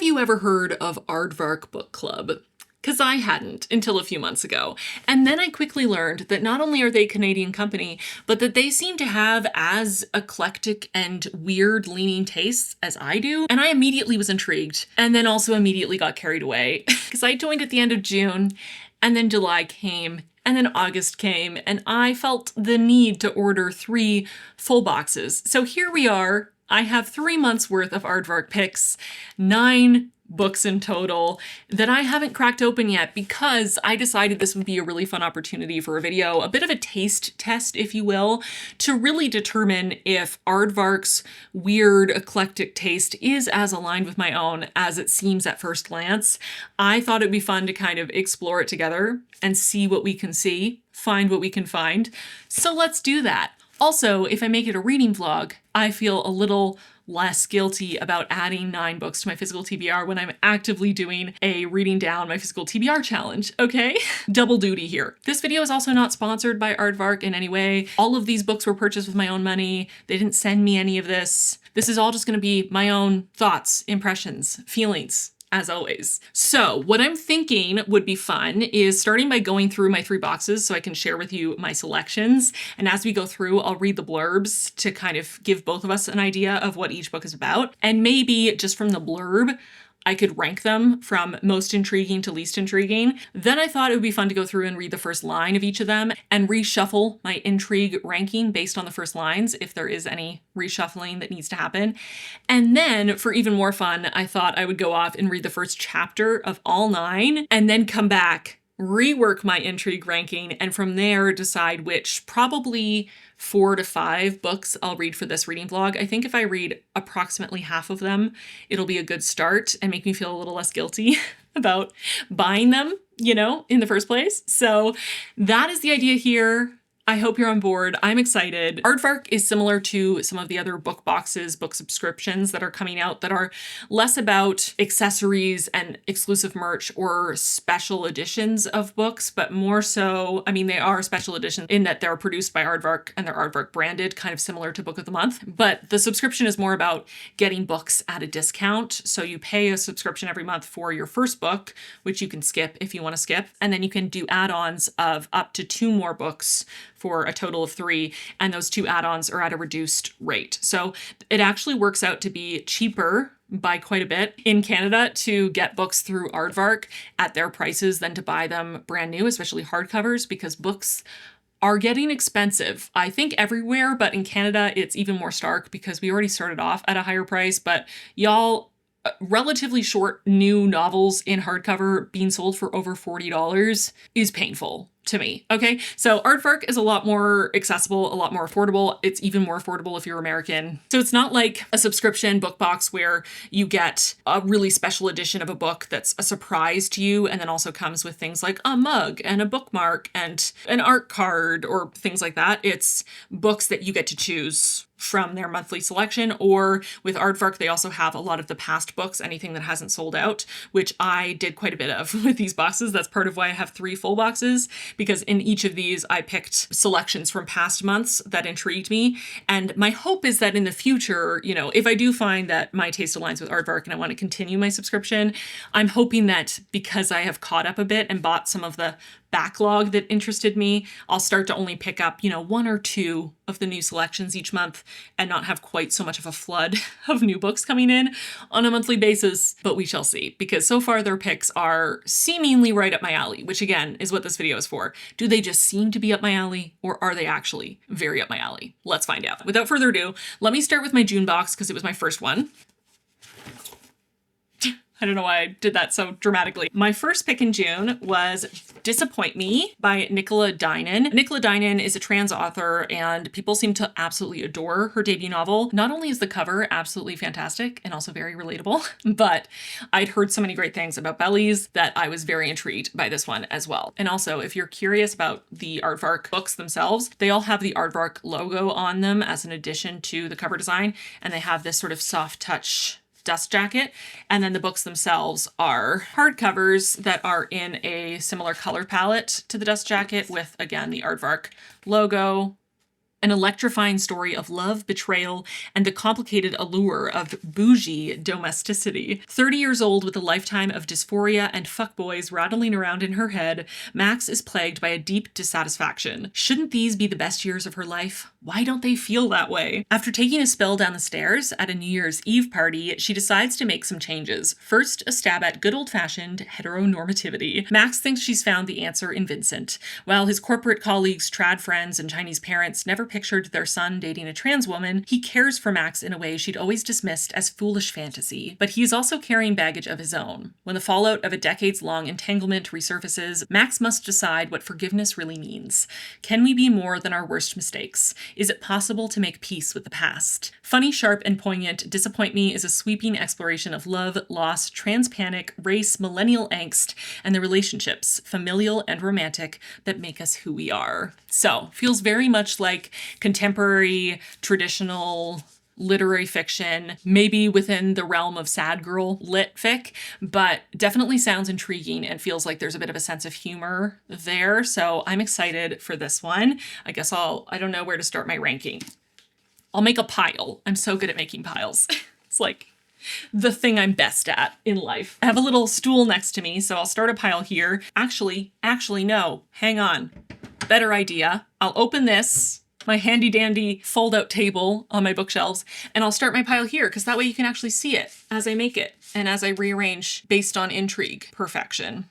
you ever heard of Aardvark Book Club? Because I hadn't until a few months ago. And then I quickly learned that not only are they a Canadian company, but that they seem to have as eclectic and weird leaning tastes as I do. And I immediately was intrigued, and then also immediately got carried away because I joined at the end of June, and then July came, and then August came, and I felt the need to order 3 full boxes. So here we are. I have 3 months worth of Aardvark picks, 9 books in total that I haven't cracked open yet because I decided this would be a really fun opportunity for a video, a bit of a taste test, if you will, to really determine if Aardvark's weird, eclectic taste is as aligned with my own as it seems at first glance. I thought it'd be fun to kind of explore it together and see what we can see, find what we can find. So let's do that. Also, if I make it a reading vlog, I feel a little less guilty about adding 9 books to my physical TBR when I'm actively doing a reading down my physical TBR challenge, okay? Double duty here. This video is also not sponsored by Aardvark in any way. All of these books were purchased with my own money. They didn't send me any of this. This is all just gonna be my own thoughts, impressions, feelings, as always. So what I'm thinking would be fun is starting by going through my 3 boxes so I can share with you my selections. And as we go through, I'll read the blurbs to kind of give both of us an idea of what each book is about. And maybe just from the blurb, I could rank them from most intriguing to least intriguing. Then I thought it would be fun to go through and read the first line of each of them and reshuffle my intrigue ranking based on the first lines, if there is any reshuffling that needs to happen. And then for even more fun, I thought I would go off and read the first chapter of all 9 and then come back, rework my intrigue ranking, and from there decide which probably 4 to 5 books I'll read for this reading vlog. I think if I read approximately half of them, it'll be a good start and make me feel a little less guilty about buying them, you know, in the first place. So that is the idea here. I hope you're on board. I'm excited. Aardvark is similar to some of the other book boxes, book subscriptions that are coming out that are less about accessories and exclusive merch or special editions of books, but more so, I mean, they are special editions in that they're produced by Aardvark and they're Aardvark branded, kind of similar to Book of the Month. But the subscription is more about getting books at a discount. So you pay a subscription every month for your first book, which you can skip if you want to skip. And then you can do add-ons of up to 2 more books for a total of 3, and those 2 add-ons are at a reduced rate. So it actually works out to be cheaper by quite a bit in Canada to get books through Aardvark at their prices than to buy them brand new, especially hardcovers, because books are getting expensive. I think everywhere, but in Canada, it's even more stark because we already started off at a higher price, but y'all, relatively short new novels in hardcover being sold for over $40 is painful to me, okay? So Aardvark is a lot more accessible, a lot more affordable. It's even more affordable if you're American. So it's not like a subscription book box where you get a really special edition of a book that's a surprise to you and then also comes with things like a mug and a bookmark and an art card or things like that. It's books that you get to choose from their monthly selection, or with Aardvark, they also have a lot of the past books, anything that hasn't sold out, which I did quite a bit of with these boxes. That's part of why I have 3 full boxes, because in each of these I picked selections from past months that intrigued me. And my hope is that in the future, you know, if I do find that my taste aligns with Aardvark and I want to continue my subscription, I'm hoping that because I have caught up a bit and bought some of the backlog that interested me, I'll start to only pick up, you know, 1 or 2 of the new selections each month and not have quite so much of a flood of new books coming in on a monthly basis, but we shall see, because so far their picks are seemingly right up my alley, which again is what this video is for. Do they just seem to be up my alley, or are they actually very up my alley? Let's find out. Without further ado, let me start with my June box because it was my first one. I don't know why I did that so dramatically. My first pick in June was Disappoint Me by Nicola Dinan. Nicola Dinan is a trans author and people seem to absolutely adore her debut novel. Not only is the cover absolutely fantastic and also very relatable, but I'd heard so many great things about bellies that I was very intrigued by this one as well. And also, if you're curious about the Aardvark books themselves, they all have the Aardvark logo on them as an addition to the cover design, and they have this sort of soft touch dust jacket. And then the books themselves are hardcovers that are in a similar color palette to the dust jacket with, again, the Aardvark logo An electrifying story of love, betrayal, and the complicated allure of bougie domesticity. 30 years old with a lifetime of dysphoria and fuckboys rattling around in her head, Max is plagued by a deep dissatisfaction. Shouldn't these be the best years of her life? Why don't they feel that way? After taking a spill down the stairs at a New Year's Eve party, she decides to make some changes. First, a stab at good old-fashioned heteronormativity. Max thinks she's found the answer in Vincent. While his corporate colleagues, trad friends, and Chinese parents never pictured their son dating a trans woman, he cares for Max in a way she'd always dismissed as foolish fantasy. But he is also carrying baggage of his own. When the fallout of a decades-long entanglement resurfaces, Max must decide what forgiveness really means. Can we be more than our worst mistakes? Is it possible to make peace with the past? Funny, sharp, and poignant, Disappoint Me is a sweeping exploration of love, loss, trans panic, race, millennial angst, and the relationships, familial and romantic, that make us who we are. So, feels very much like contemporary, traditional literary fiction, maybe within the realm of sad girl lit fic, but definitely sounds intriguing and feels like there's a bit of a sense of humor there. So I'm excited for this one. I guess I don't know where to start my ranking. I'll make a pile. I'm so good at making piles. It's like the thing I'm best at in life. I have a little stool next to me, so I'll start a pile here. Actually, no, hang on. Better idea. I'll open this, my handy dandy fold out table on my bookshelves, and I'll start my pile here because that way you can actually see it as I make it and as I rearrange based on intrigue. Perfection.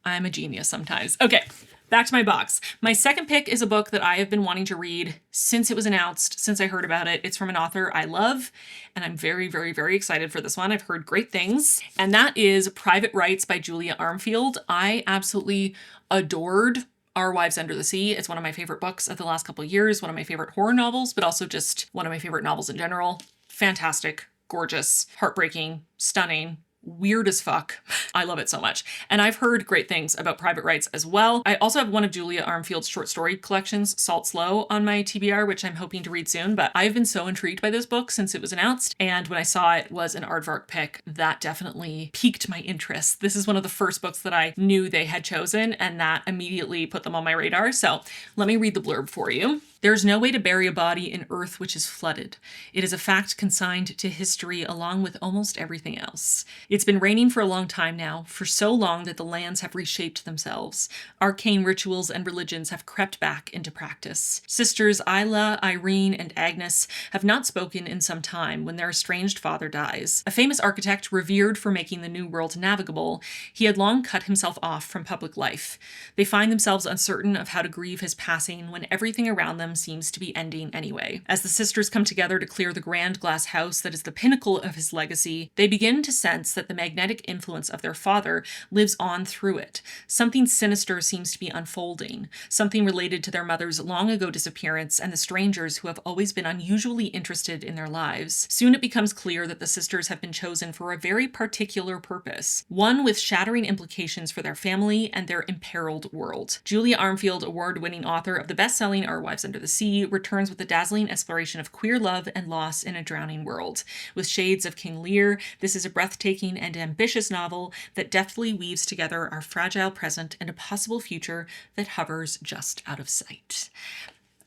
I'm a genius sometimes. Okay, back to my box. My second pick is a book that I have been wanting to read since it was announced, since I heard about it. It's from an author I love, and I'm very, very, very excited for this one. I've heard great things, and that is Private Rites by Julia Armfield. I absolutely adored Our Wives Under the Sea. It's one of my favorite books of the last couple of years, one of my favorite horror novels, but also just one of my favorite novels in general. Fantastic, gorgeous, heartbreaking, stunning, weird as fuck. I love it so much. And I've heard great things about Private Rites as well. I also have one of Julia Armfield's short story collections, Salt Slow, on my TBR, which I'm hoping to read soon, but I've been so intrigued by this book since it was announced. And when I saw it was an Aardvark pick, that definitely piqued my interest. This is one of the first books that I knew they had chosen, and that immediately put them on my radar. So let me read the blurb for you. There's no way to bury a body in earth which is flooded. It is a fact consigned to history along with almost everything else. It's been raining for a long time now, for so long that the lands have reshaped themselves. Arcane rituals and religions have crept back into practice. Sisters Isla, Irene, and Agnes have not spoken in some time when their estranged father dies. A famous architect revered for making the New World navigable, he had long cut himself off from public life. They find themselves uncertain of how to grieve his passing when everything around them seems to be ending anyway. As the sisters come together to clear the grand glass house that is the pinnacle of his legacy, they begin to sense that the magnetic influence of their father lives on through it. Something sinister seems to be unfolding, something related to their mother's long ago disappearance and the strangers who have always been unusually interested in their lives. Soon it becomes clear that the sisters have been chosen for a very particular purpose, one with shattering implications for their family and their imperiled world. Julia Armfield, award-winning author of the best-selling Our Wives Under the Sea, returns with a dazzling exploration of queer love and loss in a drowning world. With shades of King Lear, this is a breathtaking and ambitious novel that deftly weaves together our fragile present and a possible future that hovers just out of sight.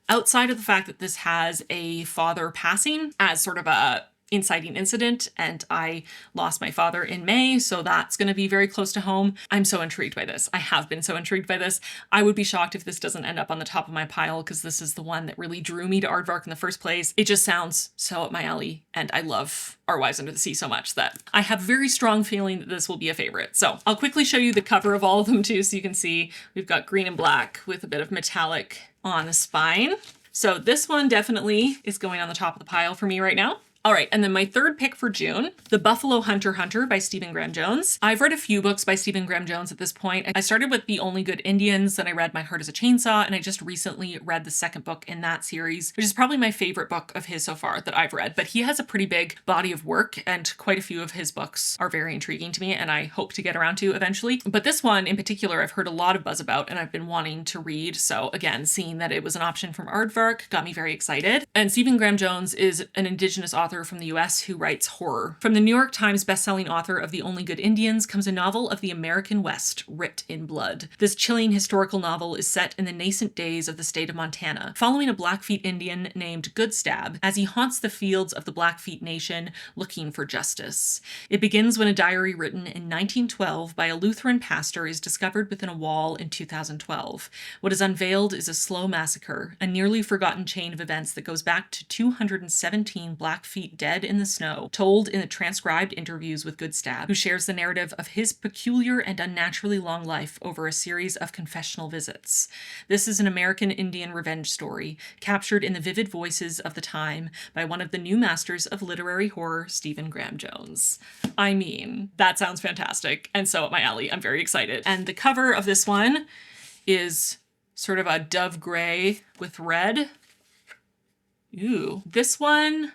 Outside of the fact that this has a father passing as sort of a inciting incident, and I lost my father in May, so that's going to be very close to home. I'm so intrigued by this. I have been so intrigued by this. I would be shocked if this doesn't end up on the top of my pile because this is the one that really drew me to Aardvark in the first place. It just sounds so up my alley, and I love Our Wives Under the Sea so much that I have very strong feeling that this will be a favorite. So I'll quickly show you the cover of all of them too, so you can see we've got green and black with a bit of metallic on the spine. So this one definitely is going on the top of the pile for me right now. All right, and then my third pick for June, The Buffalo Hunter by Stephen Graham Jones. I've read a few books by Stephen Graham Jones at this point. I started with The Only Good Indians, then I read My Heart is a Chainsaw, and I just recently read the second book in that series, which is probably my favorite book of his so far that I've read. But he has a pretty big body of work, and quite a few of his books are very intriguing to me, and I hope to get around to eventually. But this one in particular, I've heard a lot of buzz about, and I've been wanting to read. So again, seeing that it was an option from Aardvark got me very excited. And Stephen Graham Jones is an Indigenous author author from the US who writes horror. From the New York Times bestselling author of The Only Good Indians comes a novel of the American West, writ in blood. This chilling historical novel is set in the nascent days of the state of Montana, following a Blackfeet Indian named Goodstab as he haunts the fields of the Blackfeet Nation looking for justice. It begins when a diary written in 1912 by a Lutheran pastor is discovered within a wall in 2012. What is unveiled is a slow massacre, a nearly forgotten chain of events that goes back to 217 Blackfeet dead in the snow, told in the transcribed interviews with Goodstab, who shares the narrative of his peculiar and unnaturally long life over a series of confessional visits. This is an American Indian revenge story, captured in the vivid voices of the time by one of the new masters of literary horror, Stephen Graham Jones. I mean, that sounds fantastic, and so up my alley. I'm very excited. And the cover of this one is sort of a dove gray with red. Ooh, this one,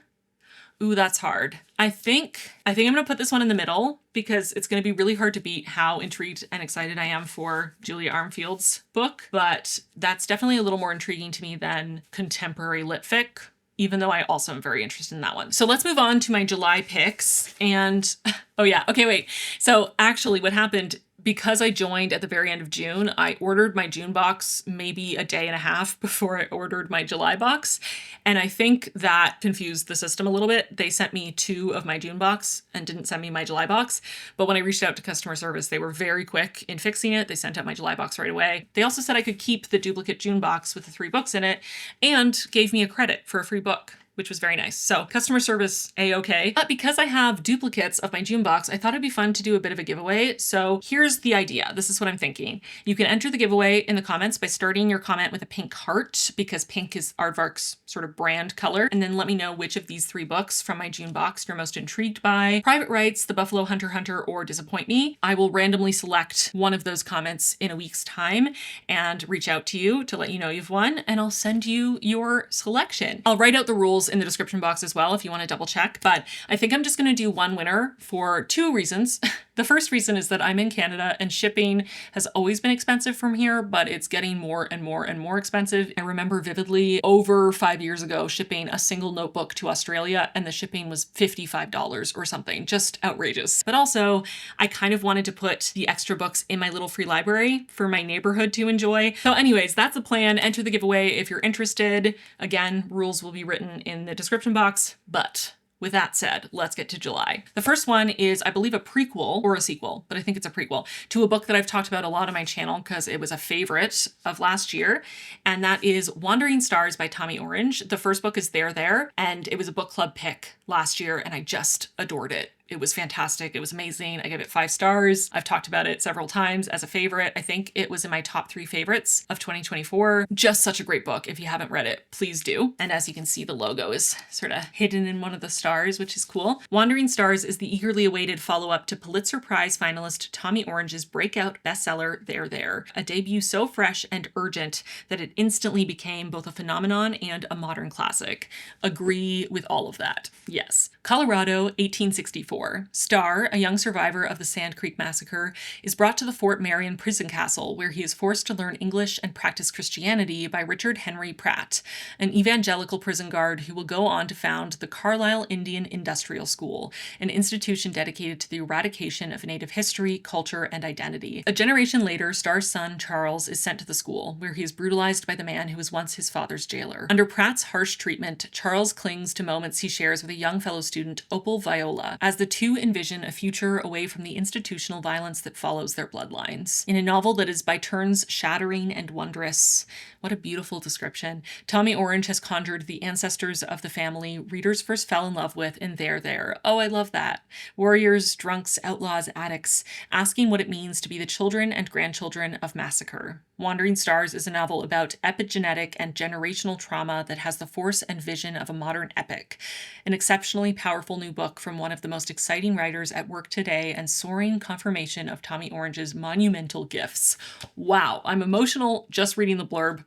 ooh, that's hard. I think I'm gonna put this one in the middle because it's gonna be really hard to beat how intrigued and excited I am for Julia Armfield's book, but that's definitely a little more intriguing to me than contemporary lit fic, even though I also am very interested in that one. So let's move on to my July picks. And, oh yeah, okay, wait. So actually what happened, because I joined at the very end of June, I ordered my June box maybe a day and a half before I ordered my July box. And I think that confused the system a little bit. They sent me 2 of my June box and didn't send me my July box. But when I reached out to customer service, they were very quick in fixing it. They sent out my July box right away. They also said I could keep the duplicate June box with the 3 books in it and gave me a credit for a free book, which was very nice. So customer service, A-okay. But because I have duplicates of my June box, I thought it'd be fun to do a bit of a giveaway. So here's the idea. This is what I'm thinking. You can enter the giveaway in the comments by starting your comment with a pink heart, because pink is Aardvark's sort of brand color. And then let me know which of these 3 books from my June box you're most intrigued by. Private Rites, The Buffalo Hunter, or Disappoint Me. I will randomly select one of those comments in a week's time and reach out to you to let you know you've won, and I'll send you your selection. I'll write out the rules in the description box as well if you want to double check, but I think I'm just going to do one winner for 2 reasons. The first reason is that I'm in Canada and shipping has always been expensive from here, but it's getting more and more and more expensive. I remember vividly over 5 years ago shipping a single notebook to Australia and the shipping was $55 or something, just outrageous. But also I kind of wanted to put the extra books in my little free library for my neighborhood to enjoy. So anyways, that's the plan. Enter the giveaway if you're interested. Again, rules will be written in the description box, but with that said, let's get to July. The first one is, I believe, a prequel or a sequel, but I think it's a prequel to a book that I've talked about a lot on my channel because it was a favorite of last year, and that is Wandering Stars by Tommy Orange. The first book is There, and it was a book club pick last year, and I just adored it. It was fantastic. It was amazing. I gave it 5 stars. I've talked about it several times as a favorite. I think it was in my top 3 favorites of 2024. Just such a great book. If you haven't read it, please do. And as you can see, the logo is sort of hidden in one of the stars, which is cool. Wandering Stars is the eagerly awaited follow-up to Pulitzer Prize finalist Tommy Orange's breakout bestseller, There, a debut so fresh and urgent that it instantly became both a phenomenon and a modern classic. Agree with all of that. Yes. Colorado, 1864. Starr, a young survivor of the Sand Creek Massacre, is brought to the Fort Marion prison castle, where he is forced to learn English and practice Christianity by Richard Henry Pratt, an evangelical prison guard who will go on to found the Carlisle Indian Industrial School, an institution dedicated to the eradication of Native history, culture, and identity. A generation later, Starr's son, Charles, is sent to the school, where he is brutalized by the man who was once his father's jailer. Under Pratt's harsh treatment, Charles clings to moments he shares with a young fellow student, Opal Viola, as the 2 envision a future away from the institutional violence that follows their bloodlines. In a novel that is by turns shattering and wondrous, what a beautiful description, Tommy Orange has conjured the ancestors of the family readers first fell in love with in There. Oh, I love that. Warriors, drunks, outlaws, addicts, asking what it means to be the children and grandchildren of massacre. Wandering Stars is a novel about epigenetic and generational trauma that has the force and vision of a modern epic. An exceptionally powerful new book from one of the most exciting writers at work today and soaring confirmation of Tommy Orange's monumental gifts. Wow, I'm emotional just reading the blurb.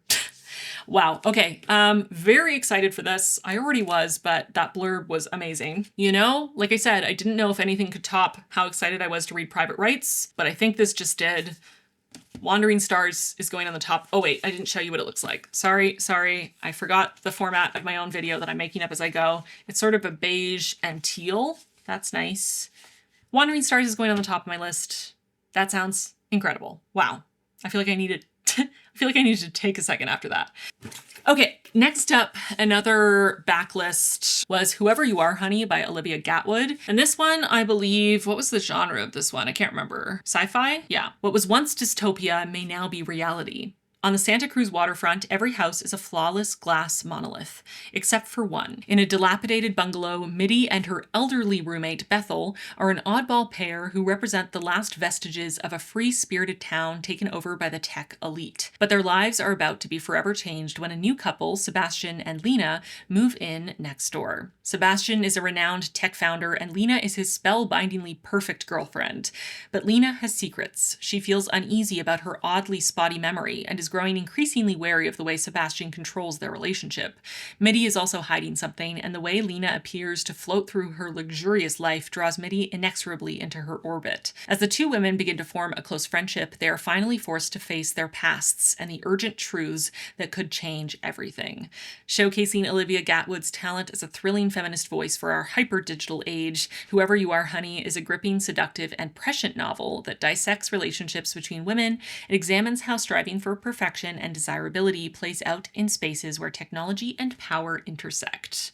Wow. Okay. Very excited for this. I already was, but that blurb was amazing. You know, like I said, I didn't know if anything could top how excited I was to read Private Rites, but I think this just did. Wandering Stars is going on the top. Oh wait, I didn't show you what it looks like. Sorry. I forgot the format of my own video that I'm making up as I go. It's sort of a beige and teal. That's nice. Wandering Stars is going on the top of my list. That sounds incredible. Wow. I feel like I needed to take a second after that. Okay, next up, another backlist was Whoever You Are, Honey by Olivia Gatwood. And this one, I believe, what was the genre of this one? I can't remember. Sci-fi? Yeah. What was once dystopia may now be reality. On the Santa Cruz waterfront, every house is a flawless glass monolith, except for one. In a dilapidated bungalow, Mitty and her elderly roommate, Bethel, are an oddball pair who represent the last vestiges of a free-spirited town taken over by the tech elite. But their lives are about to be forever changed when a new couple, Sebastian and Lena, move in next door. Sebastian is a renowned tech founder, and Lena is his spellbindingly perfect girlfriend. But Lena has secrets. She feels uneasy about her oddly spotty memory and is growing increasingly wary of the way Sebastian controls their relationship. Mitty is also hiding something, and the way Lena appears to float through her luxurious life draws Mitty inexorably into her orbit. As the two women begin to form a close friendship, they are finally forced to face their pasts and the urgent truths that could change everything. Showcasing Olivia Gatwood's talent as a thrilling feminist voice for our hyper-digital age, Whoever You Are, Honey is a gripping, seductive, and prescient novel that dissects relationships between women and examines how striving for perfection and desirability plays out in spaces where technology and power intersect.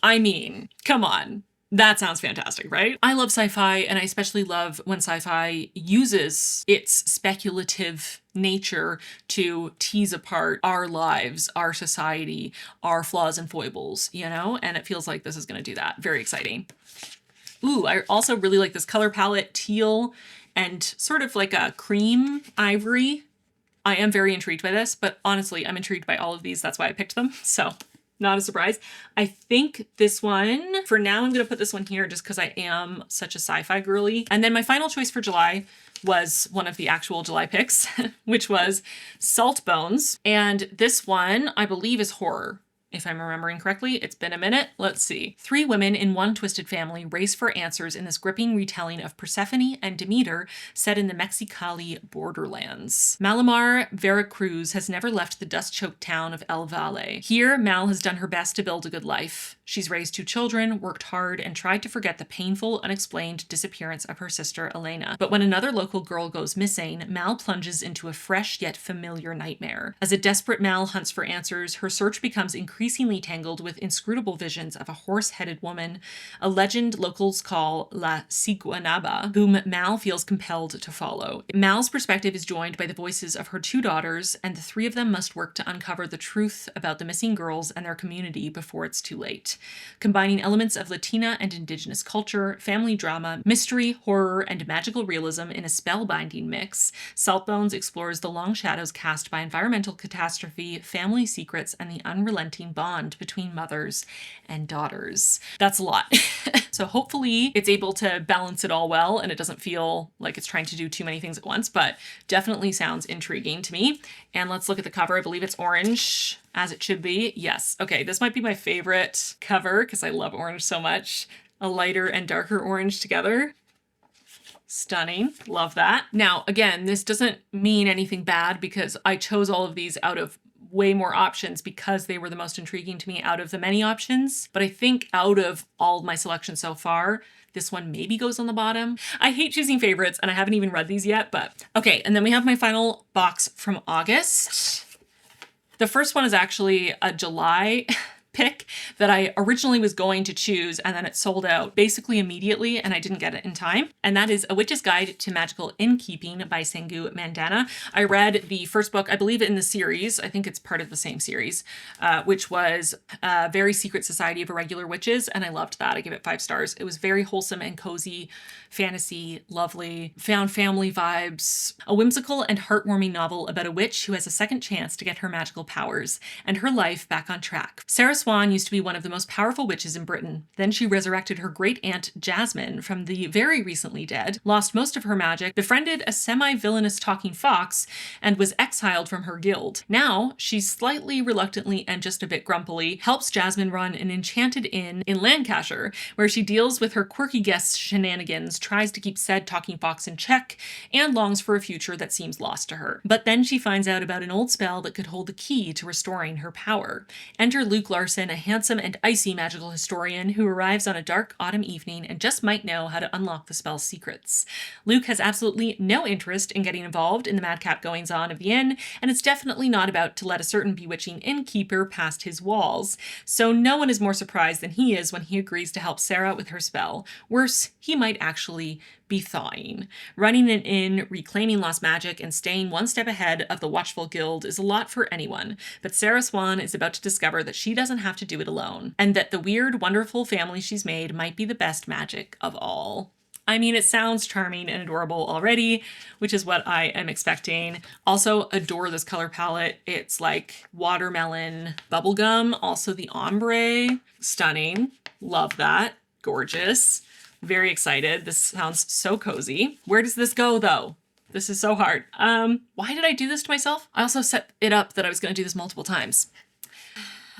I mean, come on. That sounds fantastic, right? I love sci-fi, and I especially love when sci-fi uses its speculative nature to tease apart our lives, our society, our flaws and foibles, you know? And it feels like this is going to do that. Very exciting. Ooh, I also really like this color palette, teal and sort of like a cream ivory. I am very intrigued by this, but honestly, I'm intrigued by all of these. That's why I picked them. So not a surprise. I think this one, for now, I'm going to put this one here just because I am such a sci-fi girly. And then my final choice for July was one of the actual July picks, which was Salt Bones. And this one, I believe, is horror. If I'm remembering correctly, it's been a minute. Let's see. Three women in one twisted family race for answers in this gripping retelling of Persephone and Demeter set in the Mexicali borderlands. Malamar Veracruz has never left the dust-choked town of El Valle. Here, Mal has done her best to build a good life. She's raised two children, worked hard, and tried to forget the painful, unexplained disappearance of her sister Elena. But when another local girl goes missing, Mal plunges into a fresh yet familiar nightmare. As a desperate Mal hunts for answers, her search becomes increasingly tangled with inscrutable visions of a horse-headed woman, a legend locals call La Ciguanaba, whom Mal feels compelled to follow. Mal's perspective is joined by the voices of her two daughters, and the three of them must work to uncover the truth about the missing girls and their community before it's too late. Combining elements of Latina and Indigenous culture, family drama, mystery, horror, and magical realism in a spellbinding mix, Saltbones explores the long shadows cast by environmental catastrophe, family secrets, and the unrelenting bond between mothers and daughters. That's a lot. So hopefully it's able to balance it all well and it doesn't feel like it's trying to do too many things at once, but definitely sounds intriguing to me. And let's look at the cover. I believe it's orange, as it should be. Yes. Okay, this might be my favorite cover because I love orange so much. A lighter and darker orange together. Stunning. Love that. Now, again, this doesn't mean anything bad because I chose all of these out of way more options because they were the most intriguing to me out of the many options. But I think out of all my selections so far, this one maybe goes on the bottom. I hate choosing favorites and I haven't even read these yet, but okay. And then we have my final box from August. The first one is actually a July pick that I originally was going to choose, and then it sold out basically immediately and I didn't get it in time. And that is A Witch's Guide to Magical Innkeeping by Sengu Mandana. I read the first book, I believe in the series, I think it's part of the same series, which was Very Secret Society of Irregular Witches, and I loved that. I give it 5 stars. It was very wholesome and cozy, fantasy, lovely, found family vibes, a whimsical and heartwarming novel about a witch who has a second chance to get her magical powers and her life back on track. Sarah Swan used to be one of the most powerful witches in Britain. Then she resurrected her great-aunt Jasmine from the very recently dead, lost most of her magic, befriended a semi-villainous talking fox, and was exiled from her guild. Now, she slightly reluctantly and just a bit grumpily helps Jasmine run an enchanted inn in Lancashire, where she deals with her quirky guests' shenanigans, tries to keep said talking fox in check, and longs for a future that seems lost to her. But then she finds out about an old spell that could hold the key to restoring her power. Enter Luke Larson, a handsome and icy magical historian who arrives on a dark autumn evening and just might know how to unlock the spell's secrets. Luke has absolutely no interest in getting involved in the madcap goings-on of the inn, and it's definitely not about to let a certain bewitching innkeeper past his walls. So no one is more surprised than he is when he agrees to help Sarah with her spell. Worse, he might actually be thawing. Running an inn, reclaiming lost magic, and staying one step ahead of the Watchful Guild is a lot for anyone, but Sarah Swan is about to discover that she doesn't have to do it alone, and that the weird, wonderful family she's made might be the best magic of all. I mean, it sounds charming and adorable already, which is what I am expecting. Also, adore this color palette. It's like watermelon bubblegum. Also the ombre, stunning. Love that. Gorgeous. Very excited. This sounds so cozy. Where does this go though? This is so hard. Why did I do this to myself? I also set it up that I was going to do this multiple times.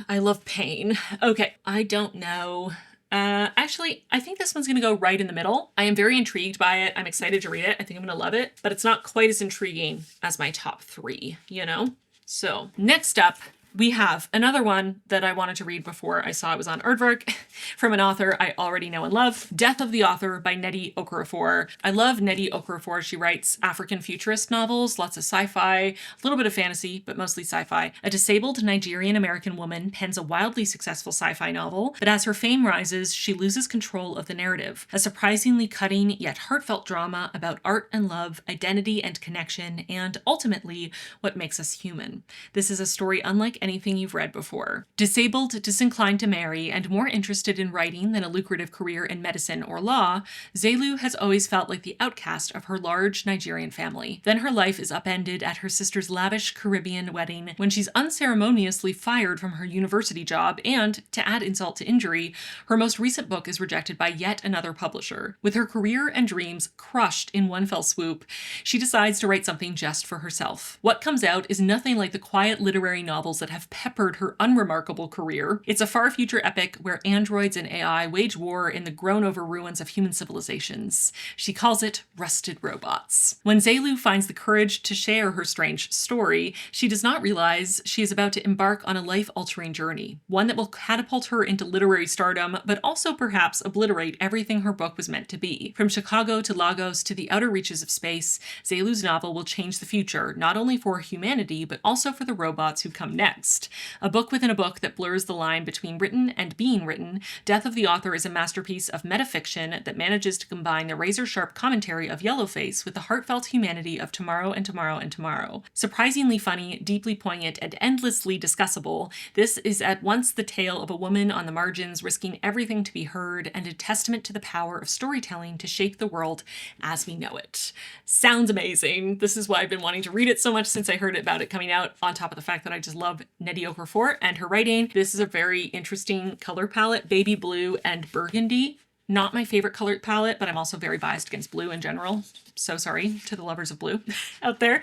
I love pain. Okay, I don't know. Actually, I think this one's going to go right in the middle. I am very intrigued by it. I'm excited to read it. I think I'm going to love it, but it's not quite as intriguing as my top three, you know? So next up, we have another one that I wanted to read before I saw it was on Aardvark from an author I already know and love, Death of the Author by Nnedi Okorafor. I love Nnedi Okorafor. She writes African futurist novels, lots of sci-fi, a little bit of fantasy, but mostly sci-fi. A disabled Nigerian-American woman pens a wildly successful sci-fi novel, but as her fame rises, she loses control of the narrative. A surprisingly cutting yet heartfelt drama about art and love, identity and connection, and ultimately what makes us human. This is a story unlike anything you've read before. Disabled, disinclined to marry, and more interested in writing than a lucrative career in medicine or law, Zelu has always felt like the outcast of her large Nigerian family. Then her life is upended at her sister's lavish Caribbean wedding when she's unceremoniously fired from her university job, and, to add insult to injury, her most recent book is rejected by yet another publisher. With her career and dreams crushed in one fell swoop, she decides to write something just for herself. What comes out is nothing like the quiet literary novels that have peppered her unremarkable career. It's a far future epic where androids and AI wage war in the grown-over ruins of human civilizations. She calls it Rusted Robots. When Zelu finds the courage to share her strange story, she does not realize she is about to embark on a life-altering journey, one that will catapult her into literary stardom, but also perhaps obliterate everything her book was meant to be. From Chicago to Lagos to the outer reaches of space, Zelu's novel will change the future, not only for humanity, but also for the robots who come next. A book within a book that blurs the line between written and being written, Death of the Author is a masterpiece of metafiction that manages to combine the razor-sharp commentary of Yellowface with the heartfelt humanity of Tomorrow and Tomorrow and Tomorrow. Surprisingly funny, deeply poignant, and endlessly discussable, this is at once the tale of a woman on the margins risking everything to be heard, and a testament to the power of storytelling to shape the world as we know it. Sounds amazing. This is why I've been wanting to read it so much since I heard about it coming out, on top of the fact that I just love Nnedi Okorafor and her writing. This is a very interesting color palette, baby blue and burgundy. Not my favorite color palette, but I'm also very biased against blue in general. So sorry to the lovers of blue out there.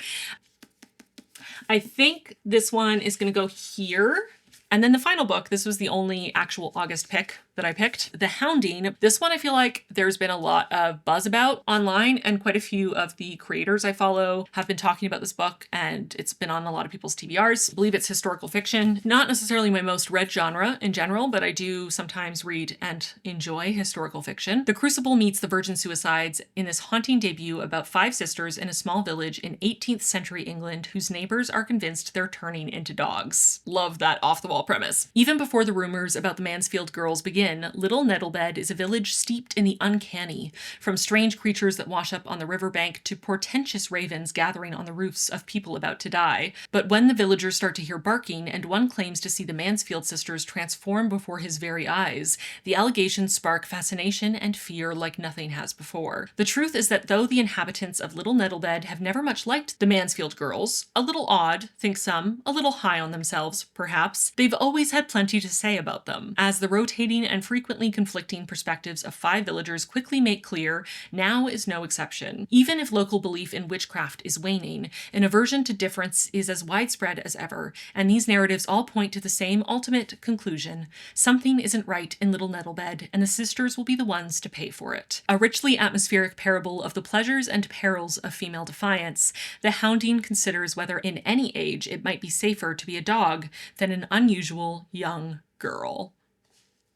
I think this one is going to go here. And then the final book, this was the only actual August pick that I picked, The Hounding. This one I feel like there's been a lot of buzz about online, and quite a few of the creators I follow have been talking about this book, and it's been on a lot of people's TBRs. I believe it's historical fiction. Not necessarily my most read genre in general, but I do sometimes read and enjoy historical fiction. The Crucible meets the Virgin Suicides in this haunting debut about 5 sisters in a small village in 18th century England whose neighbors are convinced they're turning into dogs. Love that off-the-wall premise. Even before the rumors about the Mansfield girls begin, begin, Little Nettlebed is a village steeped in the uncanny, from strange creatures that wash up on the riverbank to portentous ravens gathering on the roofs of people about to die. But when the villagers start to hear barking and one claims to see the Mansfield sisters transform before his very eyes, the allegations spark fascination and fear like nothing has before. The truth is that though the inhabitants of Little Nettlebed have never much liked the Mansfield girls, a little odd, think some, a little high on themselves, perhaps, they've always had plenty to say about them. As the rotating and frequently conflicting perspectives of 5 villagers quickly make clear, now is no exception. Even if local belief in witchcraft is waning, an aversion to difference is as widespread as ever, and these narratives all point to the same ultimate conclusion. Something isn't right in Little Nettlebed, and the sisters will be the ones to pay for it. A richly atmospheric parable of the pleasures and perils of female defiance, the Hounding considers whether in any age it might be safer to be a dog than an unusual young girl.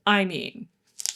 I mean,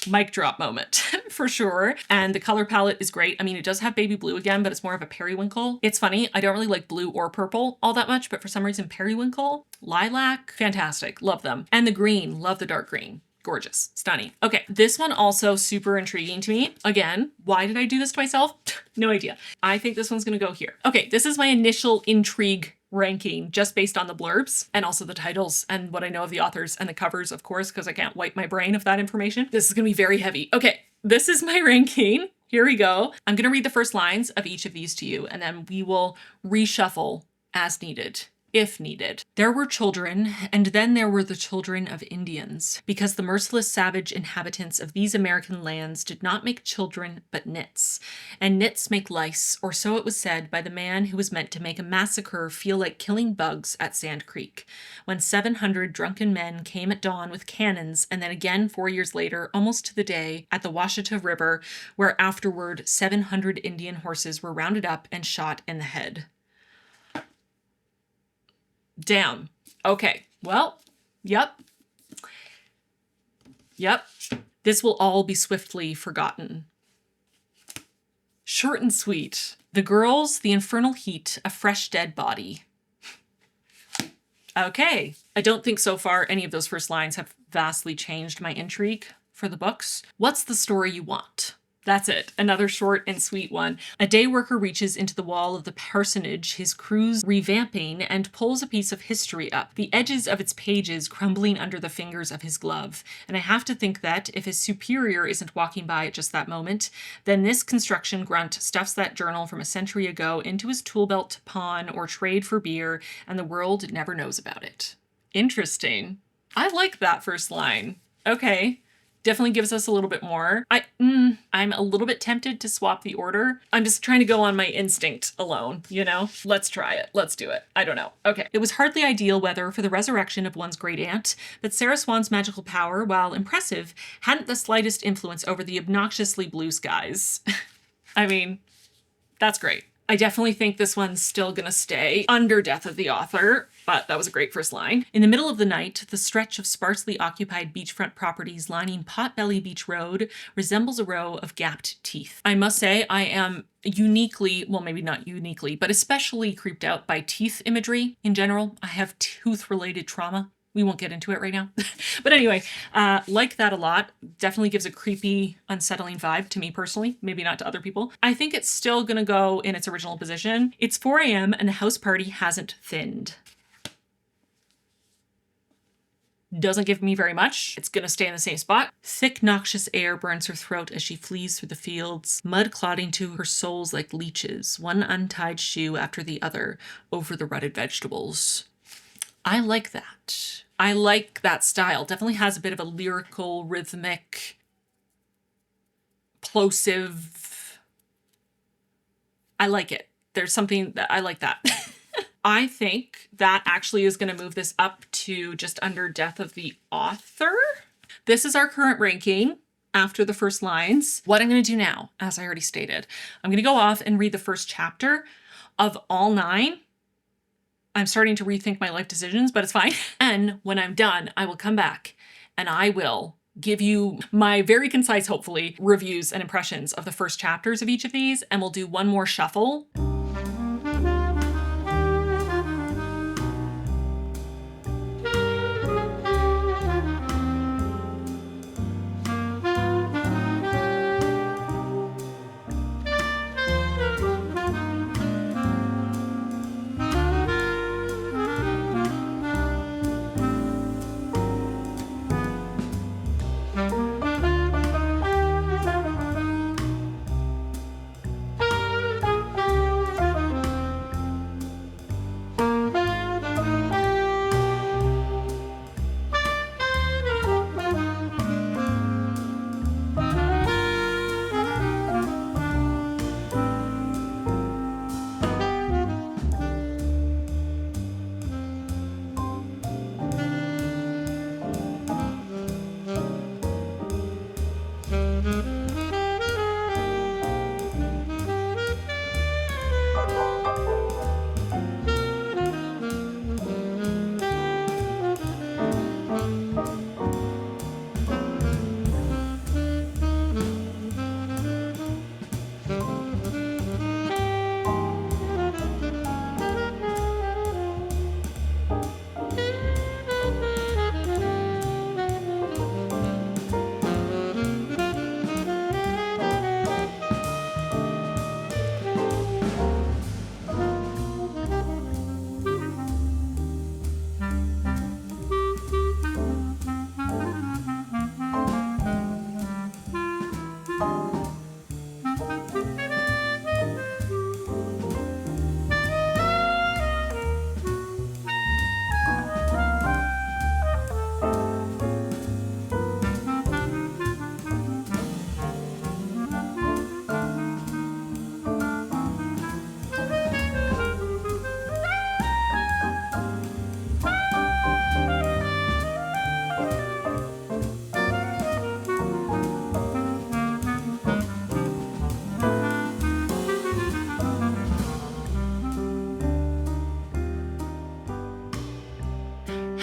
mic drop moment for sure. And the color palette is great. I mean, it does have baby blue again, but it's more of a periwinkle. It's funny, I don't really like blue or purple all that much, but for some reason periwinkle, lilac, fantastic, love them. And the green, love the dark green. Gorgeous, stunning. Okay, this one also super intriguing to me. Again, why did I do this to myself? No idea. I think this one's gonna go here. Okay, this is my initial intrigue ranking just based on the blurbs and also the titles and what I know of the authors and the covers, of course, because I can't wipe my brain of that information. This is gonna be very heavy. Okay, this is my ranking. Here we go. I'm gonna read the first lines of each of these to you, and then we will reshuffle as needed. If needed. There were children, and then there were the children of Indians, because the merciless savage inhabitants of these American lands did not make children but nits, and nits make lice, or so it was said by the man who was meant to make a massacre feel like killing bugs at Sand Creek, when 700 drunken men came at dawn with cannons, and then again 4 years later, almost to the day, at the Washita River, where afterward 700 Indian horses were rounded up and shot in the head. Damn. Okay. Well, yep. This will all be swiftly forgotten. Short and sweet. The girls, the infernal heat, a fresh dead body. Okay. I don't think so far any of those first lines have vastly changed my intrigue for the books. What's the story you want? That's it. Another short and sweet one. A day worker reaches into the wall of the parsonage, his crew's revamping, and pulls a piece of history up, the edges of its pages crumbling under the fingers of his glove. And I have to think that, if his superior isn't walking by at just that moment, then this construction grunt stuffs that journal from a century ago into his tool belt to pawn or trade for beer, and the world never knows about it. Interesting. I like that first line. Okay. Definitely gives us a little bit more. I'm a little bit tempted to swap the order. I'm just trying to go on my instinct alone, you know? Let's try it. Let's do it. I don't know. Okay. It was hardly ideal weather for the resurrection of one's great aunt, but Sarah Swan's magical power, while impressive, hadn't the slightest influence over the obnoxiously blue skies. I mean, that's great. I definitely think this one's still gonna stay under death of the author, but that was a great first line. In the middle of the night, the stretch of sparsely occupied beachfront properties lining Potbelly Beach Road resembles a row of gapped teeth. I must say I am uniquely, well, maybe not uniquely, but especially creeped out by teeth imagery in general. I have tooth-related trauma. We won't get into it right now. But anyway, like that a lot. Definitely gives a creepy, unsettling vibe to me personally. Maybe not to other people. I think it's still gonna go in its original position. It's 4 a.m. and the house party hasn't thinned. Doesn't give me very much. It's gonna stay in the same spot. Thick, noxious air burns her throat as she flees through the fields, mud clotting to her soles like leeches, one untied shoe after the other over the rutted vegetables. I like that. I like that style. Definitely has a bit of a lyrical, rhythmic, plosive. I like it. There's something that I like that. I think that actually is going to move this up to just under death of the author. This is our current ranking after the first lines. What I'm going to do now, as I already stated, I'm going to go off and read the first chapter of all 9. I'm starting to rethink my life decisions, but it's fine. And when I'm done, I will come back and I will give you my very concise, hopefully, reviews and impressions of the first chapters of each of these, and we'll do one more shuffle.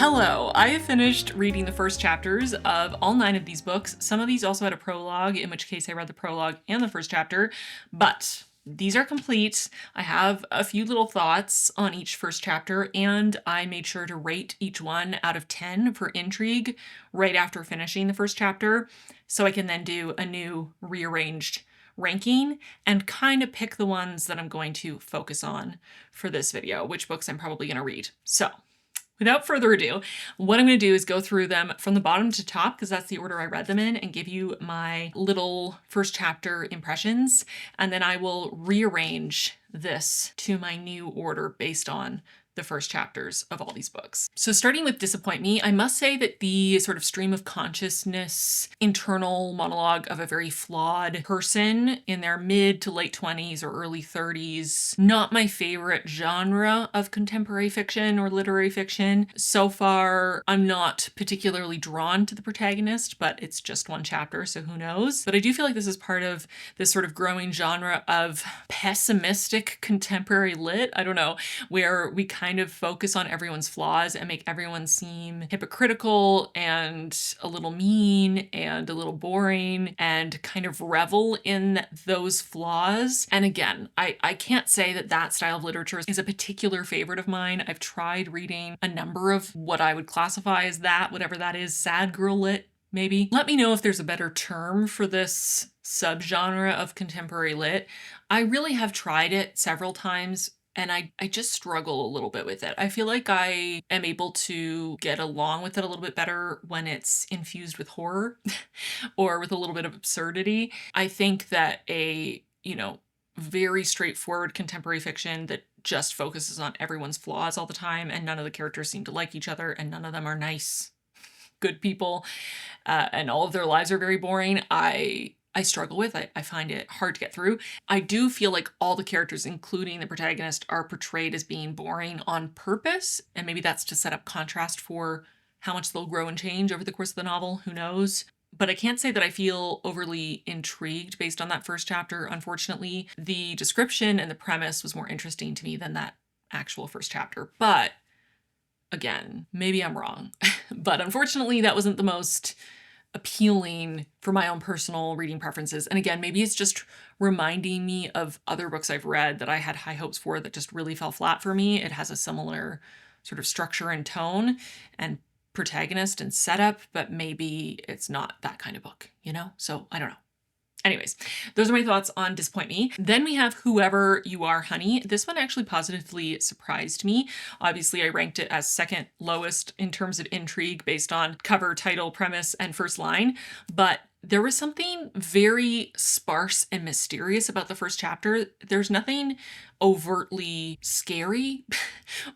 Hello, I have finished reading the first chapters of all 9 of these books. Some of these also had a prologue, in which case I read the prologue and the first chapter, but these are complete. I have a few little thoughts on each first chapter, and I made sure to rate each one out of 10 for intrigue right after finishing the first chapter, so I can then do a new rearranged ranking and kind of pick the ones that I'm going to focus on for this video, which books I'm probably going to read. So without further ado, what I'm going to do is go through them from the bottom to top, because that's the order I read them in, and give you my little first chapter impressions. And then I will rearrange this to my new order based on the first chapters of all these books. So starting with Disappoint Me, I must say that the sort of stream of consciousness, internal monologue of a very flawed person in their mid to late 20s or early 30s, not my favorite genre of contemporary fiction or literary fiction. So far, I'm not particularly drawn to the protagonist, but it's just one chapter, so who knows? But I do feel like this is part of this sort of growing genre of pessimistic contemporary lit, I don't know, where we kind of focus on everyone's flaws and make everyone seem hypocritical and a little mean and a little boring and kind of revel in those flaws. And again, I can't say that that style of literature is a particular favorite of mine. I've tried reading a number of what I would classify as that, whatever that is, sad girl lit, maybe. Let me know if there's a better term for this subgenre of contemporary lit. I really have tried it several times, and I just struggle a little bit with it. I feel like I am able to get along with it a little bit better when it's infused with horror or with a little bit of absurdity. I think that a, very straightforward contemporary fiction that just focuses on everyone's flaws all the time and none of the characters seem to like each other and none of them are nice, good people, and all of their lives are very boring, I struggle with. I find it hard to get through. I do feel like all the characters, including the protagonist, are portrayed as being boring on purpose, and maybe that's to set up contrast for how much they'll grow and change over the course of the novel, who knows? But I can't say that I feel overly intrigued based on that first chapter, unfortunately. The description and the premise was more interesting to me than that actual first chapter, but again, maybe I'm wrong. But unfortunately, that wasn't the most appealing for my own personal reading preferences. And again, maybe it's just reminding me of other books I've read that I had high hopes for that just really fell flat for me. It has a similar sort of structure and tone and protagonist and setup, but maybe it's not that kind of book, So I don't know. Anyways, those are my thoughts on Disappoint Me. Then we have Whoever You Are, Honey. This one actually positively surprised me. Obviously, I ranked it as second lowest in terms of intrigue based on cover, title, premise, and first line. But there was something very sparse and mysterious about the first chapter. There's nothing overtly scary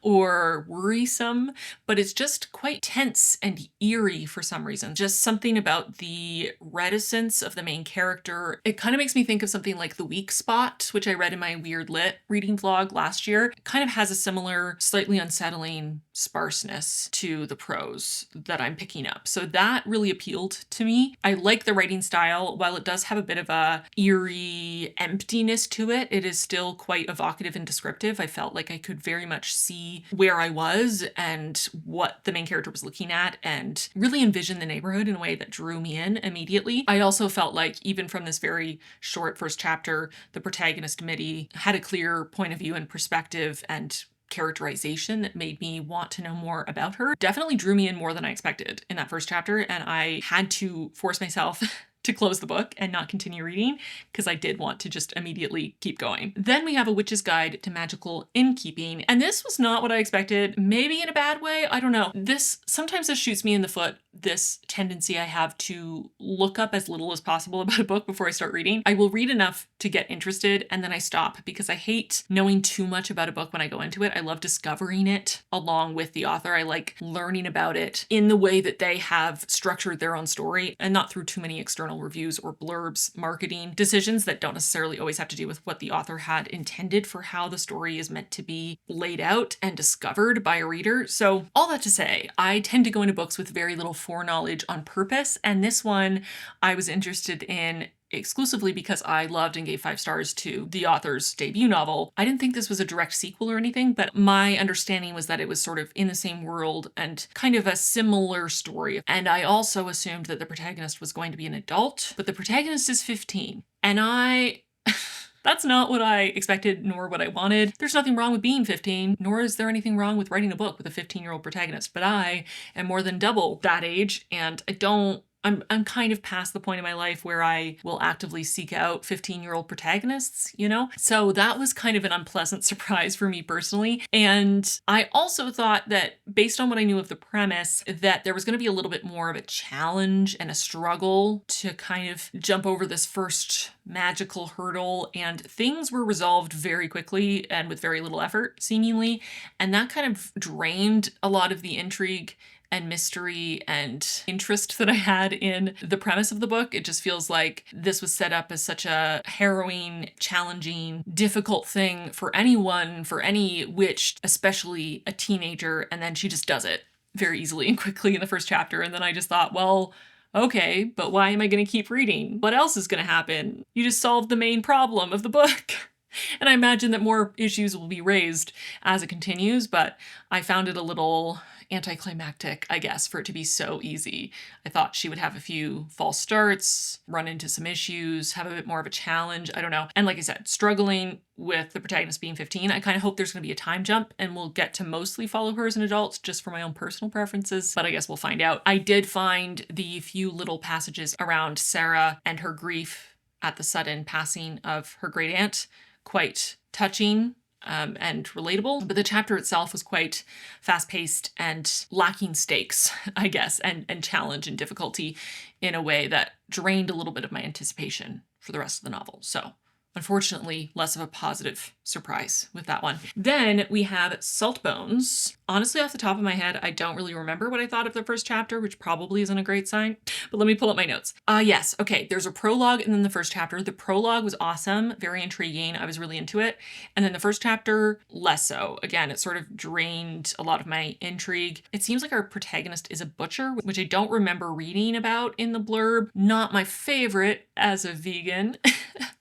or worrisome, but it's just quite tense and eerie for some reason. Just something about the reticence of the main character. It kind of makes me think of something like The Weak Spot, which I read in my Weird Lit reading vlog last year. It kind of has a similar, slightly unsettling sparseness to the prose that I'm picking up. So that really appealed to me. I like the writing style. While it does have a bit of a eerie emptiness to it, it is still quite evocative and descriptive. I felt like I could very much see where I was and what the main character was looking at and really envision the neighborhood in a way that drew me in immediately. I also felt like even from this very short first chapter, the protagonist Mitty had a clear point of view and perspective and characterization that made me want to know more about her. Definitely drew me in more than I expected in that first chapter, and I had to force myself to close the book and not continue reading because I did want to just immediately keep going. Then we have A Witch's Guide to Magical Innkeeping, and this was not what I expected, maybe in a bad way, I don't know. Sometimes this shoots me in the foot, this tendency I have to look up as little as possible about a book before I start reading. I will read enough to get interested and then I stop because I hate knowing too much about a book when I go into it. I love discovering it along with the author. I like learning about it in the way that they have structured their own story and not through too many external reviews or blurbs, marketing decisions that don't necessarily always have to do with what the author had intended for how the story is meant to be laid out and discovered by a reader. So all that to say, I tend to go into books with very little foreknowledge on purpose, and this one I was interested in exclusively because I loved and gave 5 stars to the author's debut novel. I didn't think this was a direct sequel or anything, but my understanding was that it was sort of in the same world and kind of a similar story. And I also assumed that the protagonist was going to be an adult, but the protagonist is 15. And that's not what I expected nor what I wanted. There's nothing wrong with being 15, nor is there anything wrong with writing a book with a 15-year-old protagonist, but I am more than double that age, and I'm kind of past the point in my life where I will actively seek out 15-year-old protagonists, you know? So that was kind of an unpleasant surprise for me personally. And I also thought that based on what I knew of the premise, that there was going to be a little bit more of a challenge and a struggle to kind of jump over this first magical hurdle, and things were resolved very quickly and with very little effort, seemingly. And that kind of drained a lot of the intrigue and mystery and interest that I had in the premise of the book. It just feels like this was set up as such a harrowing, challenging, difficult thing for anyone, for any witch, especially a teenager, and then she just does it very easily and quickly in the first chapter. And then I just thought, well, okay, but why am I going to keep reading? What else is going to happen? You just solved the main problem of the book. And I imagine that more issues will be raised as it continues, but I found it a little anticlimactic, I guess, for it to be so easy. I thought she would have a few false starts, run into some issues, have a bit more of a challenge. I don't know. And like I said, struggling with the protagonist being 15, I kind of hope there's going to be a time jump and we'll get to mostly follow her as an adult just for my own personal preferences, but I guess we'll find out. I did find the few little passages around Sarah and her grief at the sudden passing of her great aunt quite touching and relatable, but the chapter itself was quite fast-paced and lacking stakes, I guess, and challenge and difficulty in a way that drained a little bit of my anticipation for the rest of the novel. So unfortunately, less of a positive surprise with that one. Then we have Saltbones. Honestly, off the top of my head, I don't really remember what I thought of the first chapter, which probably isn't a great sign, but let me pull up my notes. Yes, okay, there's a prologue and then the first chapter. The prologue was awesome, very intriguing. I was really into it. And then the first chapter, less so. Again, it sort of drained a lot of my intrigue. It seems like our protagonist is a butcher, which I don't remember reading about in the blurb. Not my favorite as a vegan.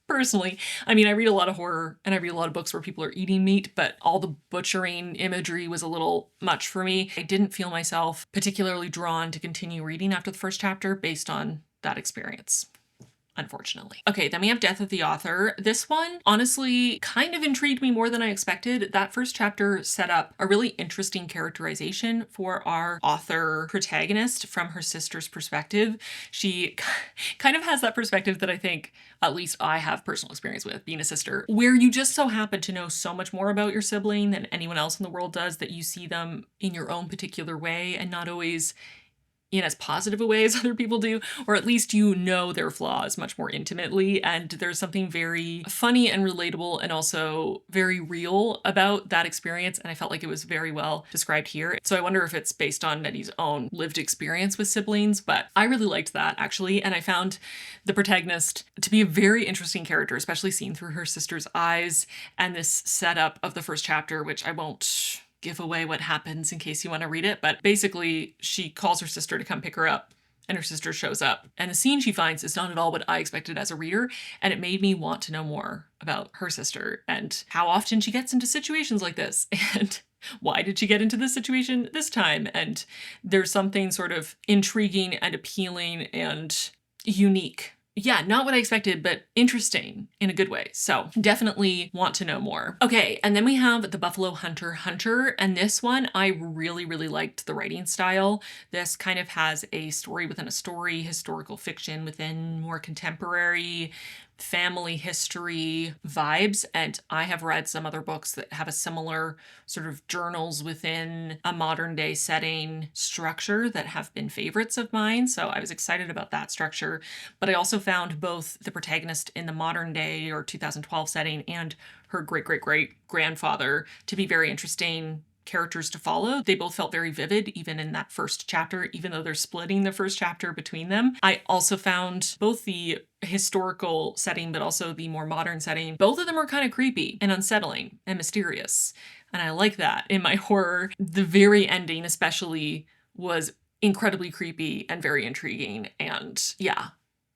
Personally. I mean, I read a lot of horror and I read a lot of books where people are eating meat, but all the butchering imagery was a little much for me. I didn't feel myself particularly drawn to continue reading after the first chapter based on that experience, unfortunately. Okay, then we have Death of the Author. This one honestly kind of intrigued me more than I expected. That first chapter set up a really interesting characterization for our author protagonist from her sister's perspective. She kind of has that perspective that I think at least I have personal experience with, being a sister, where you just so happen to know so much more about your sibling than anyone else in the world does, that you see them in your own particular way and not always in as positive a way as other people do, or at least you know their flaws much more intimately. And there's something very funny and relatable and also very real about that experience. And I felt like it was very well described here. So I wonder if it's based on Nettie's own lived experience with siblings, but I really liked that actually. And I found the protagonist to be a very interesting character, especially seen through her sister's eyes, and this setup of the first chapter, which I won't give away what happens in case you want to read it, but basically she calls her sister to come pick her up and her sister shows up, and the scene she finds is not at all what I expected as a reader, and it made me want to know more about her sister and how often she gets into situations like this and why did she get into this situation this time. And there's something sort of intriguing and appealing and unique. Yeah, not what I expected, but interesting in a good way. So definitely want to know more. Okay, and then we have The Buffalo Hunter, and this one, I really, really liked the writing style. This kind of has a story within a story, historical fiction within more contemporary family history vibes, and I have read some other books that have a similar sort of journals within a modern day setting structure that have been favorites of mine, so I was excited about that structure. But I also found both the protagonist in the modern day or 2012 setting and her great-great-great-grandfather to be very interesting characters to follow. They both felt very vivid, even in that first chapter, even though they're splitting the first chapter between them. I also found both the historical setting, but also the more modern setting, both of them were kind of creepy and unsettling and mysterious. And I like that in my horror. The very ending especially was incredibly creepy and very intriguing. And yeah,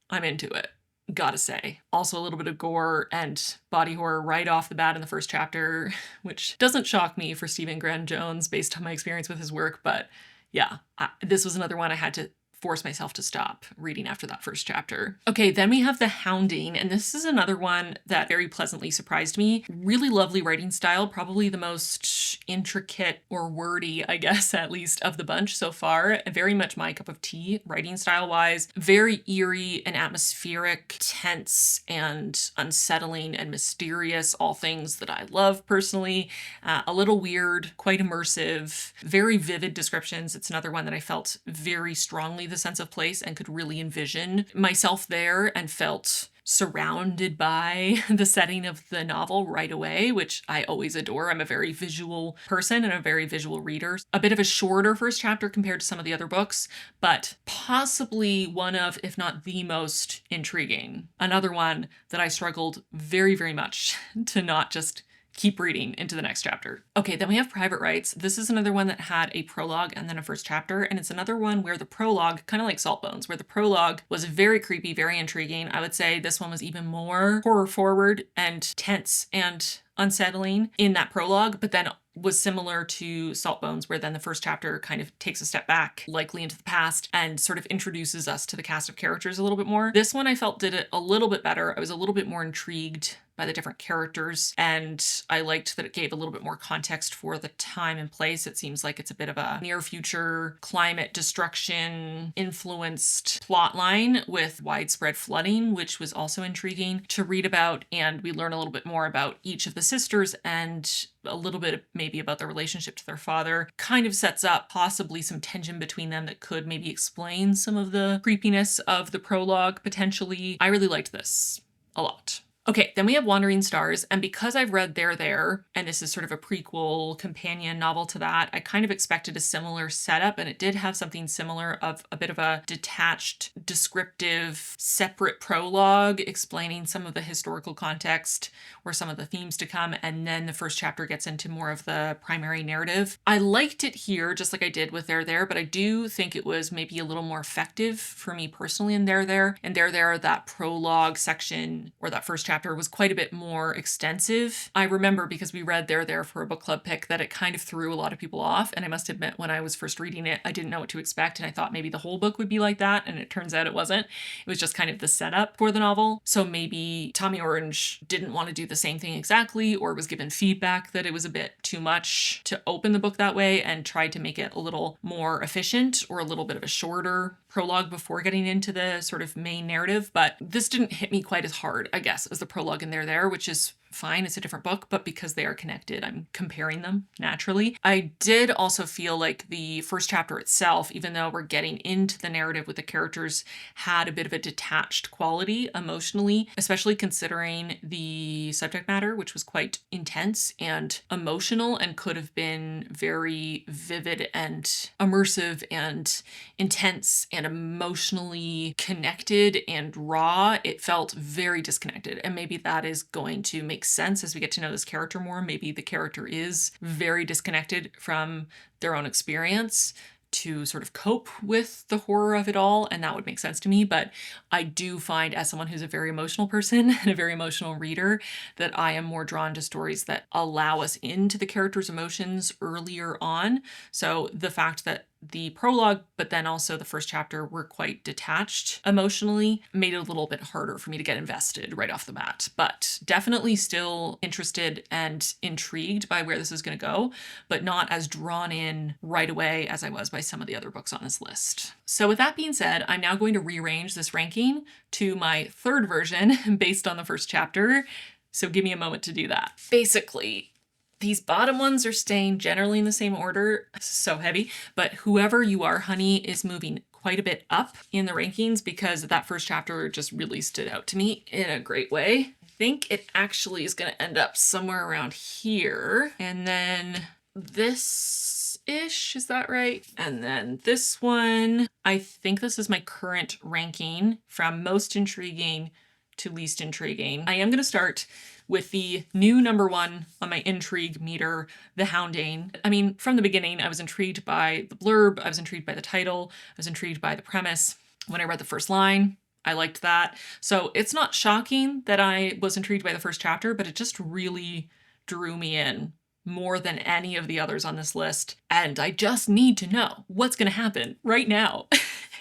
I'm into it. gotta say. Also a little bit of gore and body horror right off the bat in the first chapter, which doesn't shock me for Stephen Graham Jones based on my experience with his work, but yeah, this was another one I had to force myself to stop reading after that first chapter. Okay, then we have The Hounding, and this is another one that very pleasantly surprised me. Really lovely writing style, probably the most intricate or wordy, I guess, at least, of the bunch so far. Very much my cup of tea, writing style-wise. Very eerie and atmospheric, tense and unsettling and mysterious, all things that I love personally. A little weird, quite immersive, very vivid descriptions. It's another one that I felt very strongly the sense of place and could really envision myself there and felt surrounded by the setting of the novel right away, which I always adore. I'm a very visual person and a very visual reader. A bit of a shorter first chapter compared to some of the other books, but possibly one of, if not the most intriguing. Another one that I struggled very, very much to not just keep reading into the next chapter. Okay, then we have Private Rites. This is another one that had a prologue and then a first chapter, and it's another one where the prologue, kind of like Saltbones, where the prologue was very creepy, very intriguing. I would say this one was even more horror forward and tense and unsettling in that prologue, but then was similar to Saltbones, where then the first chapter kind of takes a step back, likely into the past, and sort of introduces us to the cast of characters a little bit more. This one I felt did it a little bit better. I was a little bit more intrigued by the different characters, and I liked that it gave a little bit more context for the time and place. It seems like it's a bit of a near future climate destruction influenced plotline with widespread flooding, which was also intriguing to read about, and we learn a little bit more about each of the sisters and a little bit maybe about their relationship to their father. Kind of sets up possibly some tension between them that could maybe explain some of the creepiness of the prologue potentially. I really liked this a lot. Okay, then we have Wandering Stars, and because I've read There, and this is sort of a prequel companion novel to that, I kind of expected a similar setup, and it did have something similar of a bit of a detached, descriptive, separate prologue explaining some of the historical context or some of the themes to come, and then the first chapter gets into more of the primary narrative. I liked it here, just like I did with There, but I do think it was maybe a little more effective for me personally in There. And There, that prologue section, or that first chapter, was quite a bit more extensive. I remember, because we read There for a book club pick, that it kind of threw a lot of people off, and I must admit when I was first reading it, I didn't know what to expect, and I thought maybe the whole book would be like that, and it turns out it wasn't. It was just kind of the setup for the novel. So maybe Tommy Orange didn't want to do the same thing exactly, or was given feedback that it was a bit too much to open the book that way, and tried to make it a little more efficient or a little bit of a shorter prologue before getting into the sort of main narrative. But this didn't hit me quite as hard, I guess, as the prologue in There, which is fine. It's a different book, but because they are connected, I'm comparing them naturally. I did also feel like the first chapter itself, even though we're getting into the narrative with the characters, had a bit of a detached quality emotionally, especially considering the subject matter, which was quite intense and emotional and could have been very vivid and immersive and intense and emotionally connected and raw. It felt very disconnected, and maybe that is going to make sense as we get to know this character more. Maybe the character is very disconnected from their own experience to sort of cope with the horror of it all, and that would make sense to me. But I do find, as someone who's a very emotional person and a very emotional reader, that I am more drawn to stories that allow us into the character's emotions earlier on. So the fact that the prologue, but then also the first chapter, were quite detached emotionally, made it a little bit harder for me to get invested right off the bat. But definitely still interested and intrigued by where this is going to go, but not as drawn in right away as I was by some of the other books on this list. So with that being said, I'm now going to rearrange this ranking to my third version based on the first chapter. So give me a moment to do that. Basically, these bottom ones are staying generally in the same order. So heavy, but whoever you are, honey, is moving quite a bit up in the rankings because that first chapter just really stood out to me in a great way. I think it actually is going to end up somewhere around here. And then this-ish, is that right? And then this one, I think this is my current ranking from most intriguing to least intriguing. I am going to start with the new number one on my intrigue meter, The Hounding. I mean, from the beginning, I was intrigued by the blurb, I was intrigued by the title, I was intrigued by the premise. When I read the first line, I liked that. So it's not shocking that I was intrigued by the first chapter, but it just really drew me in more than any of the others on this list. And I just need to know what's going to happen right now.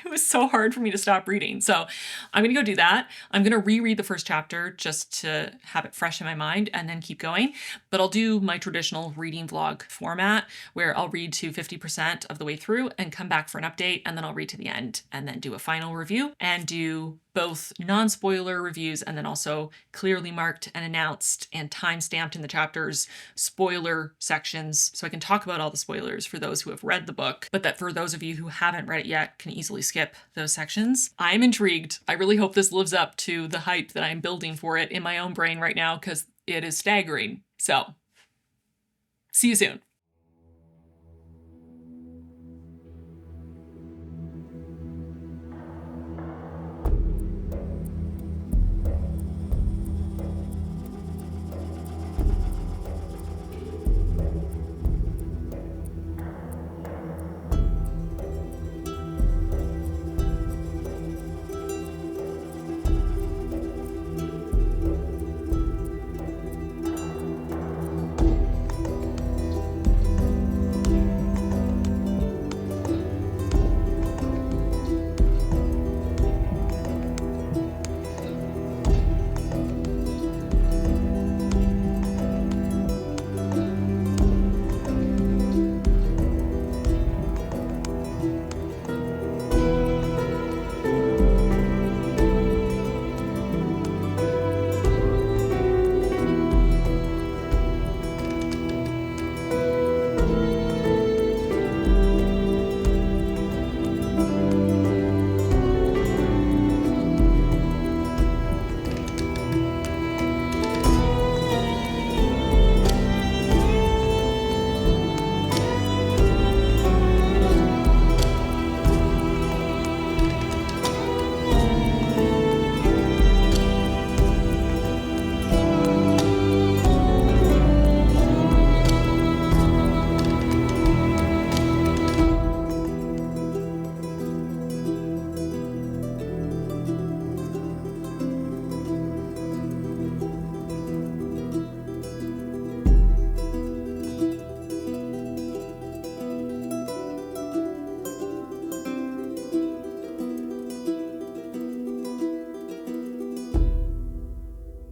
It was so hard for me to stop reading. So I'm going to go do that. I'm going to reread the first chapter just to have it fresh in my mind and then keep going. But I'll do my traditional reading vlog format where I'll read to 50% of the way through and come back for an update. And then I'll read to the end and then do a final review and do both non-spoiler reviews and then also clearly marked and announced and time-stamped in the chapters spoiler sections, so I can talk about all the spoilers for those who have read the book, but that for those of you who haven't read it yet can easily skip those sections. I'm intrigued. I really hope this lives up to the hype that I'm building for it in my own brain right now, because it is staggering. So, see you soon.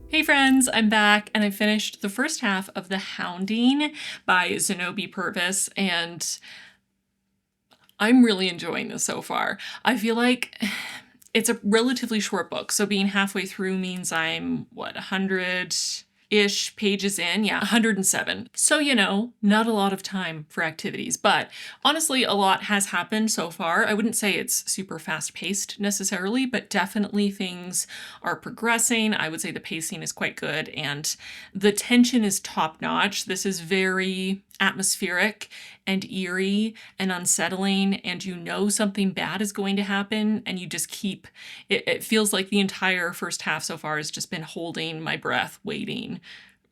Hey friends, I'm back and I finished the first half of The Hounding by Zenobi Purvis, and I'm really enjoying this so far. I feel like it's a relatively short book, so being halfway through means I'm, 100-ish pages in? Yeah, 107. So, not a lot of time for activities, but honestly, a lot has happened so far. I wouldn't say it's super fast-paced necessarily, but definitely things are progressing. I would say the pacing is quite good, and the tension is top-notch. This is very atmospheric and eerie and unsettling, and something bad is going to happen, and you just keep it feels like the entire first half so far has just been holding my breath, waiting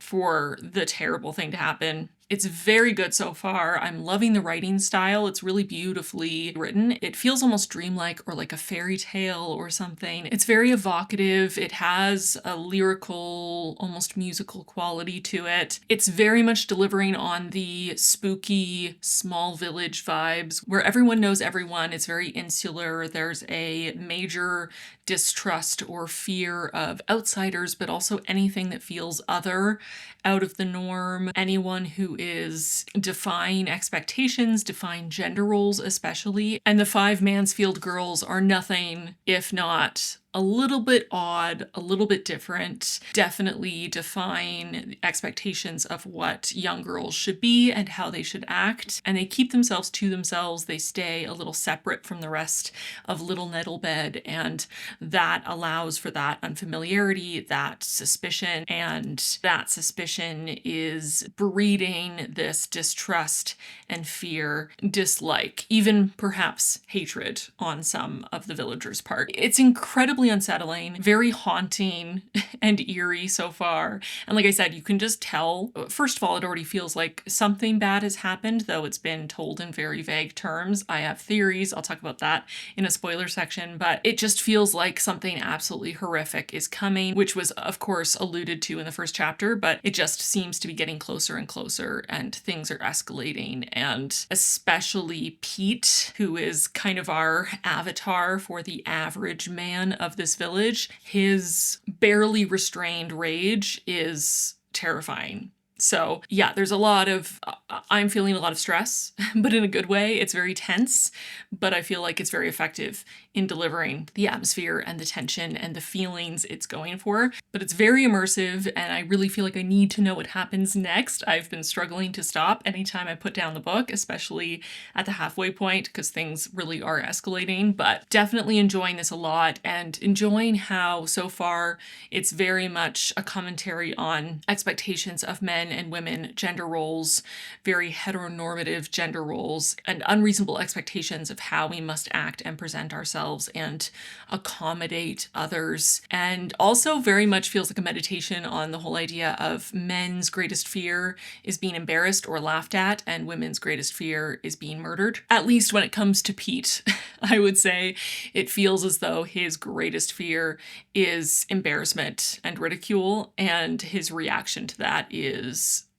for the terrible thing to happen. It's very good so far. I'm loving the writing style. It's really beautifully written. It feels almost dreamlike or like a fairy tale or something. It's very evocative. It has a lyrical, almost musical quality to it. It's very much delivering on the spooky small village vibes where everyone knows everyone. It's very insular. There's a major distrust or fear of outsiders, but also anything that feels other, out of the norm. Anyone who is defying expectations, defying gender roles especially. And the 5 Mansfield girls are nothing if not a little bit odd, a little bit different, definitely define expectations of what young girls should be and how they should act. And they keep themselves to themselves. They stay a little separate from the rest of Little Nettlebed, and that allows for that unfamiliarity, that suspicion, and that suspicion is breeding this distrust and fear, dislike, even perhaps hatred on some of the villagers' part. It's incredibly deeply unsettling, very haunting and eerie so far. And like I said, you can just tell, first of all, it already feels like something bad has happened, though it's been told in very vague terms. I have theories. I'll talk about that in a spoiler section, but it just feels like something absolutely horrific is coming, which was, of course, alluded to in the first chapter, but it just seems to be getting closer and closer, and things are escalating. And especially Pete, who is kind of our avatar for the average man of this village, his barely restrained rage is terrifying. So yeah, there's a lot of, I'm feeling a lot of stress, but in a good way. It's very tense, but I feel like it's very effective in delivering the atmosphere and the tension and the feelings it's going for. But it's very immersive, and I really feel like I need to know what happens next. I've been struggling to stop anytime I put down the book, especially at the halfway point, because things really are escalating. But definitely enjoying this a lot, and enjoying how so far it's very much a commentary on expectations of men and women, gender roles, very heteronormative gender roles, and unreasonable expectations of how we must act and present ourselves and accommodate others. And also very much feels like a meditation on the whole idea of men's greatest fear is being embarrassed or laughed at, and women's greatest fear is being murdered. At least when it comes to Pete, I would say it feels as though his greatest fear is embarrassment and ridicule, and his reaction to that is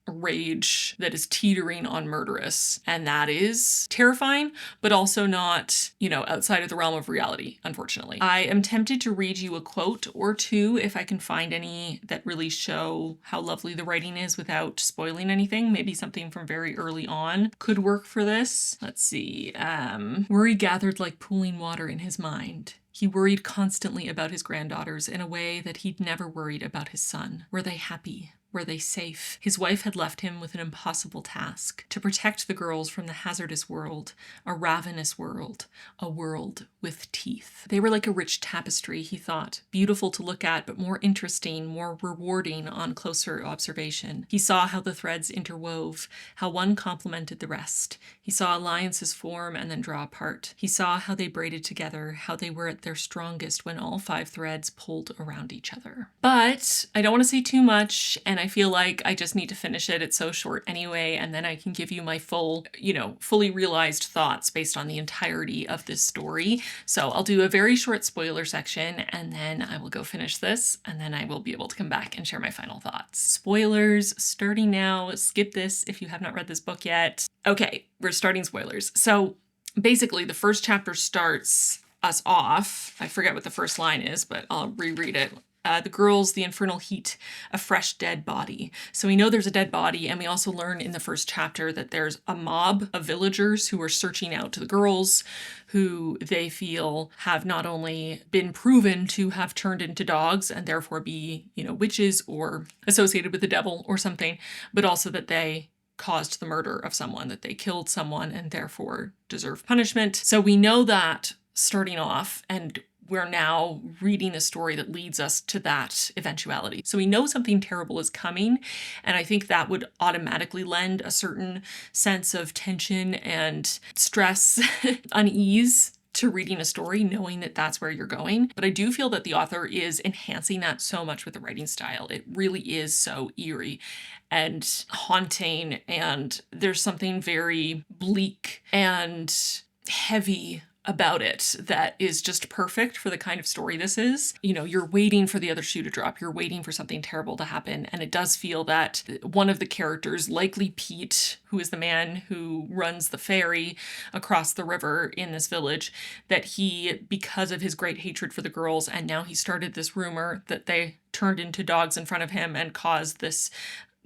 rage that is teetering on murderous. And that is terrifying, but also not, outside of the realm of reality, unfortunately. I am tempted to read you a quote or two if I can find any that really show how lovely the writing is without spoiling anything. Maybe something from very early on could work for this. Let's see. Worry gathered like pooling water in his mind. He worried constantly about his granddaughters in a way that he'd never worried about his son. Were they happy? Were they safe? His wife had left him with an impossible task: to protect the girls from the hazardous world, a ravenous world, a world with teeth. They were like a rich tapestry, he thought, beautiful to look at, but more interesting, more rewarding on closer observation. He saw how the threads interwove, how one complemented the rest. He saw alliances form and then draw apart. He saw how they braided together, how they were at their strongest when all 5 threads pulled around each other. But I don't want to say too much, and I feel like I just need to finish it. It's so short anyway, and then I can give you my fully realized thoughts based on the entirety of this story. So I'll do a very short spoiler section, and then I will go finish this, and then I will be able to come back and share my final thoughts. Spoilers starting now. Skip this if you have not read this book yet. Okay, we're starting spoilers. So basically, the first chapter starts us off. I forget what the first line is, but I'll reread it. The girls, the infernal heat, a fresh dead body. So we know there's a dead body, and we also learn in the first chapter that there's a mob of villagers who are searching out the girls, who they feel have not only been proven to have turned into dogs and therefore be, witches or associated with the devil or something, but also that they caused the murder of someone, that they killed someone and therefore deserve punishment. So we know that starting off, and we're now reading a story that leads us to that eventuality. So we know something terrible is coming, and I think that would automatically lend a certain sense of tension and stress, unease to reading a story, knowing that that's where you're going. But I do feel that the author is enhancing that so much with the writing style. It really is so eerie and haunting, and there's something very bleak and heavy about it that is just perfect for the kind of story this is. You're waiting for the other shoe to drop. You're waiting for something terrible to happen. And it does feel that one of the characters, likely Pete, who is the man who runs the ferry across the river in this village, that he, because of his great hatred for the girls, and now he started this rumor that they turned into dogs in front of him and caused this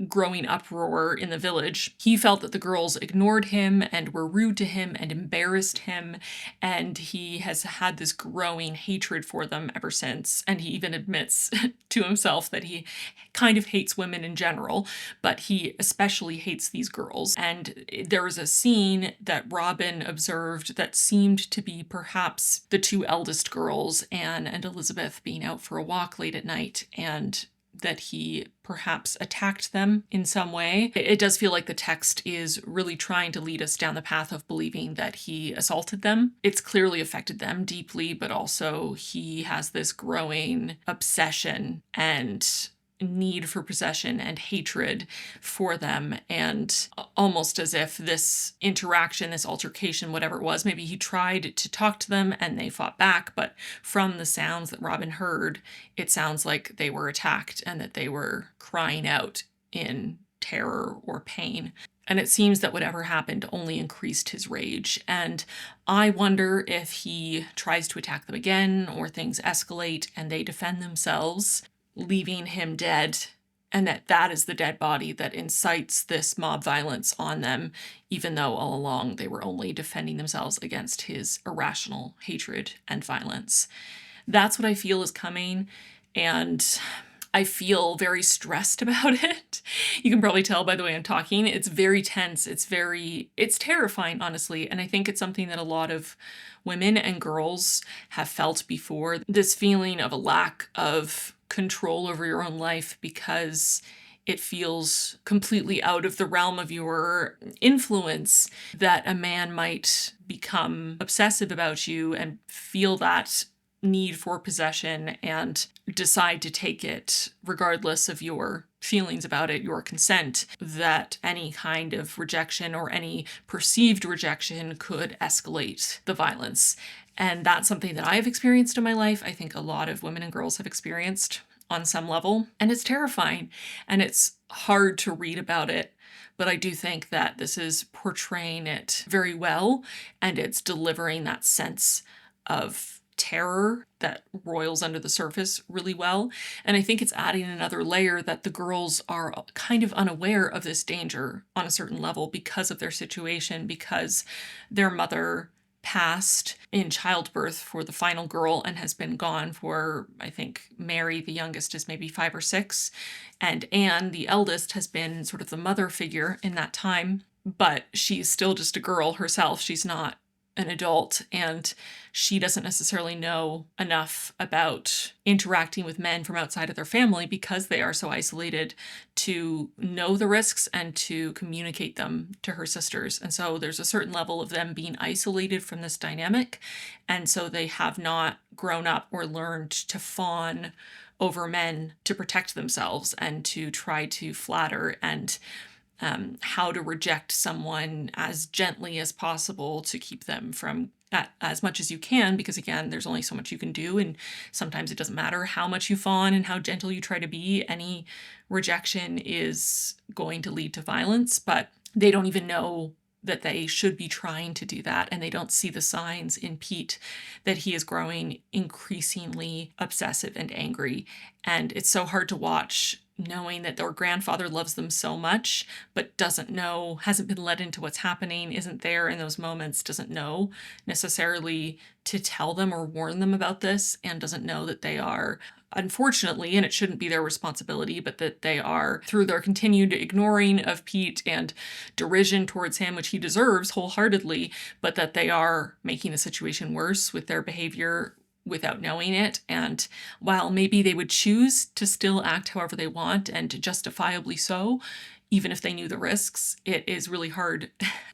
growing uproar in the village. He felt that the girls ignored him and were rude to him and embarrassed him, and he has had this growing hatred for them ever since. And he even admits to himself that he kind of hates women in general, but he especially hates these girls. And there was a scene that Robin observed that seemed to be perhaps the 2 eldest girls, Anne and Elizabeth, being out for a walk late at night, and that he perhaps attacked them in some way. It does feel like the text is really trying to lead us down the path of believing that he assaulted them. It's clearly affected them deeply, but also he has this growing obsession and need for possession and hatred for them, and almost as if this interaction, this altercation, whatever it was, maybe he tried to talk to them and they fought back, but from the sounds that Robin heard, it sounds like they were attacked and that they were crying out in terror or pain. And it seems that whatever happened only increased his rage. And I wonder if he tries to attack them again, or things escalate and they defend themselves, leaving him dead, and that is the dead body that incites this mob violence on them, even though all along they were only defending themselves against his irrational hatred and violence. That's what I feel is coming, and I feel very stressed about it. You can probably tell by the way I'm talking. It's very tense. It's terrifying, honestly. And I think it's something that a lot of women and girls have felt before. This feeling of a lack of control over your own life because it feels completely out of the realm of your influence, that a man might become obsessive about you and feel that need for possession and decide to take it regardless of your feelings about it, your consent, that any kind of rejection or any perceived rejection could escalate the violence. And that's something that I've experienced in my life. I think a lot of women and girls have experienced on some level, and it's terrifying and it's hard to read about it. But I do think that this is portraying it very well, and it's delivering that sense of terror that roils under the surface really well. And I think it's adding another layer that the girls are kind of unaware of this danger on a certain level because of their situation, because their mother passed in childbirth for the final girl and has been gone for, I think, Mary, the youngest, is maybe 5 or 6. And Anne, the eldest, has been sort of the mother figure in that time. But she's still just a girl herself. She's not an adult, and she doesn't necessarily know enough about interacting with men from outside of their family because they are so isolated to know the risks and to communicate them to her sisters. And so there's a certain level of them being isolated from this dynamic, and so they have not grown up or learned to fawn over men to protect themselves and to try to flatter, and how to reject someone as gently as possible to keep them from, as much as you can, because again, there's only so much you can do, and sometimes it doesn't matter how much you fawn and how gentle you try to be. Any rejection is going to lead to violence, but they don't even know that they should be trying to do that, and they don't see the signs in Pete that he is growing increasingly obsessive and angry. And it's so hard to watch, knowing that their grandfather loves them so much, but doesn't know, hasn't been let into what's happening, isn't there in those moments, doesn't know necessarily to tell them or warn them about this, and doesn't know that they are, unfortunately, and it shouldn't be their responsibility, but that they are, through their continued ignoring of Pete and derision towards him, which he deserves wholeheartedly, but that they are making the situation worse with their behavior without knowing it. And while maybe they would choose to still act however they want, and justifiably so, even if they knew the risks, it is really hard.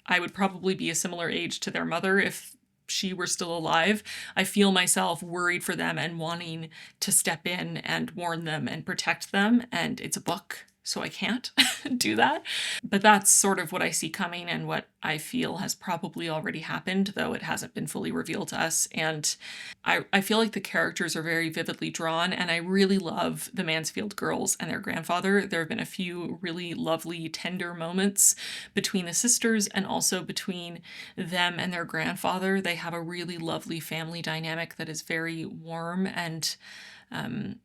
I would probably be a similar age to their mother if she were still alive. I feel myself worried for them and wanting to step in and warn them and protect them. And it's a book, so I can't do that. But that's sort of what I see coming, and what I feel has probably already happened, though it hasn't been fully revealed to us. And I feel like the characters are very vividly drawn, and I really love the Mansfield girls and their grandfather. There have been a few really lovely, tender moments between the sisters, and also between them and their grandfather. They have a really lovely family dynamic that is very warm and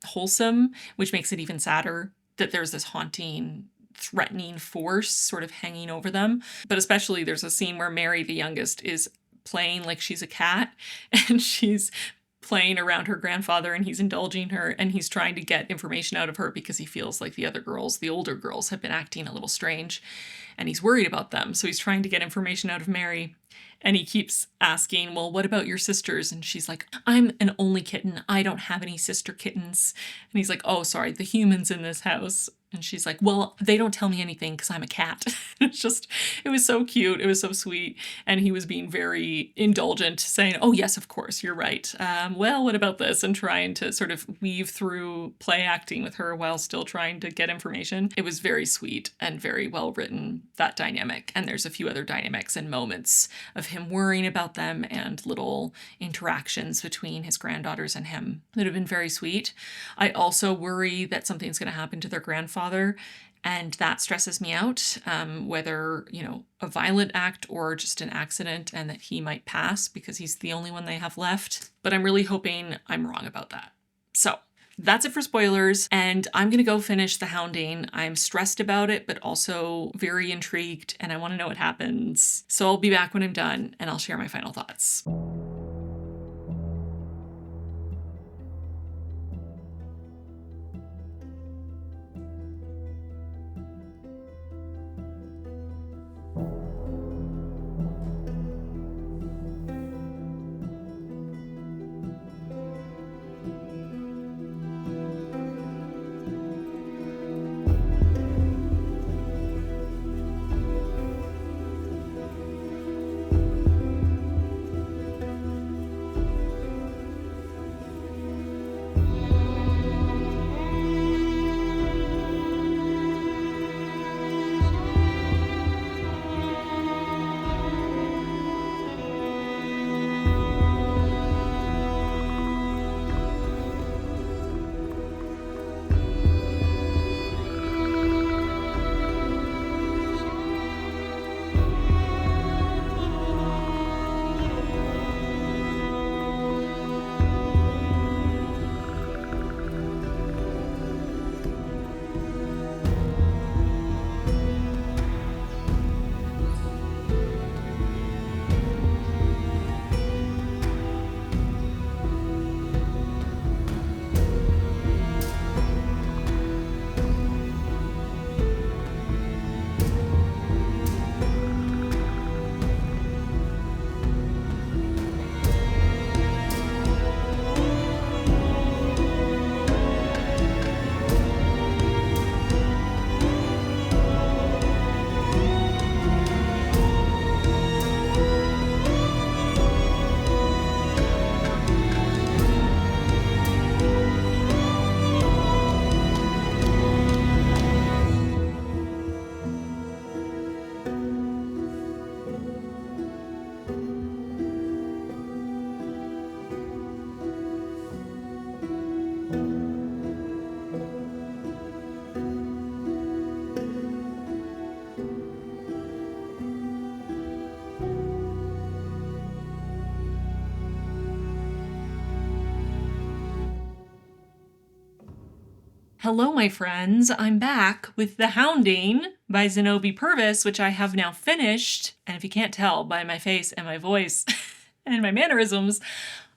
wholesome, which makes it even sadder that there's this haunting, threatening force sort of hanging over them. But especially there's a scene where Mary, the youngest, is playing like she's a cat, and she's playing around her grandfather and he's indulging her and he's trying to get information out of her because he feels like the other girls, the older girls, have been acting a little strange and he's worried about them. So he's trying to get information out of Mary. And he keeps asking, well, what about your sisters? And she's like, I'm an only kitten. I don't have any sister kittens. And he's like, oh, sorry, the humans in this house. And she's like, well, they don't tell me anything because I'm a cat. It was so cute. It was so sweet. And he was being very indulgent, saying, oh, yes, of course, you're right. Well, what about this? And trying to sort of weave through play acting with her while still trying to get information. It was very sweet and very well written, that dynamic. And there's a few other dynamics and moments of him worrying about them and little interactions between his granddaughters and him that have been very sweet. I also worry that something's going to happen to their grandfather, and that stresses me out, whether, a violent act or just an accident, and that he might pass because he's the only one they have left. But I'm really hoping I'm wrong about that. So that's it for spoilers, and I'm going to go finish The Hounding. I'm stressed about it, but also very intrigued, and I want to know what happens. So I'll be back when I'm done, and I'll share my final thoughts. Hello, my friends. I'm back with The Hounding by Zenobi Purvis, which I have now finished. And if you can't tell by my face and my voice and my mannerisms,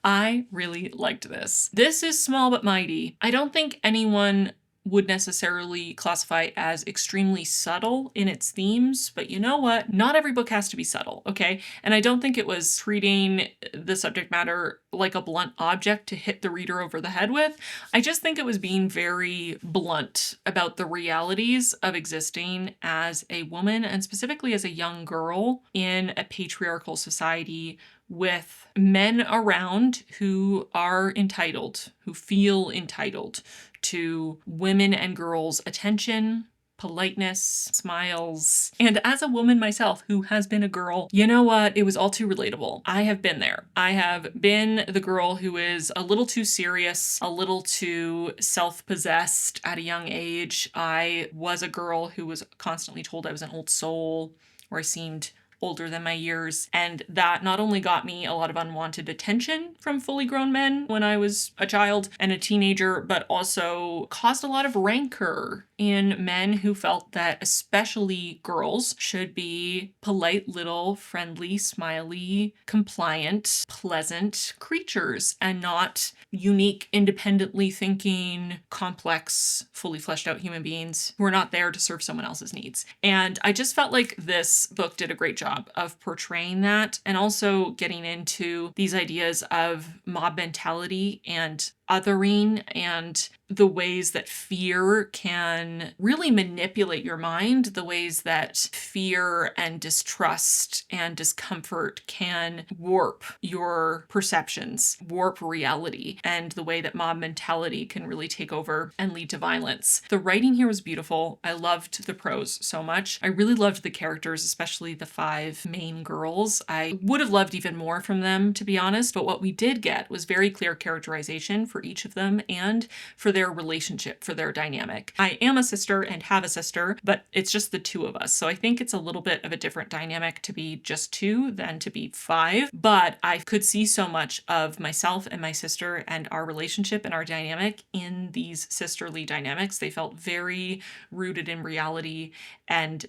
I really liked this. This is small but mighty. I don't think anyone would necessarily classify as extremely subtle in its themes, but you know what? Not every book has to be subtle, okay? And I don't think it was treating the subject matter like a blunt object to hit the reader over the head with. I just think it was being very blunt about the realities of existing as a woman, and specifically as a young girl in a patriarchal society with men around who are entitled, who feel entitled to women and girls' attention, politeness, smiles. And as a woman myself who has been a girl, you know what? It was all too relatable. I have been there. I have been the girl who is a little too serious, a little too self-possessed at a young age. I was a girl who was constantly told I was an old soul, or I seemed older than my years. And that not only got me a lot of unwanted attention from fully grown men when I was a child and a teenager, but also caused a lot of rancor in men who felt that especially girls should be polite, little, friendly, smiley, compliant, pleasant creatures and not unique, independently thinking, complex, fully fleshed out human beings who are not there to serve someone else's needs. And I just felt like this book did a great job of portraying that and also getting into these ideas of mob mentality and othering and the ways that fear can really manipulate your mind, the ways that fear and distrust and discomfort can warp your perceptions, warp reality, and the way that mob mentality can really take over and lead to violence. The writing here was beautiful. I loved the prose so much. I really loved the characters, especially the 5 main girls. I would have loved even more from them, to be honest, but what we did get was very clear characterization for each of them and for their relationship, for their dynamic. I am a sister and have a sister, but it's just the 2 of us. So I think it's a little bit of a different dynamic to be just 2 than to be 5. But I could see so much of myself and my sister and our relationship and our dynamic in these sisterly dynamics. They felt very rooted in reality and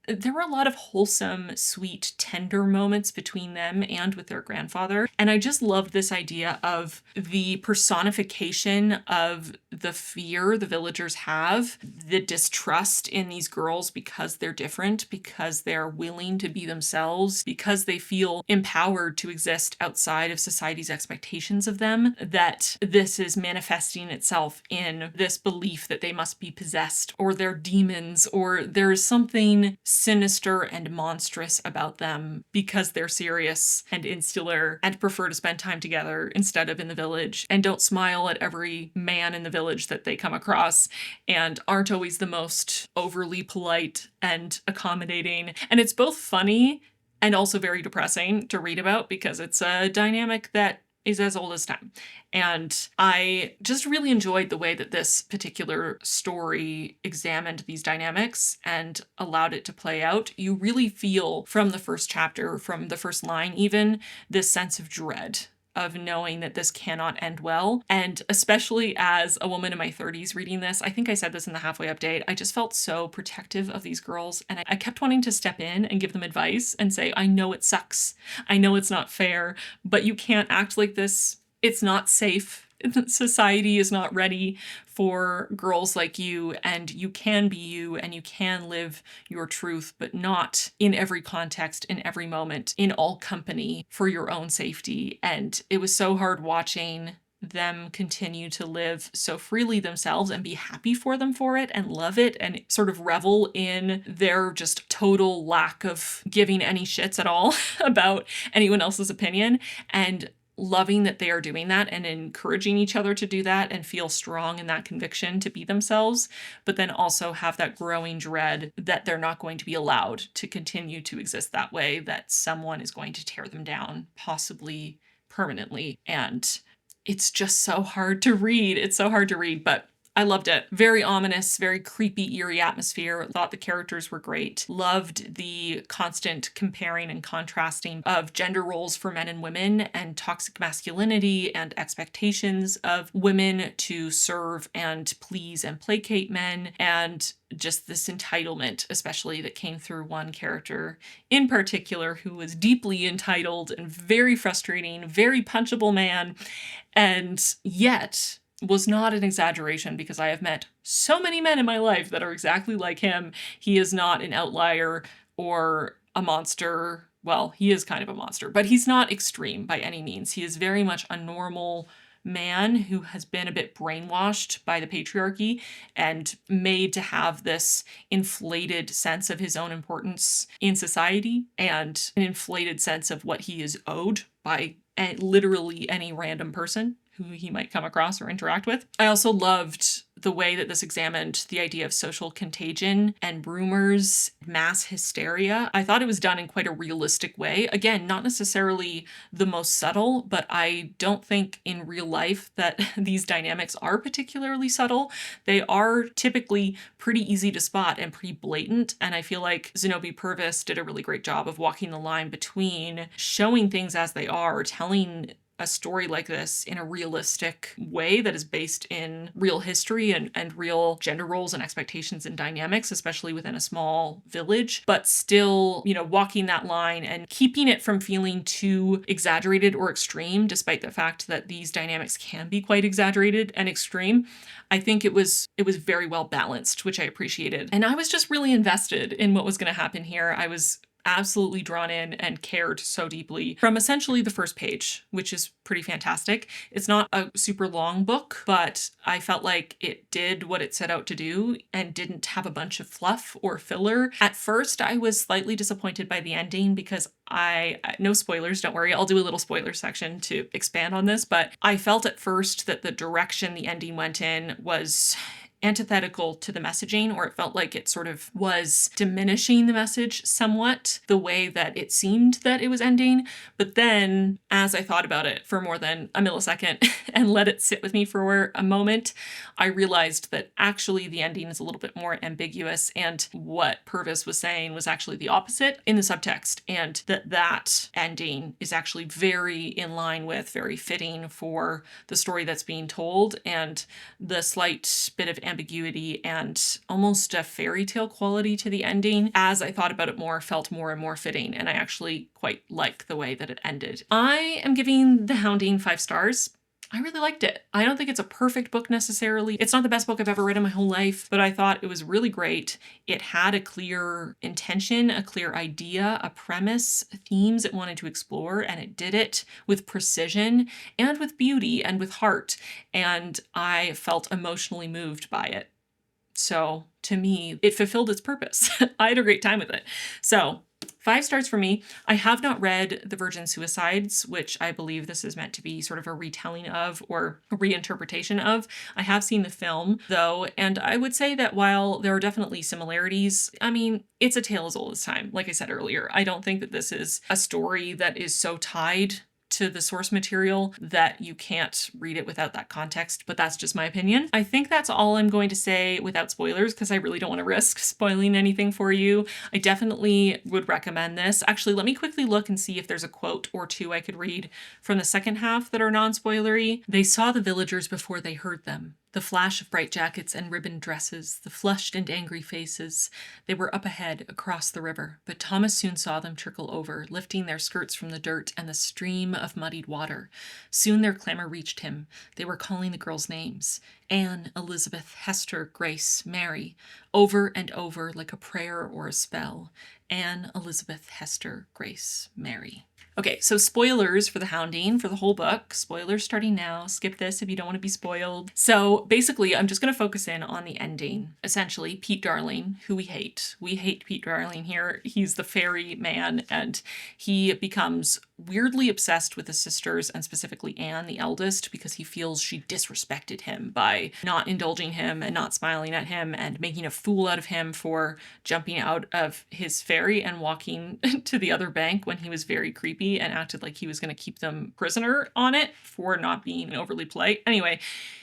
there were a lot of wholesome, sweet, tender moments between them and with their grandfather. And I just loved this idea of the personification of the fear the villagers have, the distrust in these girls because they're different, because they're willing to be themselves, because they feel empowered to exist outside of society's expectations of them, that this is manifesting itself in this belief that they must be possessed or they're demons or there's something sinister and monstrous about them because they're serious and insular and prefer to spend time together instead of in the village and don't smile at every man in the village that they come across and aren't always the most overly polite and accommodating. And it's both funny and also very depressing to read about because it's a dynamic that is as old as time. And I just really enjoyed the way that this particular story examined these dynamics and allowed it to play out. You really feel from the first chapter, from the first line even, this sense of dread of knowing that this cannot end well. And especially as a woman in my 30s reading this, I think I said this in the halfway update, I just felt so protective of these girls. And I kept wanting to step in and give them advice and say, I know it sucks. I know it's not fair, but you can't act like this. It's not safe. Society is not ready for girls like you, and you can be you and you can live your truth, but not in every context, in every moment, in all company for your own safety. And it was so hard watching them continue to live so freely themselves and be happy for them for it and love it and sort of revel in their just total lack of giving any shits at all about anyone else's opinion and loving that they are doing that and encouraging each other to do that and feel strong in that conviction to be themselves, but then also have that growing dread that they're not going to be allowed to continue to exist that way, that someone is going to tear them down, possibly permanently. And it's just so hard to read. It's so hard to read, but I loved it. Very ominous, very creepy, eerie atmosphere. Thought the characters were great. Loved the constant comparing and contrasting of gender roles for men and women and toxic masculinity and expectations of women to serve and please and placate men, and just this entitlement, especially that came through one character in particular who was deeply entitled and very frustrating, very punchable man, and yet was not an exaggeration because I have met so many men in my life that are exactly like him. He is not an outlier or a monster. Well, he is kind of a monster, but he's not extreme by any means. He is very much a normal man who has been a bit brainwashed by the patriarchy and made to have this inflated sense of his own importance in society and an inflated sense of what he is owed by literally any random person. who he might come across or interact with. I also loved the way that this examined the idea of social contagion and rumors, mass hysteria. I thought it was done in quite a realistic way. Again, not necessarily the most subtle, but I don't think in real life that these dynamics are particularly subtle. They are typically pretty easy to spot and pretty blatant. And I feel like Zenobie Purvis did a really great job of walking the line between showing things as they are, telling a story like this in a realistic way that is based in real history and real gender roles and expectations and dynamics, especially within a small village, but still, walking that line and keeping it from feeling too exaggerated or extreme, despite the fact that these dynamics can be quite exaggerated and extreme. I think it was very well balanced, which I appreciated. And I was just really invested in what was going to happen here. I was absolutely drawn in and cared so deeply from essentially the first page, which is pretty fantastic. It's not a super long book, but I felt like it did what it set out to do and didn't have a bunch of fluff or filler. At first, I was slightly disappointed by the ending because no spoilers, don't worry, I'll do a little spoiler section to expand on this, but I felt at first that the direction the ending went in was antithetical to the messaging, or it felt like it sort of was diminishing the message somewhat, the way that it seemed that it was ending. But then, as I thought about it for more than a millisecond and let it sit with me for a moment, I realized that actually the ending is a little bit more ambiguous, and what Purvis was saying was actually the opposite in the subtext, and that ending is actually very in line with, very fitting for the story that's being told, and the slight bit of ambiguity and almost a fairy tale quality to the ending, as I thought about it more, felt more and more fitting, and I actually quite like the way that it ended. I am giving The Hounding 5 stars. I really liked it. I don't think it's a perfect book necessarily. It's not the best book I've ever read in my whole life, but I thought it was really great. It had a clear intention, a clear idea, a premise, themes it wanted to explore, and it did it with precision and with beauty and with heart. And I felt emotionally moved by it. So to me, it fulfilled its purpose. I had a great time with it. So 5 stars for me. I have not read The Virgin Suicides, which I believe this is meant to be sort of a retelling of or a reinterpretation of. I have seen the film, though, and I would say that while there are definitely similarities, it's a tale as old as time. Like I said earlier, I don't think that this is a story that is so tied to the source material that you can't read it without that context, but that's just my opinion. I think that's all I'm going to say without spoilers, because I really don't want to risk spoiling anything for you. I definitely would recommend this. Actually, let me quickly look and see if there's a quote or two I could read from the second half that are non-spoilery. They saw the villagers before they heard them. The flash of bright jackets and ribboned dresses, the flushed and angry faces. They were up ahead, across the river, but Thomas soon saw them trickle over, lifting their skirts from the dirt and the stream of muddied water. Soon their clamor reached him. They were calling the girls' names. Anne, Elizabeth, Hester, Grace, Mary, over and over like a prayer or a spell. Anne, Elizabeth, Hester, Grace, Mary. Okay, so spoilers for The Hounding, for the whole book. Spoilers starting now. Skip this if you don't want to be spoiled. So basically, I'm just going to focus in on the ending. Essentially, Pete Darling, who we hate. We hate Pete Darling here. He's the fairy man, and he becomes weirdly obsessed with his sisters, and specifically Anne, the eldest, because he feels she disrespected him by not indulging him and not smiling at him and making a fool out of him for jumping out of his ferry and walking to the other bank when he was very creepy and acted like he was going to keep them prisoner on it for not being overly polite. Anyway,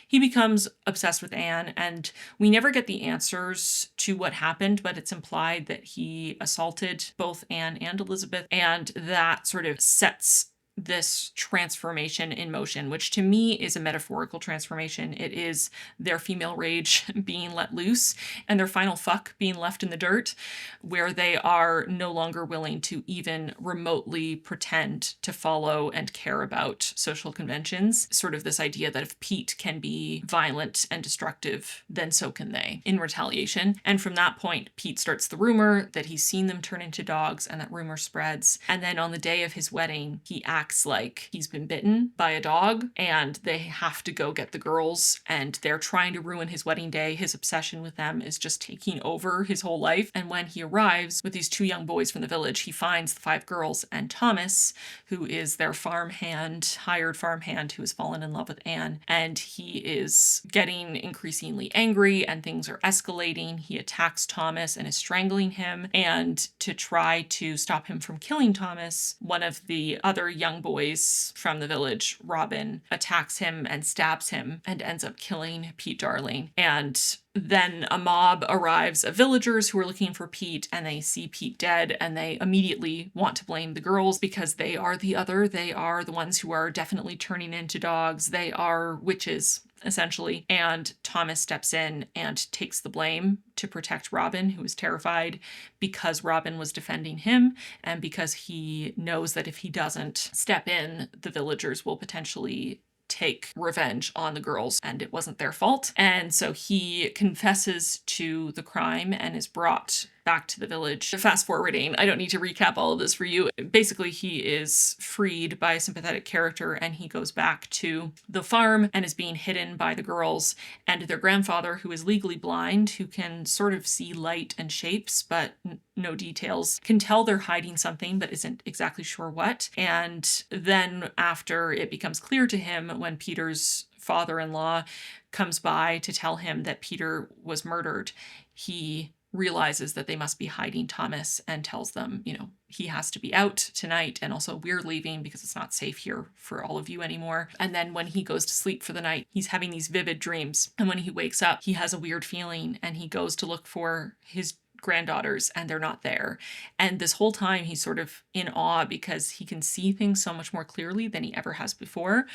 he becomes obsessed with Anne, and we never get the answers to what happened, but it's implied that he assaulted both Anne and Elizabeth, and that sort of sets this transformation in motion, which to me is a metaphorical transformation. It is their female rage being let loose and their final fuck being left in the dirt, where they are no longer willing to even remotely pretend to follow and care about social conventions. Sort of this idea that if Pete can be violent and destructive, then so can they in retaliation. And from that point, Pete starts the rumor that he's seen them turn into dogs, and that rumor spreads. And then on the day of his wedding, he acts like he's been bitten by a dog and they have to go get the girls and they're trying to ruin his wedding day. His obsession with them is just taking over his whole life. And when he arrives with these 2 young boys from the village, he finds the 5 girls and Thomas, who is their hired farmhand who has fallen in love with Anne. And he is getting increasingly angry and things are escalating. He attacks Thomas and is strangling him. And to try to stop him from killing Thomas, one of the other young boys from the village, Robin, attacks him and stabs him and ends up killing Pete Darling. And then a mob arrives of villagers who are looking for Pete, and they see Pete dead, and they immediately want to blame the girls because they are the ones who are definitely turning into dogs. They are witches, essentially. And Thomas steps in and takes the blame to protect Robin, who is terrified because Robin was defending him, and because he knows that if he doesn't step in, the villagers will potentially take revenge on the girls and it wasn't their fault. And so he confesses to the crime and is brought back to the village. Fast forwarding, I don't need to recap all of this for you. Basically, he is freed by a sympathetic character and he goes back to the farm and is being hidden by the girls and their grandfather, who is legally blind, who can sort of see light and shapes, but no details, can tell they're hiding something, but isn't exactly sure what. And then after it becomes clear to him, when Peter's father-in-law comes by to tell him that Peter was murdered, he realizes that they must be hiding Thomas and tells them, he has to be out tonight, and also we're leaving because it's not safe here for all of you anymore. And then when he goes to sleep for the night, he's having these vivid dreams. And when he wakes up, he has a weird feeling and he goes to look for his granddaughters and they're not there. And this whole time he's sort of in awe because he can see things so much more clearly than he ever has before,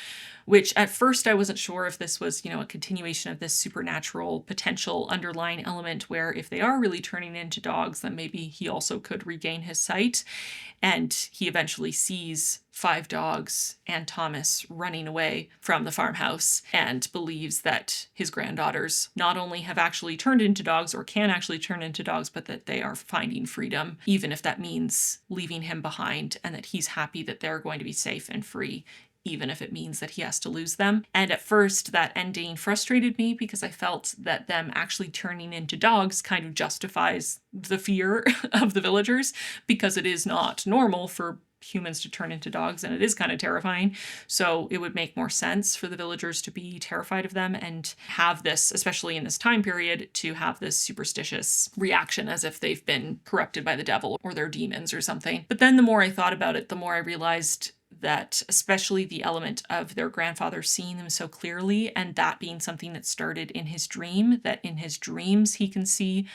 which at first I wasn't sure if this was, a continuation of this supernatural potential underlying element where if they are really turning into dogs, then maybe he also could regain his sight. And he eventually sees 5 dogs and Thomas running away from the farmhouse and believes that his granddaughters not only have actually turned into dogs or can actually turn into dogs, but that they are finding freedom, even if that means leaving him behind, and that he's happy that they're going to be safe and free, even if it means that he has to lose them. And at first, that ending frustrated me because I felt that them actually turning into dogs kind of justifies the fear of the villagers, because it is not normal for humans to turn into dogs, and it is kind of terrifying. So it would make more sense for the villagers to be terrified of them and have this, especially in this time period, to have this superstitious reaction as if they've been corrupted by the devil or they're demons or something. But then the more I thought about it, the more I realized that especially the element of their grandfather seeing them so clearly, and that being something that started in his dream, that in his dreams he can see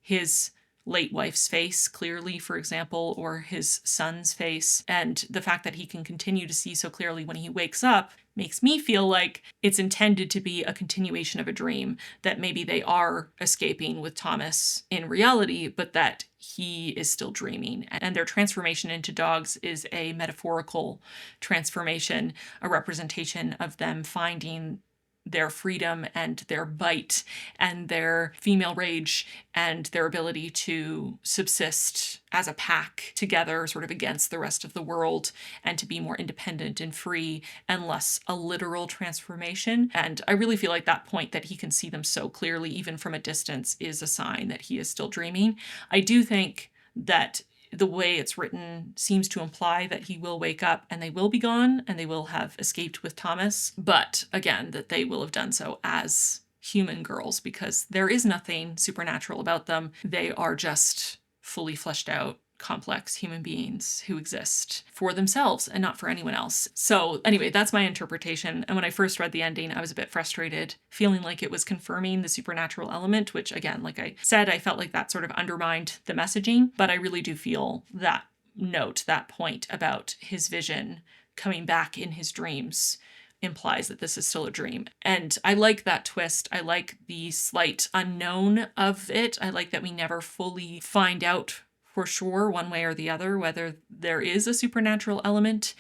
his late wife's face clearly, for example, or his son's face. And the fact that he can continue to see so clearly when he wakes up makes me feel like it's intended to be a continuation of a dream, that maybe they are escaping with Thomas in reality, but that he is still dreaming. And their transformation into dogs is a metaphorical transformation, a representation of them finding their freedom and their bite and their female rage and their ability to subsist as a pack together, sort of against the rest of the world, and to be more independent and free and less a literal transformation. And I really feel like that point that he can see them so clearly, even from a distance, is a sign that he is still dreaming. I do think that the way it's written seems to imply that he will wake up and they will be gone and they will have escaped with Thomas. But again, that they will have done so as human girls, because there is nothing supernatural about them. They are just fully fleshed out, complex human beings who exist for themselves and not for anyone else. So anyway, that's my interpretation. And when I first read the ending, I was a bit frustrated, feeling like it was confirming the supernatural element, which again, like I said, I felt like that sort of undermined the messaging. But I really do feel that note, that point about his vision coming back in his dreams, implies that this is still a dream. And I like that twist. I like the slight unknown of it. I like that we never fully find out for sure, one way or the other, whether there is a supernatural element.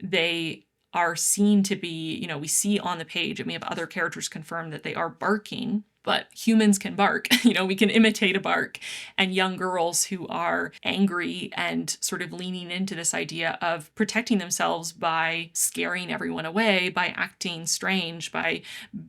They are seen to be, we see on the page, and we have other characters confirm that they are barking but humans can bark. We can imitate a bark. And young girls who are angry and sort of leaning into this idea of protecting themselves by scaring everyone away, by acting strange, by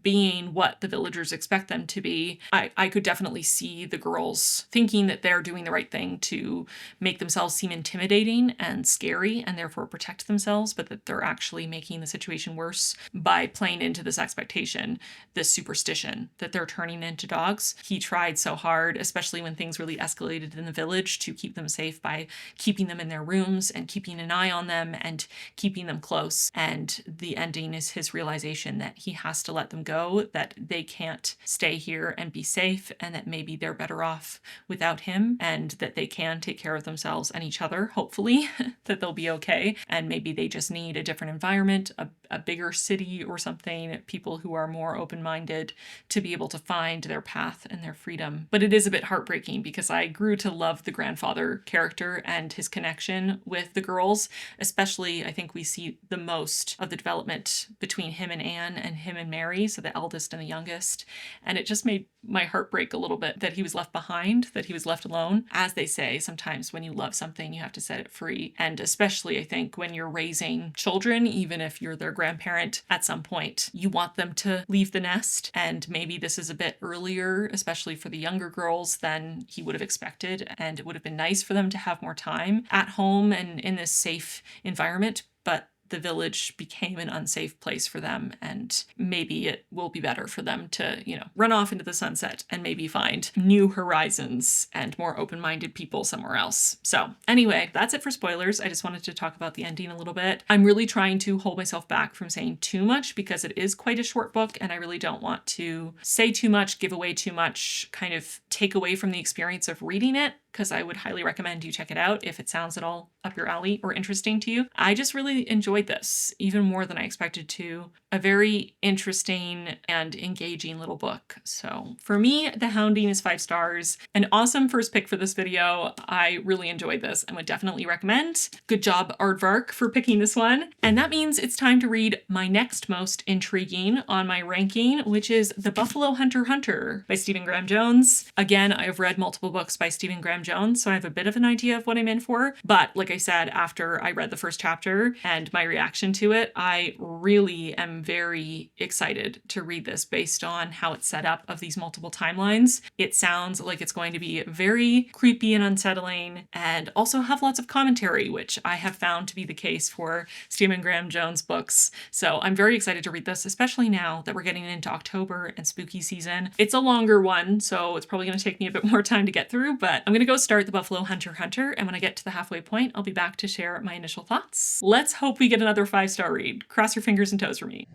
being what the villagers expect them to be, I could definitely see the girls thinking that they're doing the right thing to make themselves seem intimidating and scary and therefore protect themselves, but that they're actually making the situation worse by playing into this expectation, this superstition that they're turning into dogs. He tried so hard, especially when things really escalated in the village, to keep them safe by keeping them in their rooms and keeping an eye on them and keeping them close. And the ending is his realization that he has to let them go, that they can't stay here and be safe, and that maybe they're better off without him, and that they can take care of themselves and each other, hopefully, that they'll be okay. And maybe they just need a different environment, a bigger city or something, people who are more open-minded to be able to find their path and their freedom. But it is a bit heartbreaking because I grew to love the grandfather character and his connection with the girls. Especially, I think we see the most of the development between him and Anne and him and Mary, so the eldest and the youngest. And it just made my heart break a little bit that he was left behind, that he was left alone. As they say, sometimes when you love something, you have to set it free. And especially, I think, when you're raising children, even if you're their grandparent, at some point, you want them to leave the nest. And maybe this is a bit earlier, especially for the younger girls, than he would have expected. And it would have been nice for them to have more time at home and in this safe environment. But the village became an unsafe place for them, and maybe it will be better for them to, run off into the sunset and maybe find new horizons and more open-minded people somewhere else. So anyway, that's it for spoilers. I just wanted to talk about the ending a little bit. I'm really trying to hold myself back from saying too much because it is quite a short book, and I really don't want to say too much, give away too much, kind of take away from the experience of reading it, because I would highly recommend you check it out if it sounds at all up your alley or interesting to you. I just really enjoyed this, even more than I expected to. A very interesting and engaging little book. So for me, The Hounding is 5 stars. An awesome first pick for this video. I really enjoyed this and would definitely recommend. Good job, Aardvark, for picking this one. And that means it's time to read my next most intriguing on my ranking, which is The Buffalo Hunter by Stephen Graham Jones. Again, I have read multiple books by Stephen Graham Jones, so I have a bit of an idea of what I'm in for. But like I said, after I read the first chapter and my reaction to it, I really am very excited to read this based on how it's set up of these multiple timelines. It sounds like it's going to be very creepy and unsettling and also have lots of commentary, which I have found to be the case for Stephen Graham Jones books. So I'm very excited to read this, especially now that we're getting into October and spooky season. It's a longer one, so it's probably going to take me a bit more time to get through, but I'm going to go start The Buffalo Hunter, and when I get to the halfway point, I'll be back to share my initial thoughts. Let's hope we get another 5-star read. Cross your fingers and toes for me.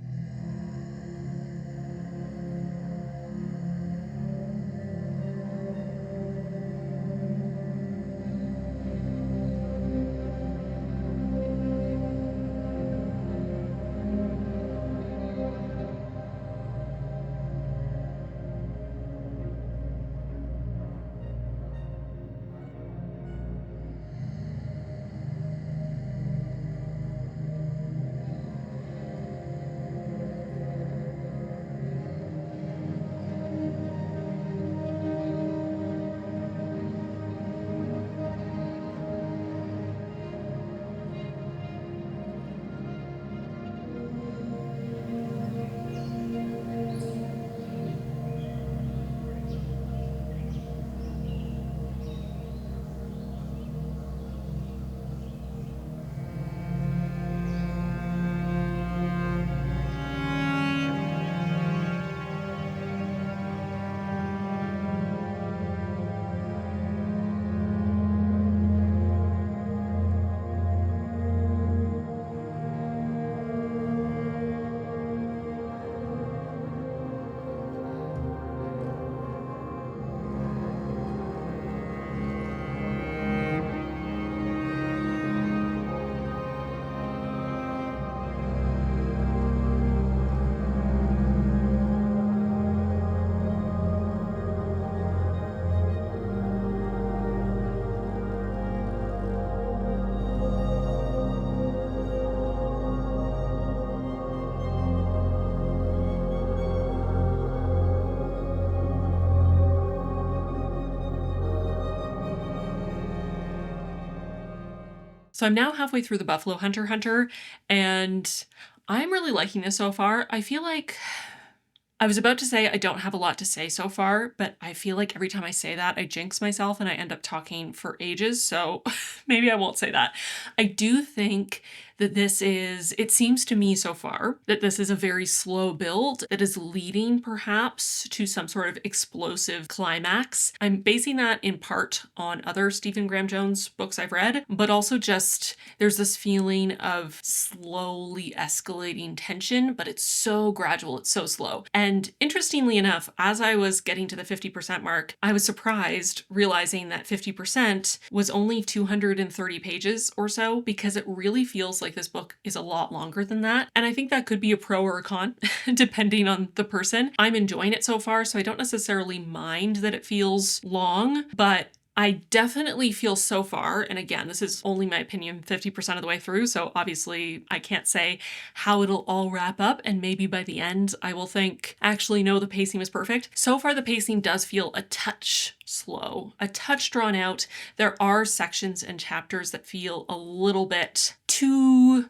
So I'm now halfway through the Buffalo Hunter, and I'm really liking this so far. I feel like I was about to say I don't have a lot to say so far, but I feel like every time I say that, I jinx myself and I end up talking for ages, so maybe I won't say that. I do think that it seems to me so far that this is a very slow build that is leading perhaps to some sort of explosive climax. I'm basing that in part on other Stephen Graham Jones books I've read, but also just there's this feeling of slowly escalating tension, but it's so gradual, it's so slow. And interestingly enough, as I was getting to the 50% mark, I was surprised realizing that 50% was only 230 pages or so, because it really feels like this book is a lot longer than that. And I think that could be a pro or a con, depending on the person. I'm enjoying it so far, so I don't necessarily mind that it feels long, but I definitely feel so far, and again, this is only my opinion 50% of the way through, so obviously I can't say how it'll all wrap up, and maybe by the end I will think, actually no, the pacing was perfect. So far the pacing does feel a touch slow, a touch drawn out. There are sections and chapters that feel a little bit too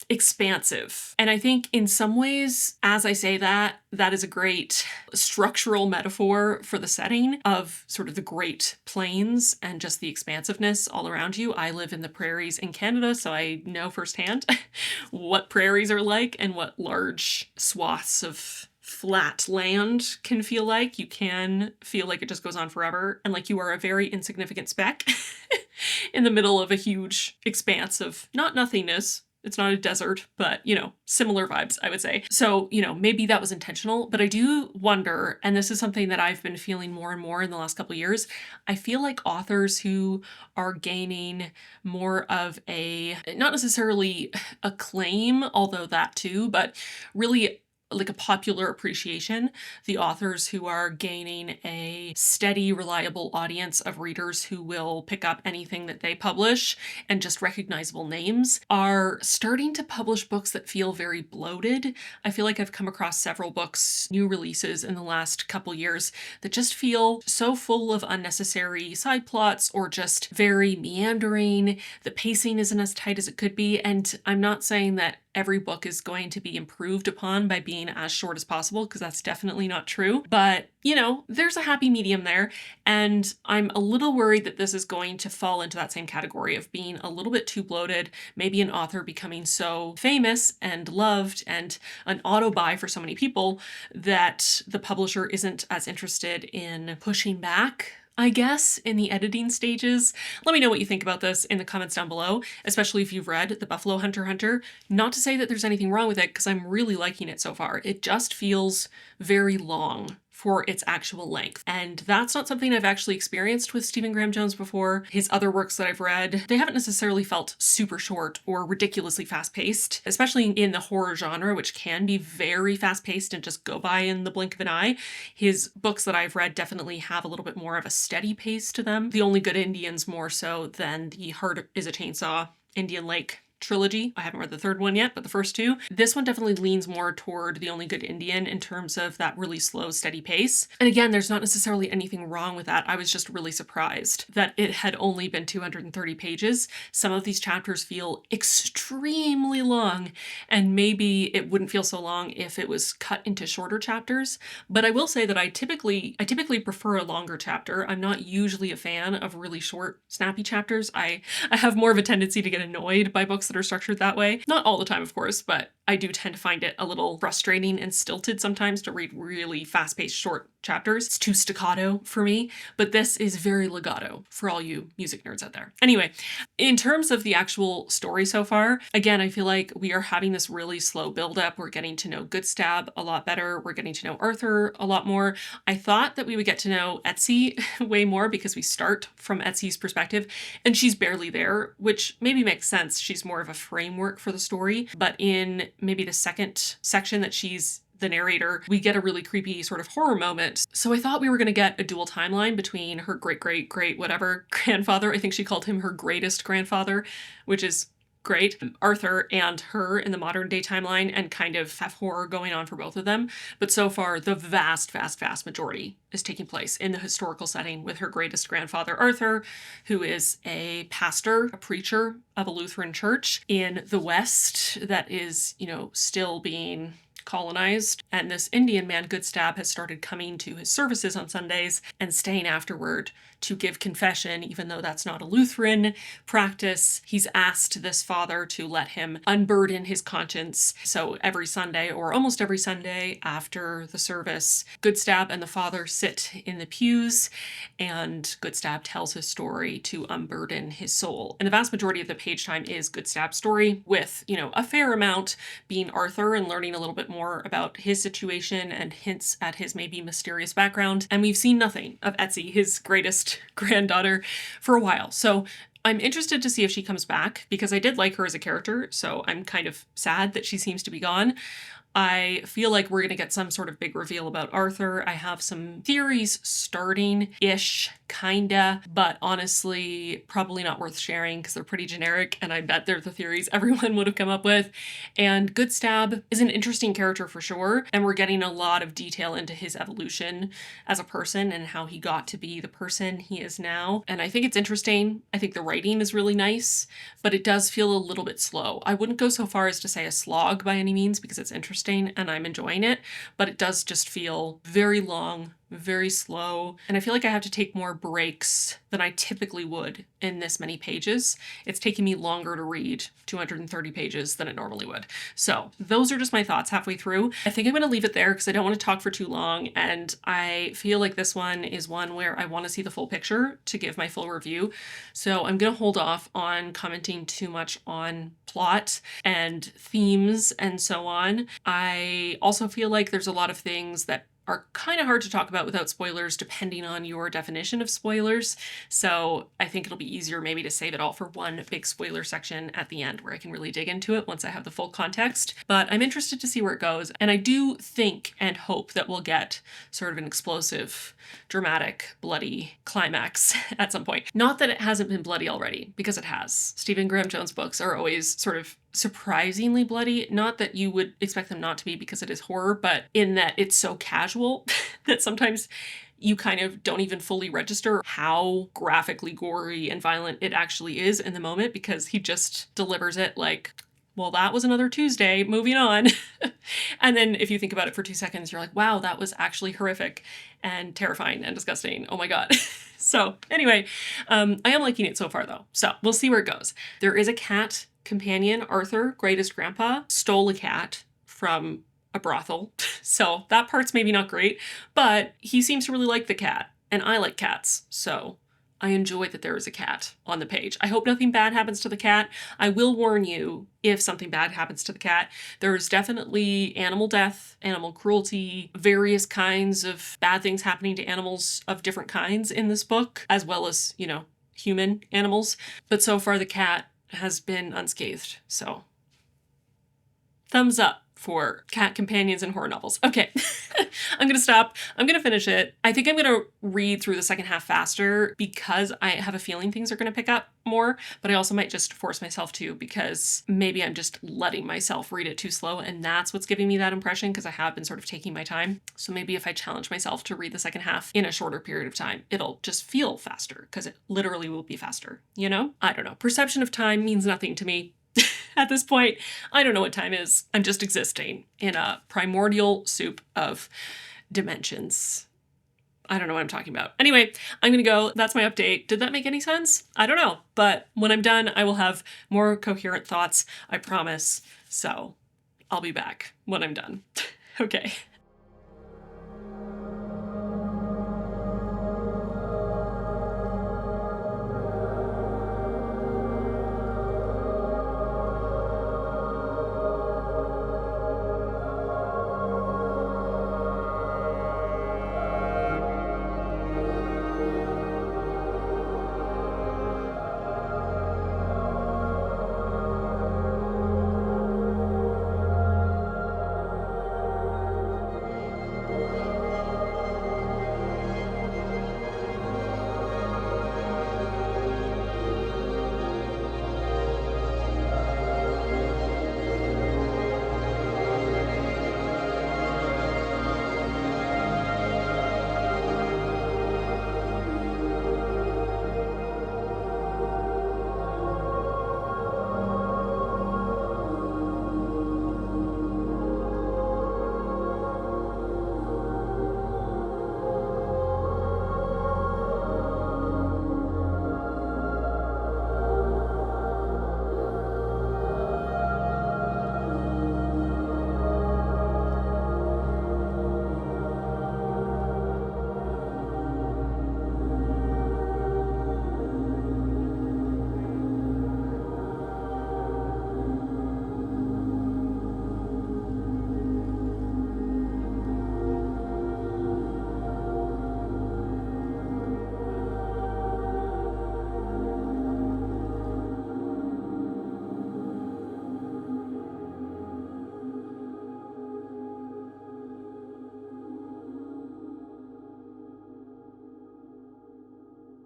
expansive. And I think in some ways, as I say that, that is a great structural metaphor for the setting of sort of the Great Plains and just the expansiveness all around you. I live in the prairies in Canada, so I know firsthand what prairies are like and what large swaths of flat land can feel like. You can feel like it just goes on forever and like you are a very insignificant speck in the middle of a huge expanse of not nothingness. It's not a desert, but, similar vibes, I would say. So, maybe that was intentional, but I do wonder, and this is something that I've been feeling more and more in the last couple of years, I feel like authors who are gaining more of a, not necessarily acclaim, although that too, but really like a popular appreciation, the authors who are gaining a steady, reliable audience of readers who will pick up anything that they publish and just recognizable names are starting to publish books that feel very bloated. I feel like I've come across several books, new releases in the last couple years that just feel so full of unnecessary side plots or just very meandering. The pacing isn't as tight as it could be. And I'm not saying that every book is going to be improved upon by being as short as possible, because that's definitely not true. But, there's a happy medium there. And I'm a little worried that this is going to fall into that same category of being a little bit too bloated, maybe an author becoming so famous and loved and an auto-buy for so many people that the publisher isn't as interested in pushing back, I guess, in the editing stages. Let me know what you think about this in the comments down below, especially if you've read The Buffalo Hunter. Not to say that there's anything wrong with it, because I'm really liking it so far. It just feels very long for its actual length. And that's not something I've actually experienced with Stephen Graham Jones before. His other works that I've read, they haven't necessarily felt super short or ridiculously fast-paced, especially in the horror genre, which can be very fast-paced and just go by in the blink of an eye. His books that I've read definitely have a little bit more of a steady pace to them. The Only Good Indians more so than the Heart is a Chainsaw, Indian Lake trilogy. I haven't read the third one yet, but the first two. This one definitely leans more toward The Only Good Indian in terms of that really slow, steady pace. And again, there's not necessarily anything wrong with that. I was just really surprised that it had only been 230 pages. Some of these chapters feel extremely long, and maybe it wouldn't feel so long if it was cut into shorter chapters. But I will say that I typically prefer a longer chapter. I'm not usually a fan of really short, snappy chapters. I have more of a tendency to get annoyed by books that are structured that way. Not all the time, of course, but I do tend to find it a little frustrating and stilted sometimes to read really fast-paced short chapters. It's too staccato for me, but this is very legato for all you music nerds out there. Anyway, in terms of the actual story so far, again, I feel like we are having this really slow buildup. We're getting to know Goodstab a lot better. We're getting to know Arthur a lot more. I thought that we would get to know Etsy way more because we start from Etsy's perspective and she's barely there, which maybe makes sense. She's more of a framework for the story, but in maybe the second section that she's the narrator, we get a really creepy sort of horror moment. So I thought we were going to get a dual timeline between her great whatever grandfather. I think she called him her greatest grandfather, which is great. Arthur and her in the modern day timeline and kind of have horror going on for both of them. But so far, the vast majority is taking place in the historical setting with her greatest grandfather, Arthur, who is a pastor, a preacher of a Lutheran church in the West that is, still being colonized. And this Indian man, Goodstab, has started coming to his services on Sundays and staying afterward to give confession, even though that's not a Lutheran practice. He's asked this father to let him unburden his conscience. So every Sunday, or almost every Sunday after the service, Goodstab and the father sit in the pews, and Goodstab tells his story to unburden his soul. And the vast majority of the page time is Goodstab's story, with, a fair amount being Arthur and learning a little bit more about his situation and hints at his maybe mysterious background. And we've seen nothing of Etsy, his greatest granddaughter, for a while. So I'm interested to see if she comes back, because I did like her as a character, so I'm kind of sad that she seems to be gone. I feel like we're going to get some sort of big reveal about Arthur. I have some theories starting-ish, kinda, but honestly, probably not worth sharing because they're pretty generic, and I bet they're the theories everyone would have come up with. And Goodstab is an interesting character for sure, and we're getting a lot of detail into his evolution as a person and how he got to be the person he is now. And I think it's interesting. I think the writing is really nice, but it does feel a little bit slow. I wouldn't go so far as to say a slog by any means, because it's interesting and I'm enjoying it, but it does just feel very long, very slow, and I feel like I have to take more breaks than I typically would in this many pages. It's taking me longer to read 230 pages than it normally would. So those are just my thoughts halfway through. I think I'm going to leave it there because I don't want to talk for too long, and I feel like this one is one where I want to see the full picture to give my full review. So I'm going to hold off on commenting too much on plot and themes and so on. I also feel like there's a lot of things that are kind of hard to talk about without spoilers, depending on your definition of spoilers. So I think it'll be easier maybe to save it all for one big spoiler section at the end where I can really dig into it once I have the full context. But I'm interested to see where it goes. And I do think and hope that we'll get sort of an explosive, dramatic, bloody climax at some point. Not that it hasn't been bloody already, because it has. Stephen Graham Jones books are always sort of surprisingly bloody. Not that you would expect them not to be because it is horror, but in that it's so casual that sometimes you kind of don't even fully register how graphically gory and violent it actually is in the moment, because he just delivers it like, well, that was another Tuesday, moving on. And then if you think about it for 2 seconds, you're like, wow, that was actually horrific and terrifying and disgusting. Oh my God. So anyway, I am liking it so far though. So we'll see where it goes. There is a cat companion. Arthur, greatest grandpa, stole a cat from a brothel. So that part's maybe not great, but he seems to really like the cat, and I like cats. So I enjoy that there is a cat on the page. I hope nothing bad happens to the cat. I will warn you if something bad happens to the cat. There's definitely animal death, animal cruelty, various kinds of bad things happening to animals of different kinds in this book, as well as, human animals. But so far the cat has been unscathed. So thumbs up for cat companions in horror novels. Okay, I'm gonna stop. I'm gonna finish it. I think I'm gonna read through the second half faster because I have a feeling things are gonna pick up more, but I also might just force myself to, because maybe I'm just letting myself read it too slow, and that's what's giving me that impression, because I have been sort of taking my time. So maybe if I challenge myself to read the second half in a shorter period of time, it'll just feel faster, because it literally will be faster, I don't know. Perception of time means nothing to me. At this point, I don't know what time is. I'm just existing in a primordial soup of dimensions. I don't know what I'm talking about. Anyway, I'm gonna go. That's my update. Did that make any sense? I don't know. But when I'm done, I will have more coherent thoughts, I promise. So I'll be back when I'm done. Okay.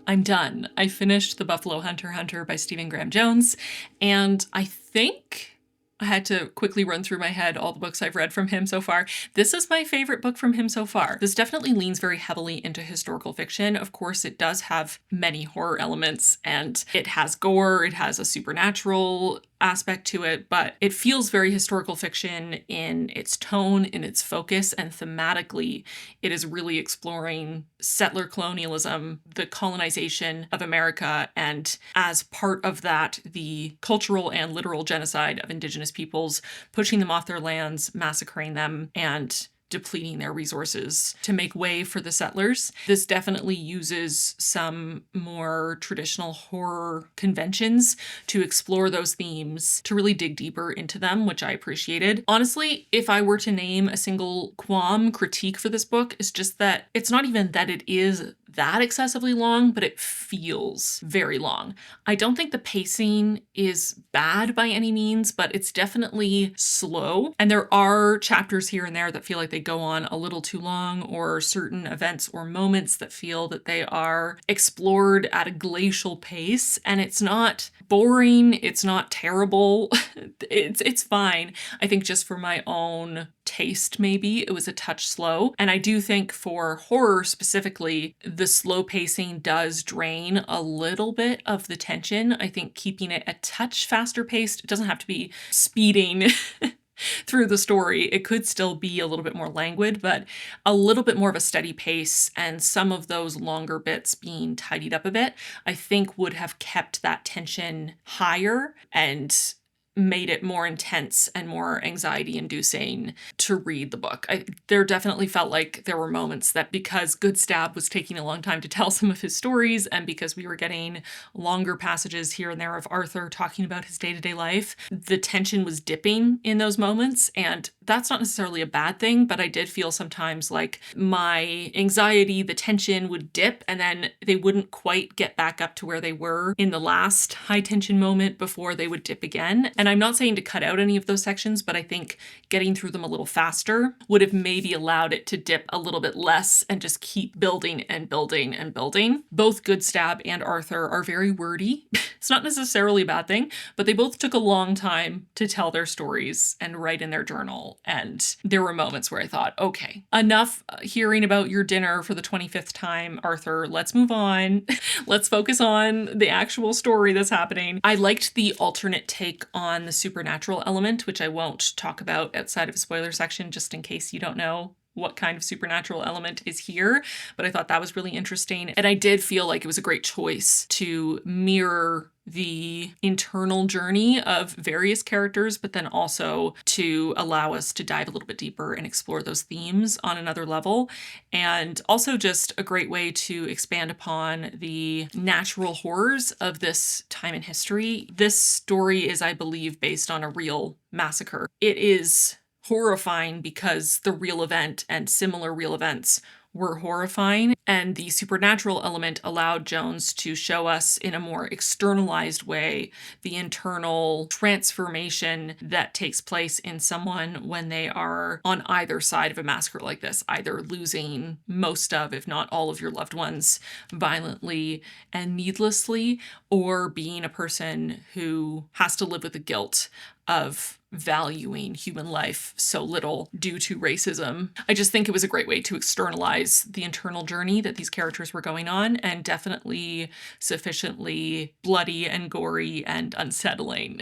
I'm done. I finished The Buffalo Hunter by Stephen Graham Jones, and I think I had to quickly run through my head all the books I've read from him so far. This is my favorite book from him so far. This definitely leans very heavily into historical fiction. Of course, it does have many horror elements, and it has gore, it has a supernatural aspect to it, but it feels very historical fiction in its tone, in its focus, and thematically, it is really exploring settler colonialism, the colonization of America, and as part of that, the cultural and literal genocide of Indigenous peoples, pushing them off their lands, massacring them, and depleting their resources to make way for the settlers. This definitely uses some more traditional horror conventions to explore those themes, to really dig deeper into them, which I appreciated. Honestly, if I were to name a single critique for this book, it's just that it's not even that it is that excessively long, but it feels very long. I don't think the pacing is bad by any means, but it's definitely slow. And there are chapters here and there that feel like they go on a little too long, or certain events or moments that feel that they are explored at a glacial pace. And it's not boring, it's not terrible, it's fine. I think just for my own taste, maybe it was a touch slow. And I do think for horror specifically, the slow pacing does drain a little bit of the tension. I think keeping it a touch faster paced, it doesn't have to be speeding through the story. It could still be a little bit more languid, but a little bit more of a steady pace, and some of those longer bits being tidied up a bit, I think would have kept that tension higher and made it more intense and more anxiety-inducing to read the book. There definitely felt like there were moments that, because Good Stab was taking a long time to tell some of his stories, and because we were getting longer passages here and there of Arthur talking about his day-to-day life, the tension was dipping in those moments, and that's not necessarily a bad thing, but I did feel sometimes like my anxiety, the tension would dip, and then they wouldn't quite get back up to where they were in the last high-tension moment before they would dip again. And I'm not saying to cut out any of those sections, but I think getting through them a little faster would have maybe allowed it to dip a little bit less and just keep building and building and building. Both Good Stab and Arthur are very wordy. It's not necessarily a bad thing, but they both took a long time to tell their stories and write in their journal. And there were moments where I thought, okay, enough hearing about your dinner for the 25th time, Arthur. Let's move on. Let's focus on the actual story that's happening. I liked the alternate take on the supernatural element, which I won't talk about outside of a spoiler section, just in case you don't know what kind of supernatural element is here, but I thought that was really interesting. And I did feel like it was a great choice to mirror the internal journey of various characters, but then also to allow us to dive a little bit deeper and explore those themes on another level. And also just a great way to expand upon the natural horrors of this time in history. This story is, I believe, based on a real massacre. It is horrifying because the real event and similar real events were horrifying, and the supernatural element allowed Jones to show us in a more externalized way the internal transformation that takes place in someone when they are on either side of a massacre like this, either losing most of, if not all of your loved ones violently and needlessly, or being a person who has to live with the guilt of valuing human life so little due to racism. I just think it was a great way to externalize the internal journey that these characters were going on, and definitely sufficiently bloody and gory and unsettling.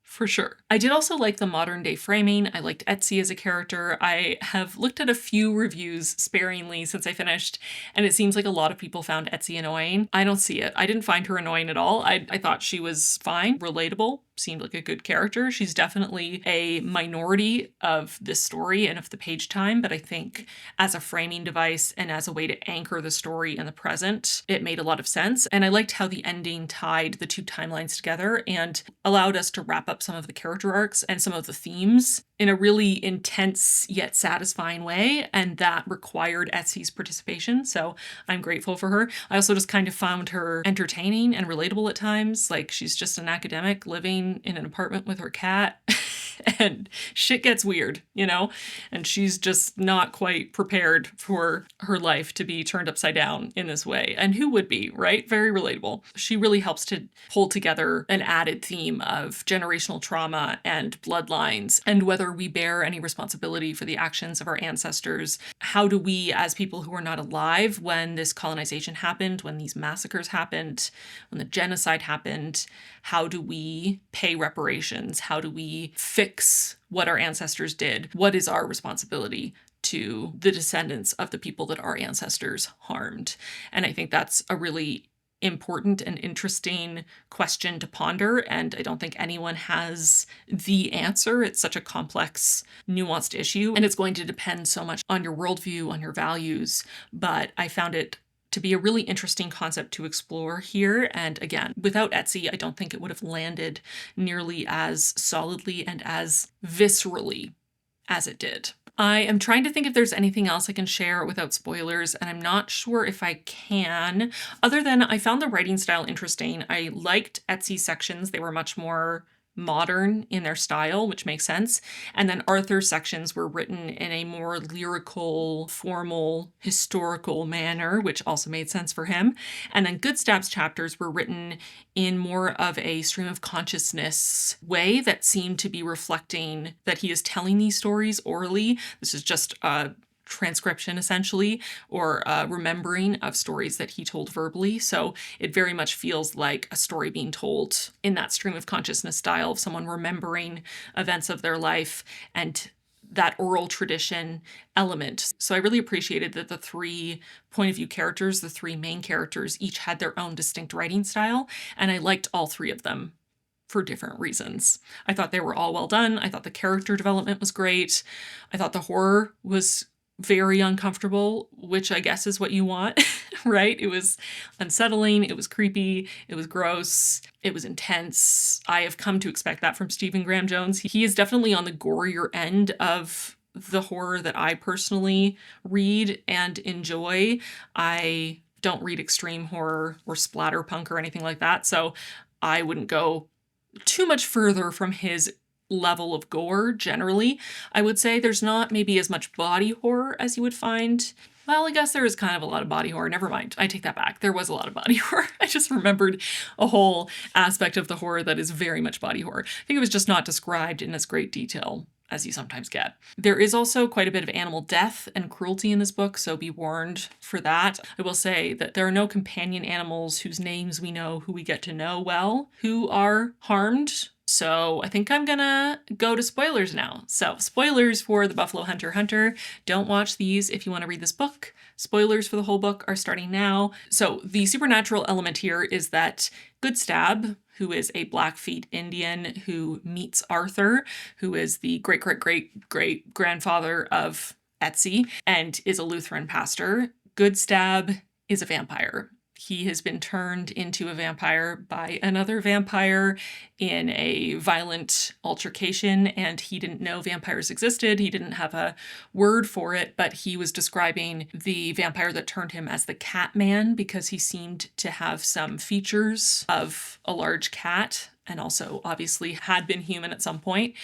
For sure. I did also like the modern day framing. I liked Etsy as a character. I have looked at a few reviews sparingly since I finished, and it seems like a lot of people found Etsy annoying. I don't see it. I didn't find her annoying at all. I thought she was fine, relatable, seemed like a good character. She's definitely a minority of this story and of the page time, but I think as a framing device and as a way to anchor the story in the present, it made a lot of sense. And I liked how the ending tied the two timelines together and allowed us to wrap up some of the character arcs and some of the themes in a really intense yet satisfying way, and that required Etsy's participation, so I'm grateful for her. I also just kind of found her entertaining and relatable at times. Like, she's just an academic living in an apartment with her cat. and shit gets weird, and she's just not quite prepared for her life to be turned upside down in this way. And who would be, right? Very relatable. She really helps to hold together an added theme of generational trauma and bloodlines, and whether we bear any responsibility for the actions of our ancestors. How do we, as people who are not alive when this colonization happened, when these massacres happened, when the genocide happened, how do we pay reparations? How do we fix what our ancestors did? What is our responsibility to the descendants of the people that our ancestors harmed? And I think that's a really important and interesting question to ponder, and I don't think anyone has the answer. It's such a complex, nuanced issue, and it's going to depend so much on your worldview, on your values, but I found it to be a really interesting concept to explore here. And again, without Etsy, I don't think it would have landed nearly as solidly and as viscerally as it did. I am trying to think if there's anything else I can share without spoilers, and I'm not sure if I can, other than I found the writing style interesting. I liked Etsy's sections. They were much more modern in their style, which makes sense. And then Arthur's sections were written in a more lyrical, formal, historical manner, which also made sense for him. And then Goodstab's chapters were written in more of a stream of consciousness way that seemed to be reflecting that he is telling these stories orally. This is just a transcription essentially, or remembering of stories that he told verbally. So it very much feels like a story being told in that stream of consciousness style of someone remembering events of their life and that oral tradition element. So I really appreciated that the three point of view characters, the three main characters, each had their own distinct writing style, and I liked all three of them for different reasons. I thought they were all well done. I thought the character development was great. I thought the horror was very uncomfortable, which I guess is what you want, right? It was unsettling, it was creepy, it was gross, it was intense. I have come to expect that from Stephen Graham Jones. He is definitely on the gorier end of the horror that I personally read and enjoy. I don't read extreme horror or splatterpunk or anything like that, so I wouldn't go too much further from his level of gore generally. I would say there's not maybe as much body horror as you would find. Well, I guess there is kind of a lot of body horror. Never mind. I take that back. There was a lot of body horror. I just remembered a whole aspect of the horror that is very much body horror. I think it was just not described in as great detail as you sometimes get. There is also quite a bit of animal death and cruelty in this book, so be warned for that. I will say that there are no companion animals whose names we know, who we get to know well, who are harmed. So I think I'm gonna go to spoilers now. So spoilers for The Buffalo Hunter Hunter. Don't watch these if you want to read this book. Spoilers for the whole book are starting now. So the supernatural element here is that Goodstab, who is a Blackfeet Indian who meets Arthur, who is the great-great-great-grandfather of Etsy and is a Lutheran pastor. Goodstab is a vampire. He has been turned into a vampire by another vampire in a violent altercation, and he didn't know vampires existed. He didn't have a word for it, but he was describing the vampire that turned him as the cat man because he seemed to have some features of a large cat, and also obviously had been human at some point.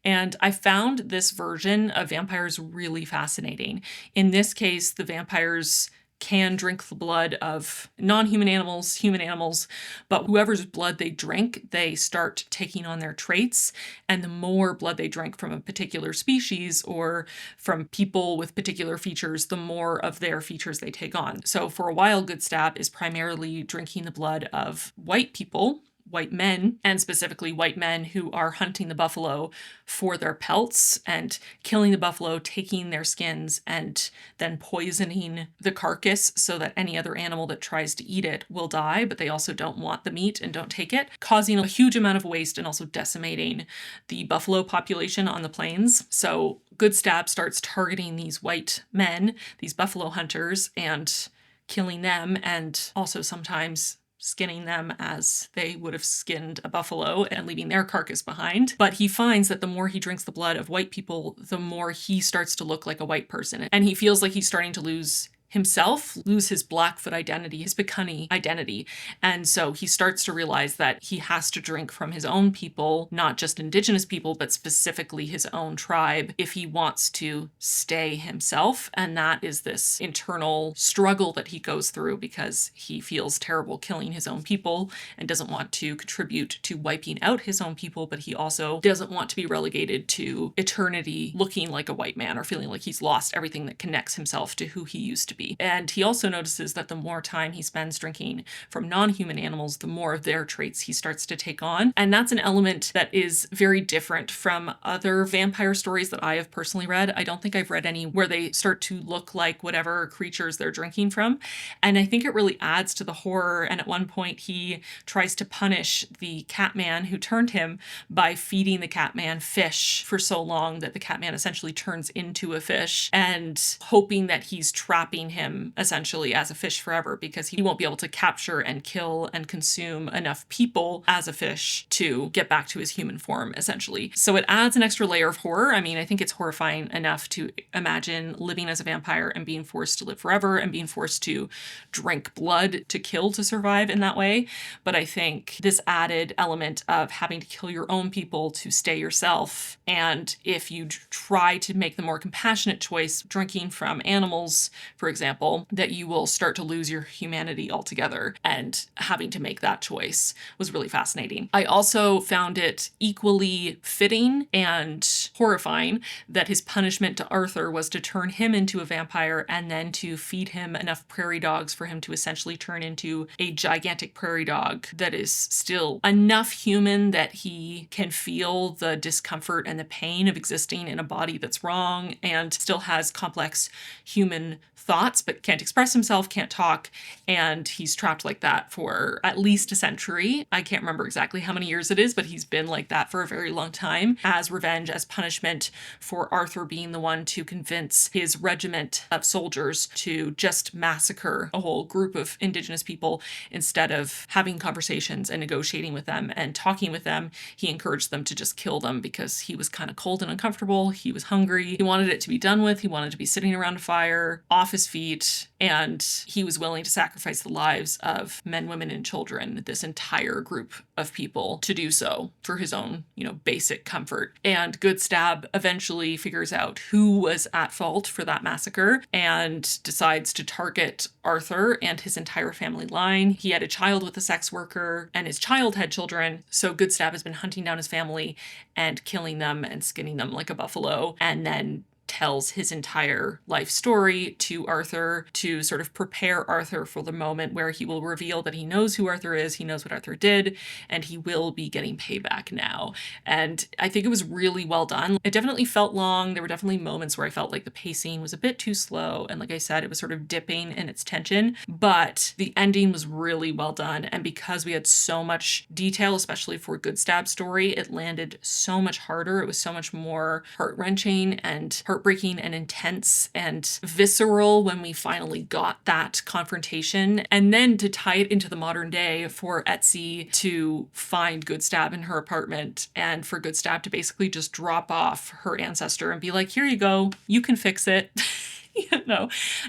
And I found this version of vampires really fascinating. In this case, the vampires can drink the blood of non-human animals, human animals, but whoever's blood they drink, they start taking on their traits. And the more blood they drink from a particular species or from people with particular features, the more of their features they take on. So for a while, Goodstab is primarily drinking the blood of white people, white men, and specifically white men who are hunting the buffalo for their pelts and killing the buffalo, taking their skins, and then poisoning the carcass so that any other animal that tries to eat it will die, but they also don't want the meat and don't take it, causing a huge amount of waste and also decimating the buffalo population on the plains. So Goodstab starts targeting these white men, these buffalo hunters, and killing them, and also sometimes skinning them as they would have skinned a buffalo and leaving their carcass behind. But he finds that the more he drinks the blood of white people, the more he starts to look like a white person. And he feels like he's starting to lose himself lose his Blackfoot identity, his Piikani identity. And so he starts to realize that he has to drink from his own people, not just Indigenous people, but specifically his own tribe, if he wants to stay himself. And that is this internal struggle that he goes through because he feels terrible killing his own people and doesn't want to contribute to wiping out his own people, but he also doesn't want to be relegated to eternity looking like a white man or feeling like he's lost everything that connects himself to who he used to be. And he also notices that the more time he spends drinking from non-human animals, the more of their traits he starts to take on. And that's an element that is very different from other vampire stories that I have personally read. I don't think I've read any where they start to look like whatever creatures they're drinking from. And I think it really adds to the horror. And at one point he tries to punish the Catman who turned him by feeding the Catman fish for so long that the Catman essentially turns into a fish, and hoping that he's trapping him essentially as a fish forever because he won't be able to capture and kill and consume enough people as a fish to get back to his human form, essentially. So it adds an extra layer of horror. I mean, I think it's horrifying enough to imagine living as a vampire and being forced to live forever and being forced to drink blood to kill to survive in that way. But I think this added element of having to kill your own people to stay yourself, and if you try to make the more compassionate choice, drinking from animals, for example, that you will start to lose your humanity altogether, and having to make that choice was really fascinating. I also found it equally fitting and horrifying that his punishment to Arthur was to turn him into a vampire and then to feed him enough prairie dogs for him to essentially turn into a gigantic prairie dog that is still enough human that he can feel the discomfort and the pain of existing in a body that's wrong, and still has complex human thoughts but can't express himself, can't talk, and he's trapped like that for at least a century. I can't remember exactly how many years it is, but he's been like that for a very long time, as revenge, as punishment for Arthur being the one to convince his regiment of soldiers to just massacre a whole group of Indigenous people instead of having conversations and negotiating with them and talking with them. He encouraged them to just kill them because he was kind of cold and uncomfortable. He was hungry. He wanted it to be done with. He wanted to be sitting around a fire off his feet, and he was willing to sacrifice the lives of men, women, and children, this entire group of people, to do so for his own, basic comfort. And Good Stab eventually figures out who was at fault for that massacre and decides to target Arthur and his entire family line. He had a child with a sex worker, and his child had children, so Good Stab has been hunting down his family and killing them and skinning them like a buffalo, and then tells his entire life story to Arthur to sort of prepare Arthur for the moment where he will reveal that he knows who Arthur is, he knows what Arthur did, and he will be getting payback now. And I think it was really well done. It definitely felt long. There were definitely moments where I felt like the pacing was a bit too slow, and like I said, it was sort of dipping in its tension, but the ending was really well done. And because we had so much detail, especially for Good Stab's story, it landed so much harder. It was so much more heart-wrenching and heartbreaking and intense and visceral when we finally got that confrontation. And then to tie it into the modern day for Etsy to find Good Stab in her apartment, and for Good Stab to basically just drop off her ancestor and be like, here you go, you can fix it.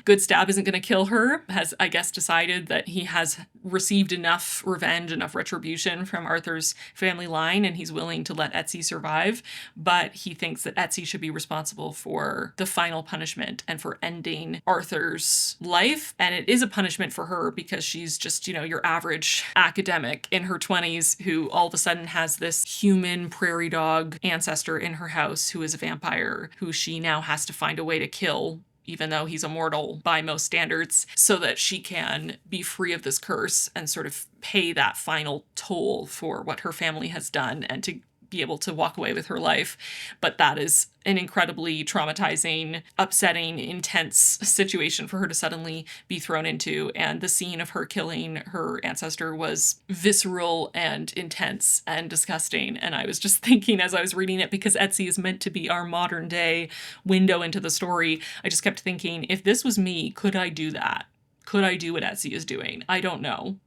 Good Stab isn't going to kill her, has, I guess, decided that he has received enough revenge, enough retribution from Arthur's family line, and he's willing to let Etsy survive. But he thinks that Etsy should be responsible for the final punishment and for ending Arthur's life. And it is a punishment for her because she's just, your average academic in her 20s who all of a sudden has this human prairie dog ancestor in her house who is a vampire, who she now has to find a way to kill, even though he's immortal by most standards, so that she can be free of this curse and sort of pay that final toll for what her family has done and to be able to walk away with her life. But that is an incredibly traumatizing, upsetting, intense situation for her to suddenly be thrown into. And the scene of her killing her ancestor was visceral and intense and disgusting. And I was just thinking as I was reading it, because Etsy is meant to be our modern day window into the story, I just kept thinking, if this was me, could I do that? could I do what Etsy is doing? I don't know.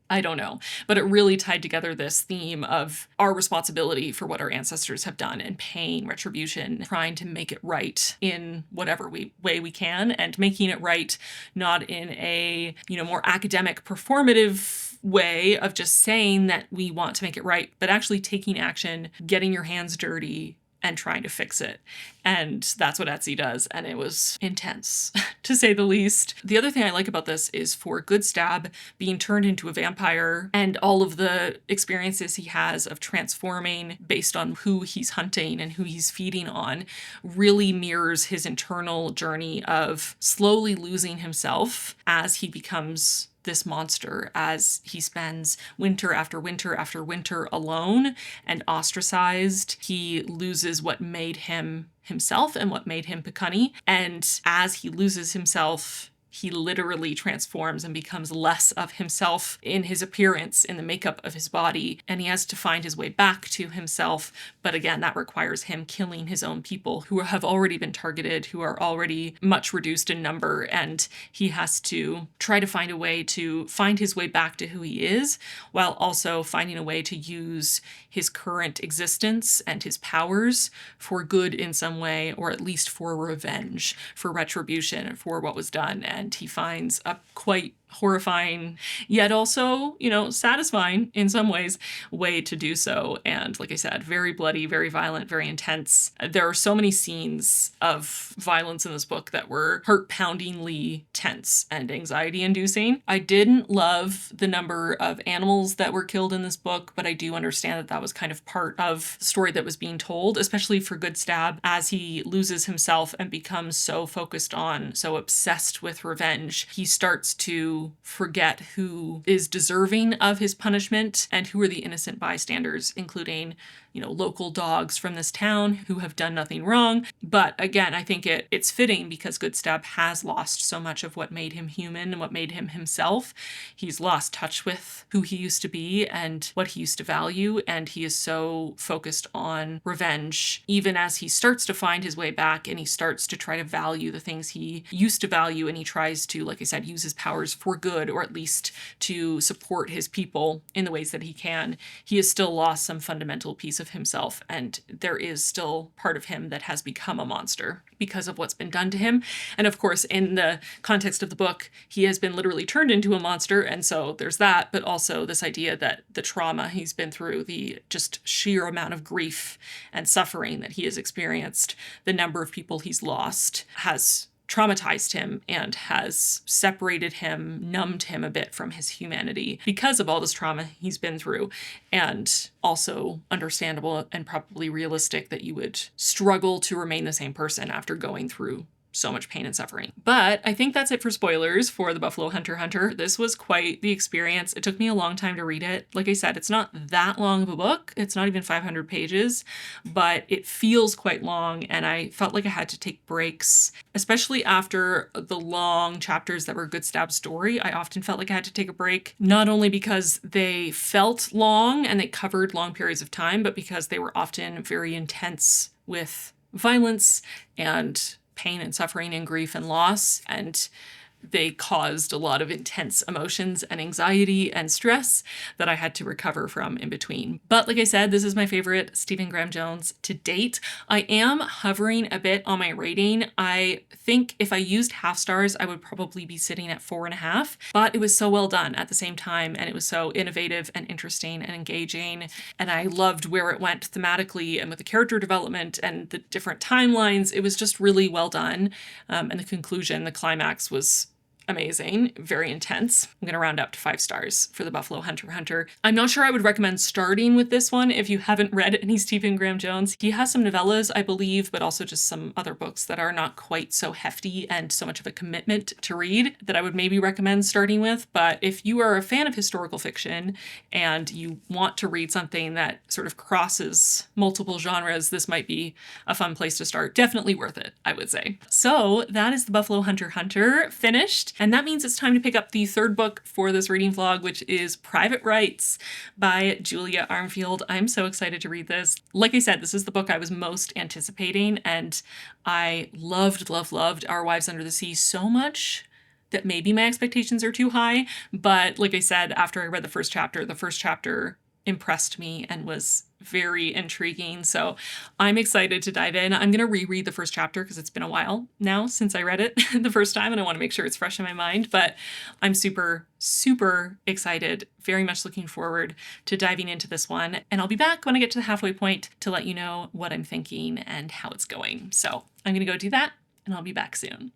But it really tied together this theme of our responsibility for what our ancestors have done and paying retribution, trying to make it right in whatever way we can, and making it right not in a, more academic, performative way of just saying that we want to make it right, but actually taking action, getting your hands dirty, and trying to fix it. And that's what Etsy does. And it was intense, to say the least. The other thing I like about this is for Good Stab being turned into a vampire and all of the experiences he has of transforming based on who he's hunting and who he's feeding on really mirrors his internal journey of slowly losing himself as he becomes this monster, as he spends winter after winter after winter alone and ostracized. He loses what made him himself and what made him Picunny. And as he loses himself, he literally transforms and becomes less of himself in his appearance, in the makeup of his body, and he has to find his way back to himself. But again, that requires him killing his own people who have already been targeted, who are already much reduced in number, and he has to try to find a way to find his way back to who he is, while also finding a way to use his current existence and his powers for good in some way, or at least for revenge, for retribution, for what was done. And he finds a quite horrifying, yet also, satisfying in some ways, way to do so. And like I said, very bloody, very violent, very intense. There are so many scenes of violence in this book that were heart-poundingly tense and anxiety-inducing. I didn't love the number of animals that were killed in this book, but I do understand that that was kind of part of the story that was being told, especially for Good Stab, as he loses himself and becomes so focused on, so obsessed with revenge. He starts to forget who is deserving of his punishment and who are the innocent bystanders, including, local dogs from this town who have done nothing wrong. But again, I think it's fitting because Good Stab has lost so much of what made him human and what made him himself. He's lost touch with who he used to be and what he used to value, and he is so focused on revenge, even as he starts to find his way back and he starts to try to value the things he used to value, and he tries to, like I said, use his powers for good, or at least to support his people in the ways that he can. He has still lost some fundamental piece of himself, and there is still part of him that has become a monster because of what's been done to him. And of course, in the context of the book, he has been literally turned into a monster, and so there's that, but also this idea that the trauma he's been through, the just sheer amount of grief and suffering that he has experienced, the number of people he's lost, has traumatized him and has separated him, numbed him a bit from his humanity because of all this trauma he's been through. And also understandable and probably realistic that you would struggle to remain the same person after going through so much pain and suffering. But I think that's it for spoilers for The Buffalo Hunter Hunter. This was quite the experience. It took me a long time to read it. Like I said, it's not that long of a book. It's not even 500 pages, but it feels quite long, and I felt like I had to take breaks, especially after the long chapters that were Good Stab's story. I often felt like I had to take a break, not only because they felt long and they covered long periods of time, but because they were often very intense with violence and pain and suffering and grief and loss, and they caused a lot of intense emotions and anxiety and stress that I had to recover from in between. But like I said, this is my favorite Stephen Graham Jones to date. I am hovering a bit on my rating. I think if I used half stars, I would probably be sitting at 4.5, but it was so well done at the same time, and it was so innovative and interesting and engaging, and I loved where it went thematically and with the character development and the different timelines. It was just really well done, and the conclusion, the climax, was amazing, very intense. I'm going to round up to 5 stars for The Buffalo Hunter Hunter. I'm not sure I would recommend starting with this one if you haven't read any Stephen Graham Jones. He has some novellas, I believe, but also just some other books that are not quite so hefty and so much of a commitment to read that I would maybe recommend starting with. But if you are a fan of historical fiction and you want to read something that sort of crosses multiple genres, this might be a fun place to start. Definitely worth it, I would say. So that is The Buffalo Hunter Hunter finished. And that means it's time to pick up the third book for this reading vlog, which is Private Rites by Julia Armfield. I'm so excited to read this. Like I said, this is the book I was most anticipating, and I loved Our Wives Under the Sea so much that maybe my expectations are too high. But like I said, after I read the first chapter impressed me and was very intriguing. So I'm excited to dive in. I'm going to reread the first chapter because it's been a while now since I read it the first time, and I want to make sure it's fresh in my mind. But I'm super, super excited, very much looking forward to diving into this one. And I'll be back when I get to the halfway point to let you know what I'm thinking and how it's going. So I'm going to go do that, and I'll be back soon.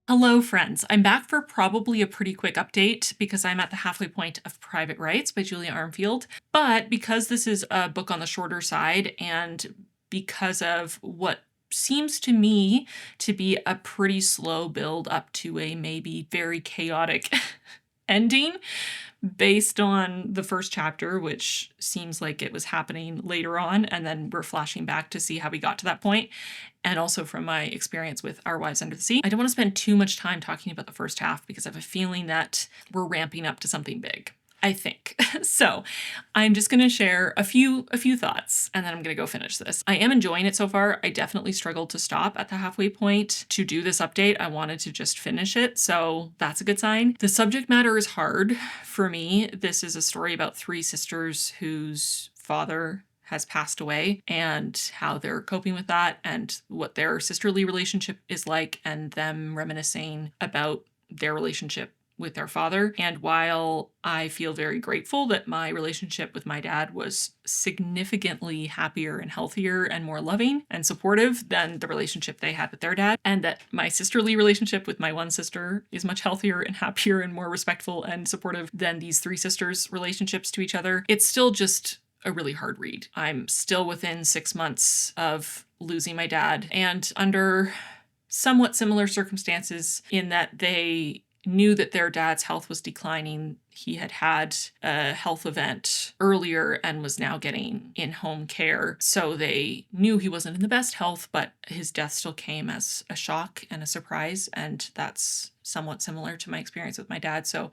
Hello, friends. I'm back for probably a pretty quick update because I'm at the halfway point of Private Rites by Julia Armfield. But because this is a book on the shorter side, and because of what seems to me to be a pretty slow build up to a maybe very chaotic ending, based on the first chapter, which seems like it was happening later on, and then we're flashing back to see how we got to that point, and also from my experience with Our Wives Under the Sea. I don't want to spend too much time talking about the first half because I have a feeling that we're ramping up to something big, I think. So I'm just going to share a few thoughts, and then I'm going to go finish this. I am enjoying it so far. I definitely struggled to stop at the halfway point to do this update. I wanted to just finish it, so that's a good sign. The subject matter is hard for me. This is a story about three sisters whose father has passed away and how they're coping with that and what their sisterly relationship is like, and them reminiscing about their relationship with their father. And while I feel very grateful that my relationship with my dad was significantly happier and healthier and more loving and supportive than the relationship they had with their dad, and that my sisterly relationship with my one sister is much healthier and happier and more respectful and supportive than these three sisters' relationships to each other, it's still just a really hard read. I'm still within 6 months of losing my dad, and under somewhat similar circumstances in that they knew that their dad's health was declining. He had had a health event earlier and was now getting in-home care. So they knew he wasn't in the best health, but his death still came as a shock and a surprise. And that's somewhat similar to my experience with my dad. So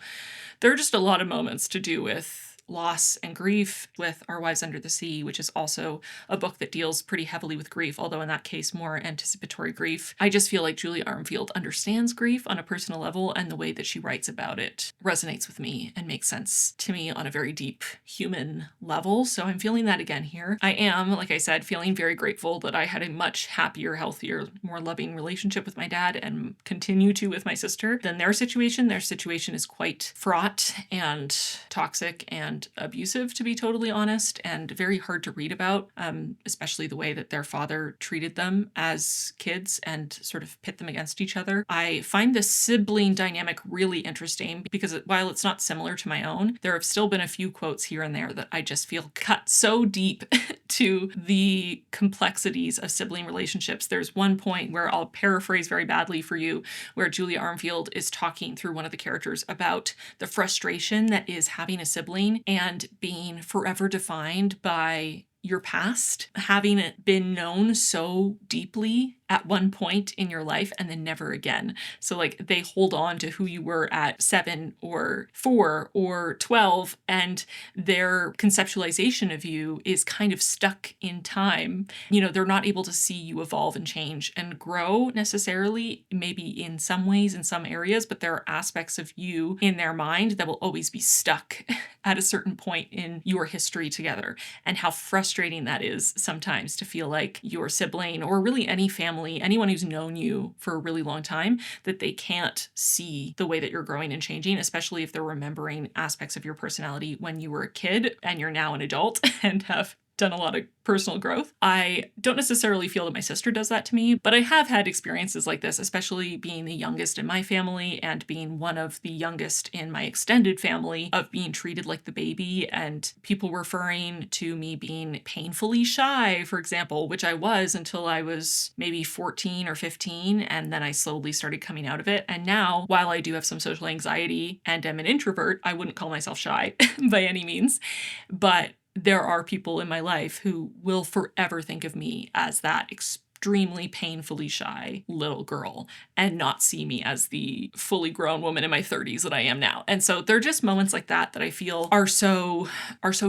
there are just a lot of moments to do with loss and grief with Our Wives Under the Sea, which is also a book that deals pretty heavily with grief, although in that case more anticipatory grief. I just feel like Julia Armfield understands grief on a personal level, and the way that she writes about it resonates with me and makes sense to me on a very deep human level. So I'm feeling that again here. I am, like I said, feeling very grateful that I had a much happier, healthier, more loving relationship with my dad and continue to with my sister than their situation. Their situation is quite fraught and toxic and abusive, to be totally honest, and very hard to read about, especially the way that their father treated them as kids and sort of pit them against each other. I find this sibling dynamic really interesting because while it's not similar to my own, there have still been a few quotes here and there that I just feel cut so deep to the complexities of sibling relationships. There's one point where I'll paraphrase very badly for you, where Julia Armfield is talking through one of the characters about the frustration that is having a sibling and being forever defined by your past, having it been known so deeply at one point in your life and then never again. So like they hold on to who you were at 7 or 4 or 12, and their conceptualization of you is kind of stuck in time. You know, they're not able to see you evolve and change and grow necessarily, maybe in some ways, in some areas, but there are aspects of you in their mind that will always be stuck at a certain point in your history together. And how frustrating that is sometimes to feel like your sibling, or really any family, anyone who's known you for a really long time, that they can't see the way that you're growing and changing, especially if they're remembering aspects of your personality when you were a kid and you're now an adult and have done a lot of personal growth. I don't necessarily feel that my sister does that to me, but I have had experiences like this, especially being the youngest in my family and being one of the youngest in my extended family, of being treated like the baby and people referring to me being painfully shy, for example, which I was until I was maybe 14 or 15, and then I slowly started coming out of it. And now, while I do have some social anxiety and am an introvert, I wouldn't call myself shy by any means, but there are people in my life who will forever think of me as that extremely painfully shy little girl and not see me as the fully grown woman in my 30s that I am now. And so there are just moments like that that I feel are so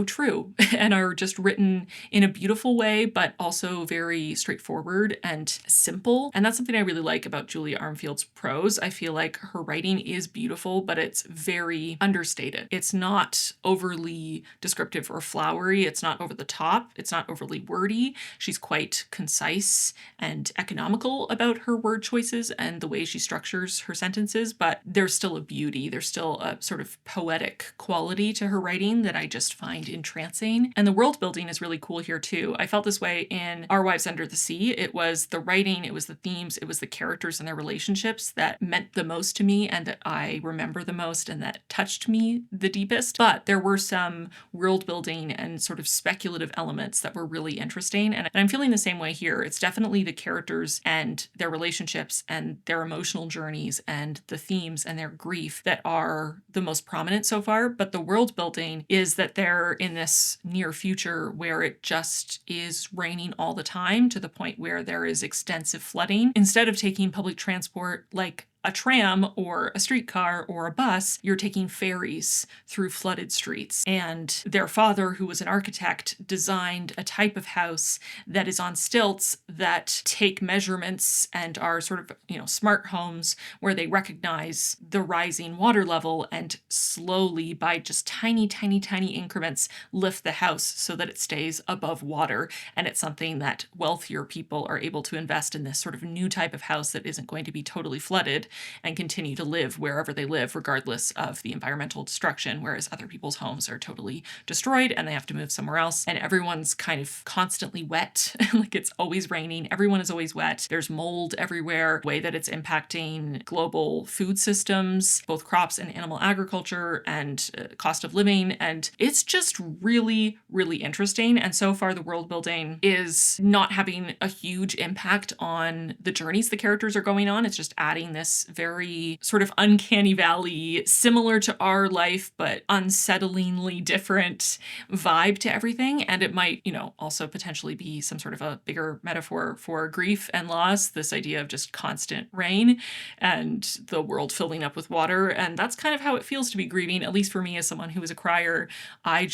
true and are just written in a beautiful way, but also very straightforward and simple. And that's something I really like about Julia Armfield's prose. I feel like her writing is beautiful, but it's very understated. It's not overly descriptive or flowery. It's not over the top. It's not overly wordy. She's quite concise and economical about her word choices and the way she structures her sentences, but there's still a beauty. There's still a sort of poetic quality to her writing that I just find entrancing. And the world building is really cool here too. I felt this way in Our Wives Under the Sea. It was the writing, it was the themes, it was the characters and their relationships that meant the most to me and that I remember the most and that touched me the deepest. But there were some world building and sort of speculative elements that were really interesting. And I'm feeling the same way here. It's definitely the characters and their relationships and their emotional journeys and the themes and their grief that are the most prominent so far. But the world building is that they're in this near future where it just is raining all the time, to the point where there is extensive flooding. Instead of taking public transport like a tram or a streetcar or a bus, you're taking ferries through flooded streets. And their father, who was an architect, designed a type of house that is on stilts that take measurements and are sort of, smart homes where they recognize the rising water level and slowly, by just tiny, tiny, tiny increments, lift the house so that it stays above water. And it's something that wealthier people are able to invest in, this sort of new type of house that isn't going to be totally flooded and continue to live wherever they live, regardless of the environmental destruction, whereas other people's homes are totally destroyed and they have to move somewhere else. And everyone's kind of constantly wet, like it's always raining. Everyone is always wet. There's mold everywhere, the way that it's impacting global food systems, both crops and animal agriculture, and cost of living. And it's just really, really interesting. And so far, the world building is not having a huge impact on the journeys the characters are going on. It's just adding this this very sort of uncanny valley, similar to our life, but unsettlingly different vibe to everything. And it might, also potentially be some sort of a bigger metaphor for grief and loss, this idea of just constant rain and the world filling up with water. And that's kind of how it feels to be grieving, at least for me as someone who is a crier. I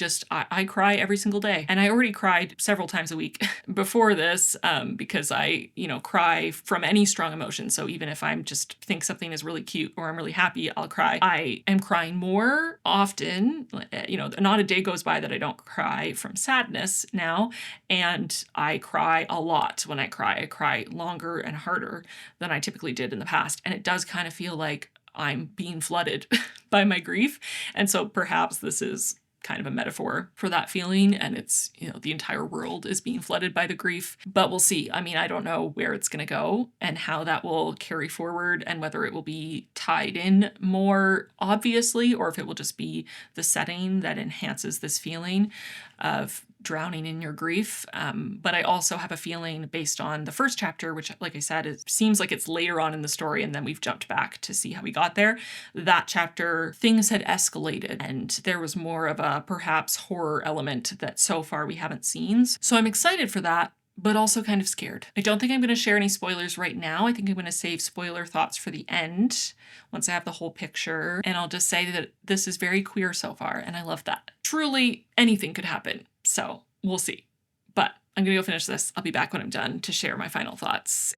cry every single day. And I already cried several times a week before this, because I, cry from any strong emotion. So even if I'm just think something is really cute or I'm really happy, I'll cry. I am crying more often. Not a day goes by that I don't cry from sadness now. And I cry a lot when I cry. I cry longer and harder than I typically did in the past. And it does kind of feel like I'm being flooded by my grief. And so perhaps this is kind of a metaphor for that feeling, and it's, the entire world is being flooded by the grief. But we'll see. I mean, I don't know where it's going to go and how that will carry forward, and whether it will be tied in more obviously, or if it will just be the setting that enhances this feeling of drowning in your grief. But I also have a feeling, based on the first chapter, which, like I said, it seems like it's later on in the story and then we've jumped back to see how we got there. That chapter, things had escalated and there was more of a perhaps horror element that so far we haven't seen. So I'm excited for that, but also kind of scared. I don't think I'm going to share any spoilers right now. I think I'm going to save spoiler thoughts for the end, once I have the whole picture. And I'll just say that this is very queer so far, and I love that. Truly, anything could happen. So we'll see. But I'm going to go finish this. I'll be back when I'm done to share my final thoughts.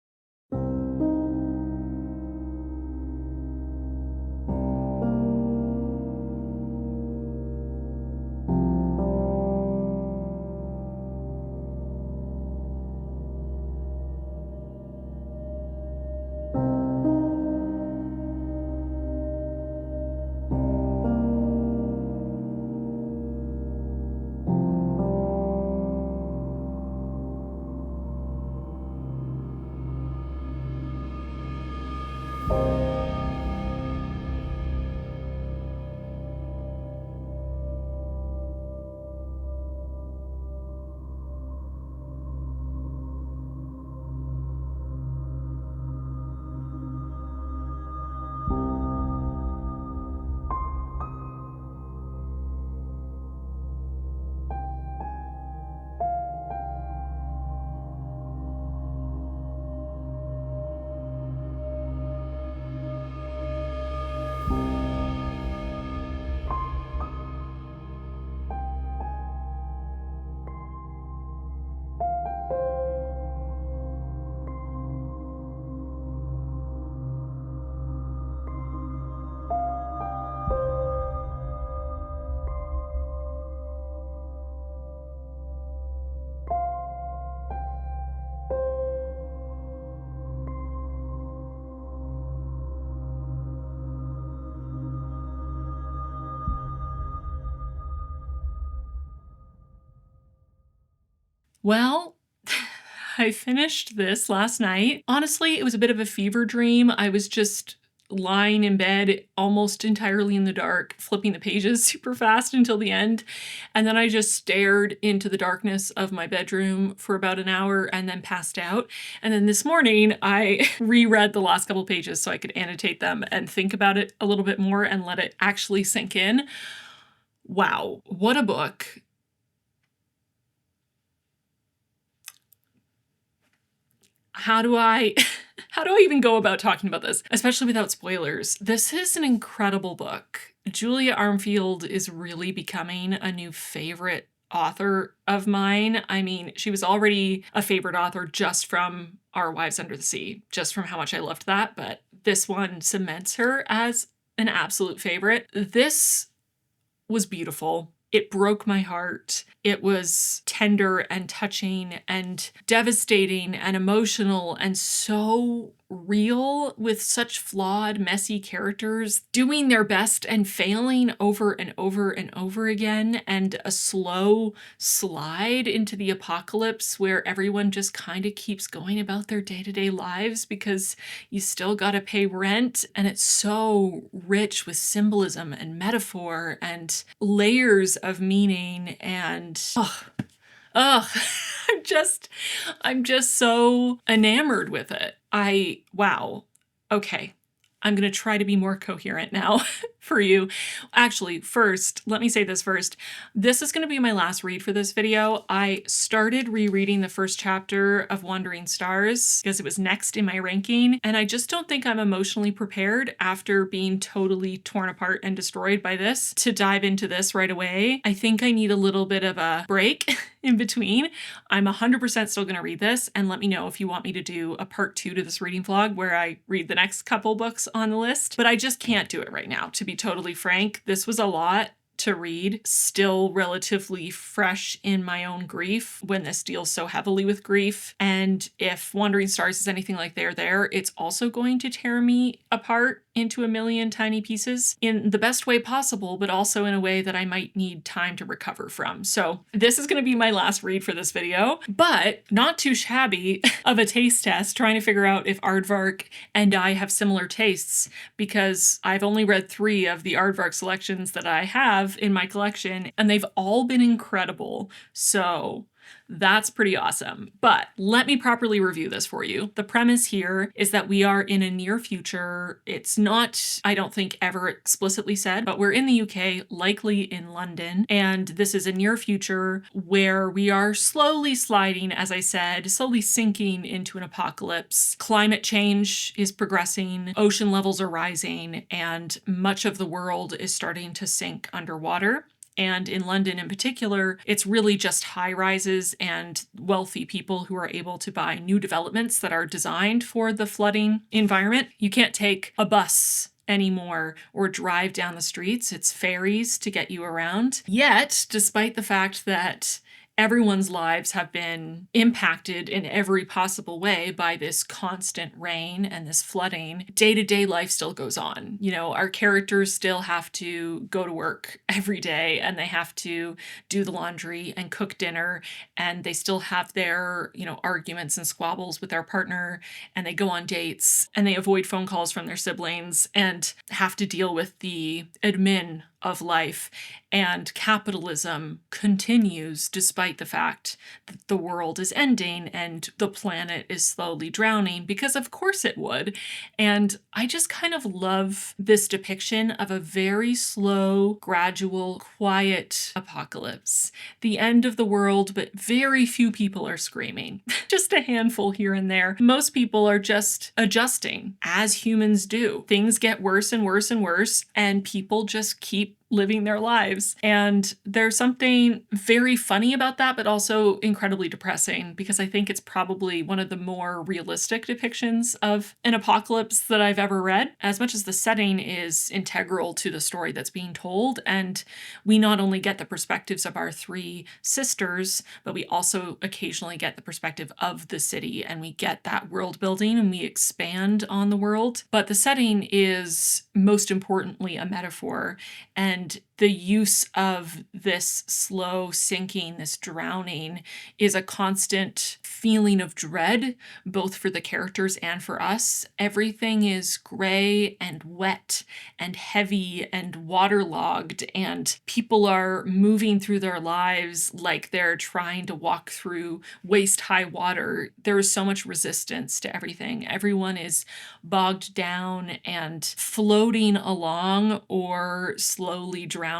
Well, I finished this last night. Honestly, it was a bit of a fever dream. I was just lying in bed almost entirely in the dark, flipping the pages super fast until the end. And then I just stared into the darkness of my bedroom for about an hour and then passed out. And then this morning I reread the last couple pages so I could annotate them and think about it a little bit more and let it actually sink in. Wow, what a book. How do I even go about talking about this, especially without spoilers? This is an incredible book. Julia Armfield is really becoming a new favorite author of mine. I mean, she was already a favorite author just from Our Wives Under the Sea, just from how much I loved that, but this one cements her as an absolute favorite. This was beautiful. It broke my heart. It was tender and touching and devastating and emotional and so real, with such flawed, messy characters doing their best and failing over and over and over again, and a slow slide into the apocalypse where everyone just kind of keeps going about their day-to-day lives because you still gotta pay rent. And it's so rich with symbolism and metaphor and layers of meaning, and I'm just so enamored with it. Wow. Okay. I'm going to try to be more coherent now for you. Actually, first, let me say this first. This is going to be my last read for this video. I started rereading the first chapter of Wandering Stars because it was next in my ranking, and I just don't think I'm emotionally prepared after being totally torn apart and destroyed by this to dive into this right away. I think I need a little bit of a break in between. I'm 100% still going to read this, and let me know if you want me to do a part 2 to this reading vlog where I read the next couple books on the list, but I just can't do it right now, to be totally frank. This was a lot to read, still relatively fresh in my own grief when this deals so heavily with grief. And if Wandering Stars is anything like There There, it's also going to tear me apart into a million tiny pieces in the best way possible, but also in a way that I might need time to recover from. So this is going to be my last read for this video, but not too shabby of a taste test, trying to figure out if Aardvark and I have similar tastes, because I've only read 3 of the Aardvark selections that I have in my collection, and they've all been incredible. So that's pretty awesome. But let me properly review this for you. The premise here is that we are in a near future. It's not, I don't think, ever explicitly said, but we're in the UK, likely in London. And this is a near future where we are slowly sliding, as I said, slowly sinking into an apocalypse. Climate change is progressing, ocean levels are rising, and much of the world is starting to sink underwater. And in London in particular, it's really just high rises and wealthy people who are able to buy new developments that are designed for the flooding environment. You can't take a bus anymore or drive down the streets. It's ferries to get you around. Yet, despite the fact that everyone's lives have been impacted in every possible way by this constant rain and this flooding, day-to-day life still goes on. You know, our characters still have to go to work every day, and they have to do the laundry and cook dinner, and they still have their, arguments and squabbles with their partner, and they go on dates, and they avoid phone calls from their siblings, and have to deal with the admin of life. And capitalism continues despite the fact that the world is ending and the planet is slowly drowning, because of course it would. And I just kind of love this depiction of a very slow, gradual, quiet apocalypse. The end of the world, but very few people are screaming. Just a handful here and there. Most people are just adjusting, as humans do. Things get worse and worse and worse, and people just keep living their lives. And there's something very funny about that, but also incredibly depressing, because I think it's probably one of the more realistic depictions of an apocalypse that I've ever read. As much as the setting is integral to the story that's being told, and we not only get the perspectives of our 3 sisters, but we also occasionally get the perspective of the city, and we get that world building and we expand on the world. But the setting is most importantly a metaphor, and the use of this slow sinking, this drowning, is a constant feeling of dread, both for the characters and for us. Everything is gray and wet and heavy and waterlogged, and people are moving through their lives like they're trying to walk through waist-high water. There is so much resistance to everything. Everyone is bogged down and floating along or slowly drowning.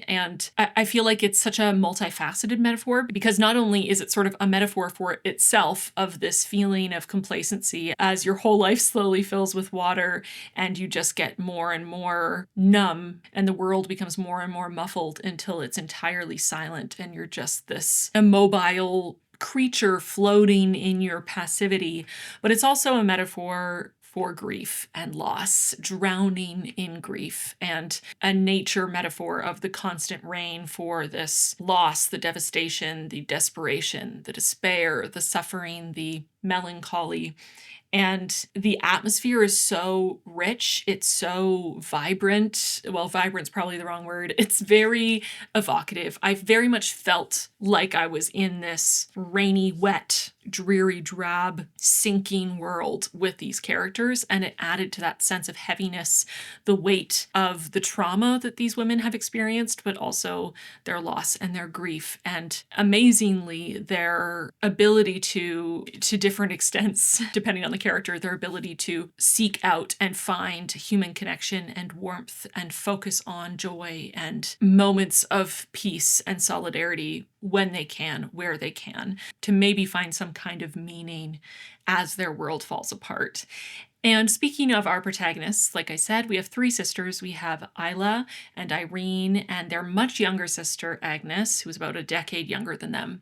And I feel like it's such a multifaceted metaphor, because not only is it sort of a metaphor for itself of this feeling of complacency as your whole life slowly fills with water and you just get more and more numb, and the world becomes more and more muffled until it's entirely silent and you're just this immobile creature floating in your passivity. But it's also a metaphor for grief and loss, drowning in grief, and a nature metaphor of the constant rain for this loss, the devastation, the desperation, the despair, the suffering, the melancholy. And the atmosphere is so rich, it's so vibrant. Well, vibrant's probably the wrong word. It's very evocative. I very much felt like I was in this rainy, wet dreary, drab, sinking world with these characters, and it added to that sense of heaviness, the weight of the trauma that these women have experienced, but also their loss and their grief, and amazingly, their ability to different extents, depending on the character, their ability to seek out and find human connection and warmth and focus on joy and moments of peace and solidarity when they can, where they can, to maybe find some kind of meaning as their world falls apart. And speaking of our protagonists, like I said, we have three sisters. We have Isla and Irene and their much younger sister, Agnes, who's about a decade younger than them.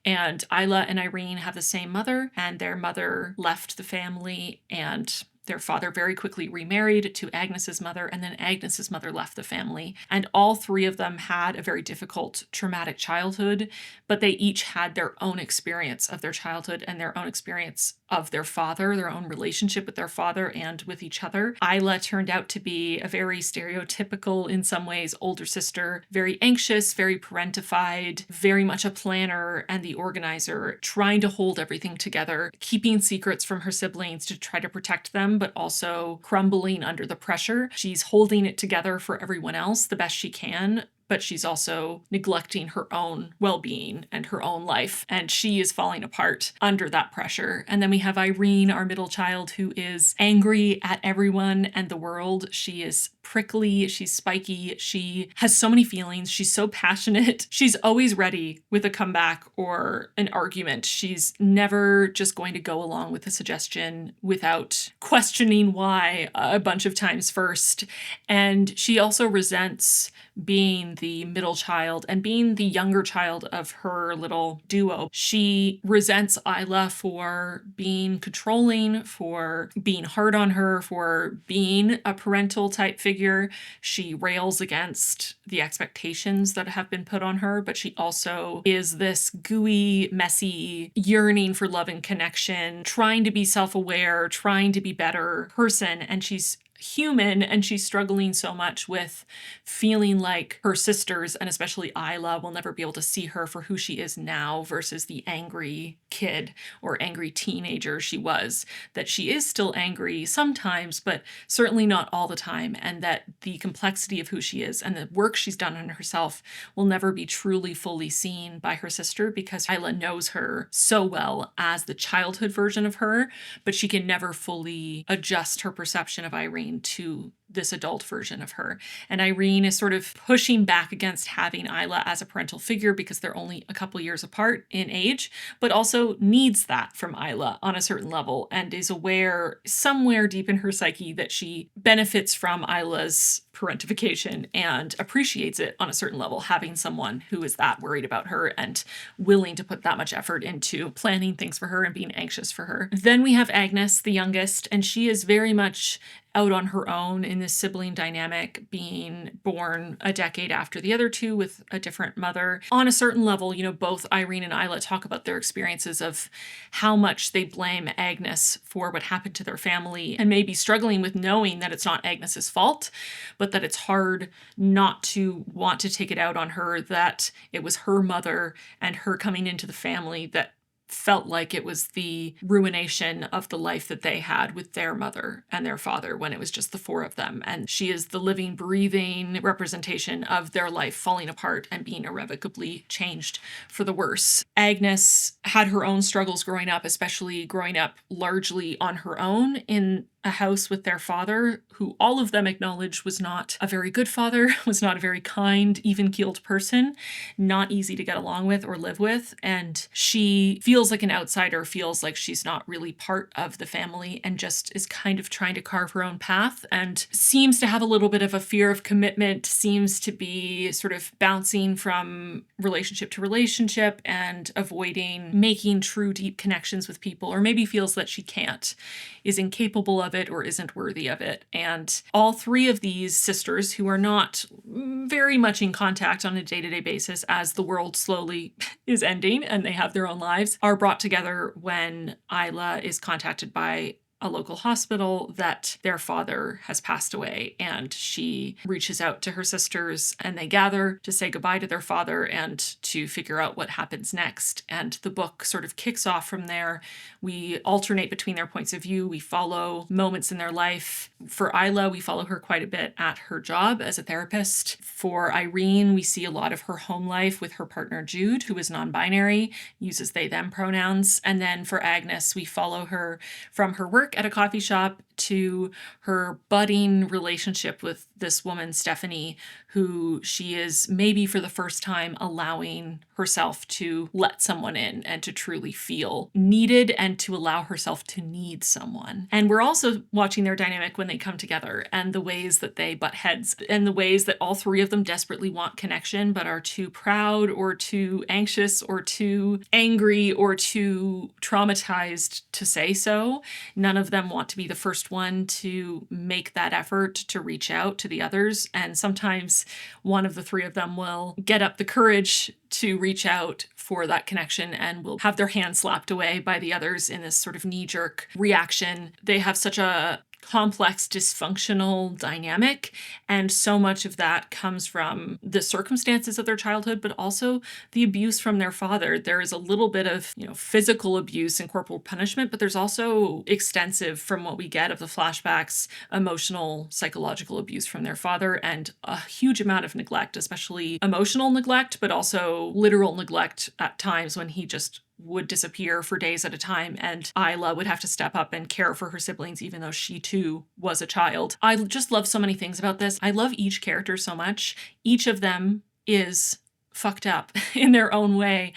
And Isla and Irene have the same mother, and their mother left the family, and their father very quickly remarried to Agnes's mother, and then Agnes's mother left the family. And all three of them had a very difficult, traumatic childhood, but they each had their own experience of their childhood and their own experience of their father, their own relationship with their father and with each other. Isla turned out to be a very stereotypical, in some ways, older sister, very anxious, very parentified, very much a planner and the organizer, trying to hold everything together, keeping secrets from her siblings to try to protect them, but also crumbling under the pressure. She's holding it together for everyone else the best she can, but she's also neglecting her own well-being and her own life, and she is falling apart under that pressure. And then we have Irene, our middle child, who is angry at everyone and the world. She is prickly, she's spiky, she has so many feelings, she's so passionate. She's always ready with a comeback or an argument. She's never just going to go along with a suggestion without questioning why a bunch of times first. And she also resents being the middle child and being the younger child of her little duo. She resents Isla for being controlling, for being hard on her, for being a parental type figure. She rails against the expectations that have been put on her, but she also is this gooey, messy, yearning for love and connection, trying to be self-aware, trying to be better person, and she's human, and she's struggling so much with feeling like her sisters, and especially Isla, will never be able to see her for who she is now versus the angry kid or angry teenager she was. That she is still angry sometimes, but certainly not all the time, and that the complexity of who she is and the work she's done on herself will never be truly fully seen by her sister, because Isla knows her so well as the childhood version of her, but she can never fully adjust her perception of Irene to this adult version of her. And Irene is sort of pushing back against having Isla as a parental figure because they're only a couple years apart in age, but also needs that from Isla on a certain level, and is aware somewhere deep in her psyche that she benefits from Isla's parentification and appreciates it on a certain level, having someone who is that worried about her and willing to put that much effort into planning things for her and being anxious for her. Then we have Agnes, the youngest, and she is very much out on her own in this sibling dynamic, being born a decade after the other two with a different mother. On a certain level, both Irene and Isla talk about their experiences of how much they blame Agnes for what happened to their family, and maybe struggling with knowing that it's not Agnes's fault, but that it's hard not to want to take it out on her, that it was her mother and her coming into the family that felt like it was the ruination of the life that they had with their mother and their father when it was just the four of them. And she is the living, breathing representation of their life falling apart and being irrevocably changed for the worse. Agnes had her own struggles growing up, especially growing up largely on her own in a house with their father, who all of them acknowledge was not a very good father, was not a very kind, even-keeled person, not easy to get along with or live with. And she feels like an outsider, feels like she's not really part of the family, and just is kind of trying to carve her own path, and seems to have a little bit of a fear of commitment, seems to be sort of bouncing from relationship to relationship and avoiding making true deep connections with people, or maybe feels that she can't, is incapable of it, or isn't worthy of it. And all three of these sisters, who are not very much in contact on a day-to-day basis as the world slowly is ending and they have their own lives, are brought together when Isla is contacted by a local hospital that their father has passed away, and she reaches out to her sisters and they gather to say goodbye to their father and to figure out what happens next. And the book sort of kicks off from there. We alternate between their points of view. We follow moments in their life. For Isla, we follow her quite a bit at her job as a therapist. For Irene, we see a lot of her home life with her partner Jude, who is non-binary, uses they them pronouns. And then for Agnes, we follow her from her work at a coffee shop to her budding relationship with this woman, Stephanie, who she is maybe for the first time allowing herself to let someone in and to truly feel needed and to allow herself to need someone. And we're also watching their dynamic when they come together and the ways that they butt heads and the ways that all three of them desperately want connection but are too proud or too anxious or too angry or too traumatized to say so. None of them want to be the first one to make that effort to reach out to the others. And sometimes one of the three of them will get up the courage to reach out for that connection and will have their hand slapped away by the others in this sort of knee-jerk reaction. They have such a complex, dysfunctional dynamic, and so much of that comes from the circumstances of their childhood, but also the abuse from their father. There is a little bit of, physical abuse and corporal punishment, but there's also extensive, from what we get of the flashbacks, emotional, psychological abuse from their father, and a huge amount of neglect, especially emotional neglect, but also literal neglect at times when he just would disappear for days at a time, and Isla would have to step up and care for her siblings, even though she too was a child. I just love so many things about this. I love each character so much. Each of them is fucked up in their own way,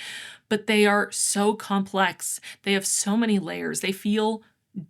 but they are so complex. They have so many layers. They feel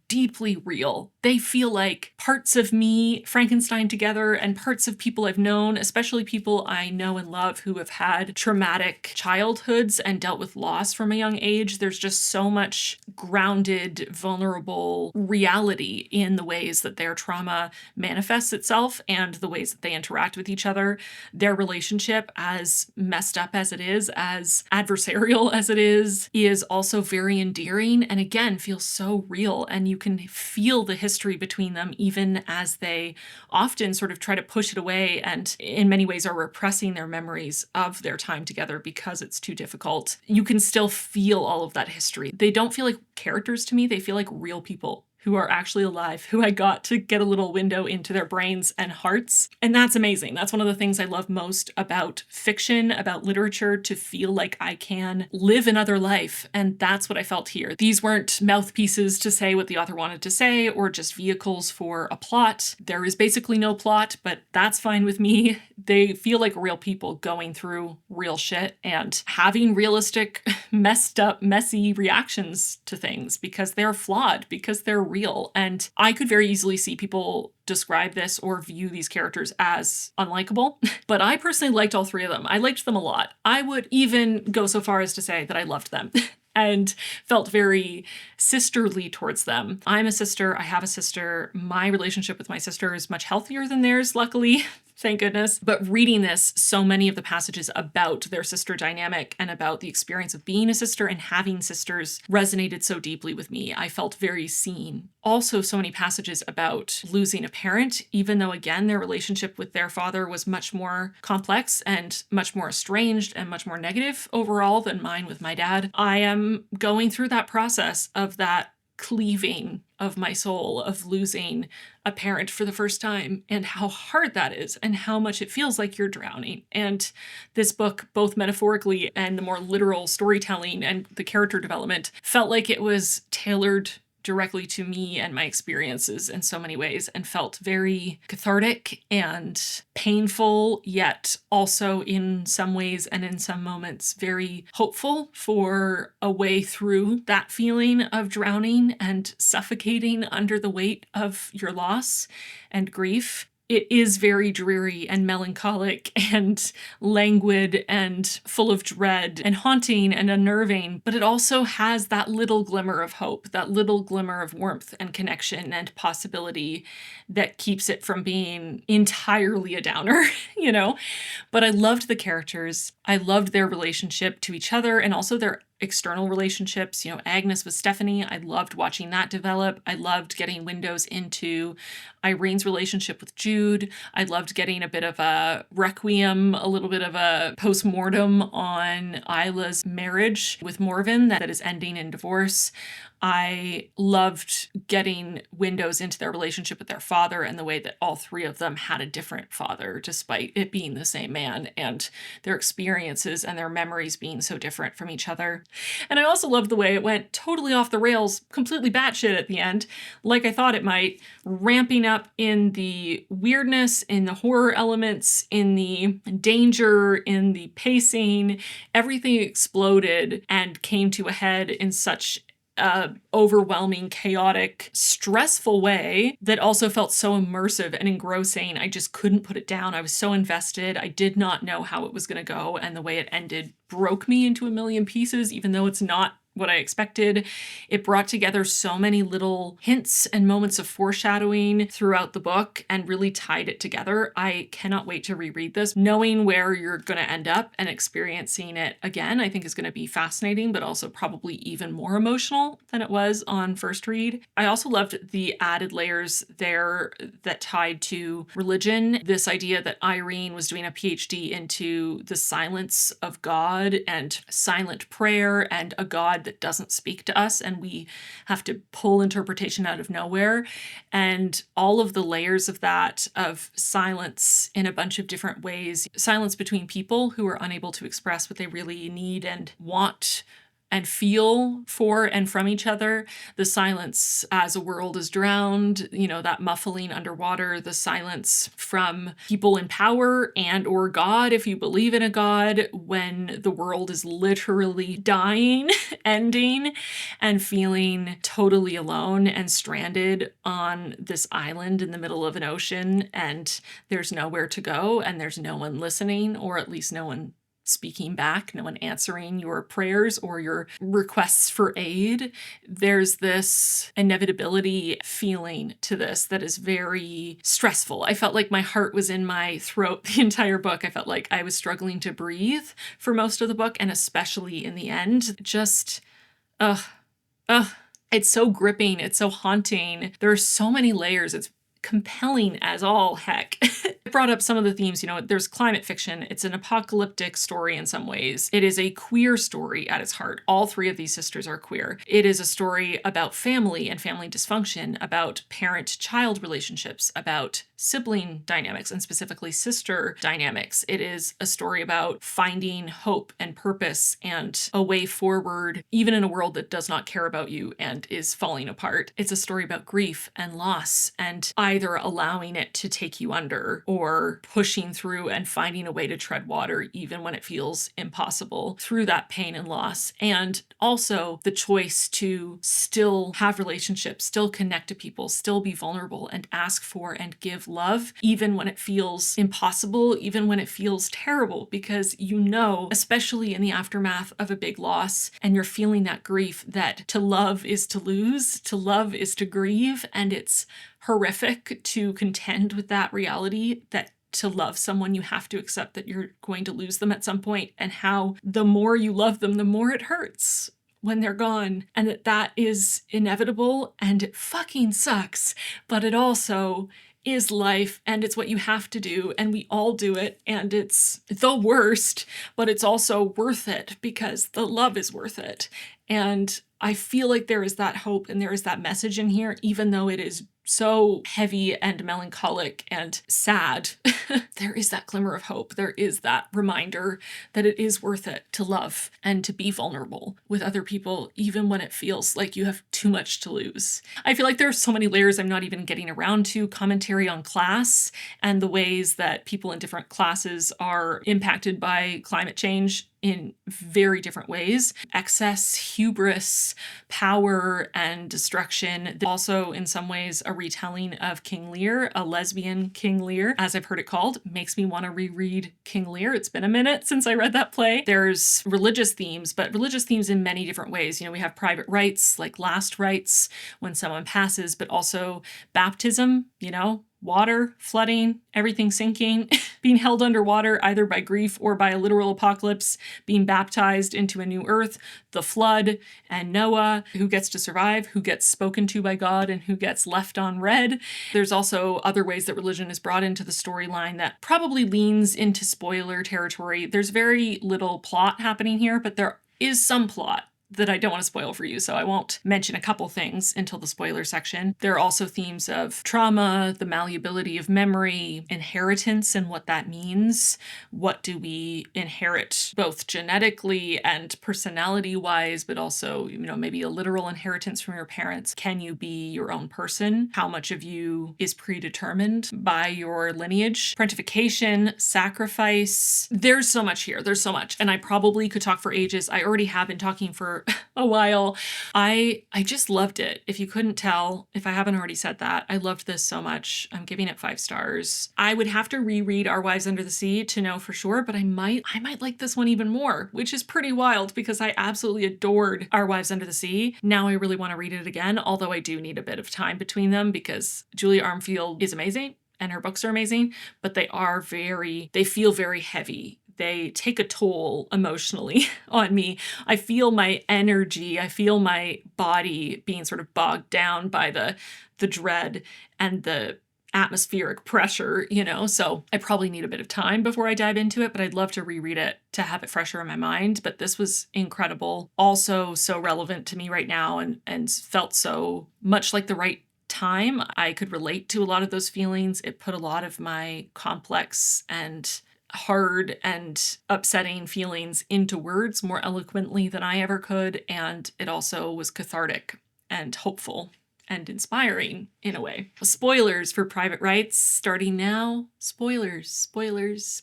deeply real. They feel like parts of me Frankenstein together and parts of people I've known, especially people I know and love who have had traumatic childhoods and dealt with loss from a young age. There's just so much grounded, vulnerable reality in the ways that their trauma manifests itself and the ways that they interact with each other. Their relationship, as messed up as it is, as adversarial as it is also very endearing and again feels so real. And you can feel the history between them even as they often sort of try to push it away and in many ways are repressing their memories of their time together because it's too difficult. You can still feel all of that history. They don't feel like characters to me. They feel like real people who are actually alive, who I got to get a little window into their brains and hearts. And that's amazing. That's one of the things I love most about fiction, about literature, to feel like I can live another life. And that's what I felt here. These weren't mouthpieces to say what the author wanted to say or just vehicles for a plot. There is basically no plot, but that's fine with me. They feel like real people going through real shit and having realistic, messed up, messy reactions to things because they're flawed, because they're real. And I could very easily see people describe this or view these characters as unlikable, but I personally liked all three of them. I liked them a lot. I would even go so far as to say that I loved them. And felt very sisterly towards them. I'm a sister. I have a sister. My relationship with my sister is much healthier than theirs, luckily. Thank goodness. But reading this, so many of the passages about their sister dynamic and about the experience of being a sister and having sisters resonated so deeply with me. I felt very seen. Also, so many passages about losing a parent, even though, again, their relationship with their father was much more complex and much more estranged and much more negative overall than mine with my dad. I am going through that process of that cleaving of my soul, of losing a parent for the first time, and how hard that is and how much it feels like you're drowning. And this book, both metaphorically and the more literal storytelling and the character development, felt like it was tailored directly to me and my experiences in so many ways, and felt very cathartic and painful, yet also in some ways and in some moments very hopeful for a way through that feeling of drowning and suffocating under the weight of your loss and grief. It is very dreary and melancholic and languid and full of dread and haunting and unnerving, but it also has that little glimmer of hope, that little glimmer of warmth and connection and possibility that keeps it from being entirely a downer, But I loved the characters. I loved their relationship to each other and also their external relationships. Agnes with Stephanie, I loved watching that develop. I loved getting windows into Irene's relationship with Jude. I loved getting a bit of a requiem, a little bit of a post-mortem on Isla's marriage with Morven that is ending in divorce. I loved getting windows into their relationship with their father and the way that all three of them had a different father, despite it being the same man, and their experiences and their memories being so different from each other. And I also loved the way it went totally off the rails, completely batshit at the end, like I thought it might, ramping up in the weirdness, in the horror elements, in the danger, in the pacing. Everything exploded and came to a head in such overwhelming, chaotic, stressful way that also felt so immersive and engrossing. I just couldn't put it down. I was so invested. I did not know how it was going to go, and the way it ended broke me into a million pieces, even though it's not what I expected. It brought together so many little hints and moments of foreshadowing throughout the book and really tied it together. I cannot wait to reread this. Knowing where you're going to end up and experiencing it again, I think is going to be fascinating, but also probably even more emotional than it was on first read. I also loved the added layers there that tied to religion. This idea that Irene was doing a PhD into the silence of God and silent prayer and a God that doesn't speak to us, and we have to pull interpretation out of nowhere. And all of the layers of that, of silence in a bunch of different ways, silence between people who are unable to express what they really need and want and feel for and from each other, the silence as a world is drowned, that muffling underwater, the silence from people in power and or God, if you believe in a God, when the world is literally dying, ending, and feeling totally alone and stranded on this island in the middle of an ocean, and there's nowhere to go, and there's no one listening, or at least no one speaking back, no one answering your prayers or your requests for aid. There's this inevitability feeling to this that is very stressful. I felt like my heart was in my throat the entire book. I felt like I was struggling to breathe for most of the book, and especially in the end. Just, it's so gripping. It's so haunting. There are so many layers. It's compelling as all heck. I brought up some of the themes, there's climate fiction. It's an apocalyptic story in some ways. It is a queer story at its heart. All three of these sisters are queer. It is a story about family and family dysfunction, about parent-child relationships, about sibling dynamics, and specifically sister dynamics. It is a story about finding hope and purpose and a way forward, even in a world that does not care about you and is falling apart. It's a story about grief and loss, and either allowing it to take you under or pushing through and finding a way to tread water even when it feels impossible through that pain and loss. And also the choice to still have relationships, still connect to people, still be vulnerable and ask for and give love, even when it feels impossible, even when it feels terrible, because especially in the aftermath of a big loss, and you're feeling that grief, that to love is to lose, to love is to grieve, and it's horrific to contend with that reality, that to love someone, you have to accept that you're going to lose them at some point, and how the more you love them, the more it hurts when they're gone, and that is inevitable, and it fucking sucks, but it also is life, and it's what you have to do, and we all do it, and it's the worst, but it's also worth it because the love is worth it. And I feel like there is that hope and there is that message in here, even though it is so heavy and melancholic and sad. There is that glimmer of hope. There is that reminder that it is worth it to love and to be vulnerable with other people, even when it feels like you have too much to lose. I feel like there are so many layers I'm not even getting around to. Commentary on class and the ways that people in different classes are impacted by climate change in very different ways. Excess, hubris, power, and destruction. Also, in some ways, a retelling of King Lear, a lesbian King Lear, as I've heard it called. Makes me want to reread King Lear. It's been a minute since I read that play. There's religious themes, but religious themes in many different ways. We have private rites, like last rites when someone passes, but also baptism, water, flooding, everything sinking, being held underwater either by grief or by a literal apocalypse, being baptized into a new earth, the flood, and Noah, who gets to survive, who gets spoken to by God, and who gets left on red. There's also other ways that religion is brought into the storyline that probably leans into spoiler territory. There's very little plot happening here, but there is some plot that I don't want to spoil for you, so I won't mention a couple things until the spoiler section. There are also themes of trauma, the malleability of memory, inheritance and what that means. What do we inherit both genetically and personality-wise, but also, maybe a literal inheritance from your parents? Can you be your own person? How much of you is predetermined by your lineage? Parentification, sacrifice. There's so much here. There's so much. And I probably could talk for ages. I already have been talking for a while. I just loved it. If you couldn't tell, if I haven't already said that, I loved this so much. I'm giving it 5 stars. I would have to reread Our Wives Under the Sea to know for sure, but I might like this one even more, which is pretty wild because I absolutely adored Our Wives Under the Sea. Now I really want to read it again, although I do need a bit of time between them because Julia Armfield is amazing and her books are amazing, but they feel very heavy. They take a toll emotionally on me. I feel my energy, I feel my body being sort of bogged down by the dread and the atmospheric pressure, so I probably need a bit of time before I dive into it, but I'd love to reread it to have it fresher in my mind. But this was incredible. Also so relevant to me right now and felt so much like the right time. I could relate to a lot of those feelings. It put a lot of my complex and hard and upsetting feelings into words more eloquently than I ever could. And it also was cathartic and hopeful and inspiring in a way. Spoilers for Private Rites starting now. Spoilers.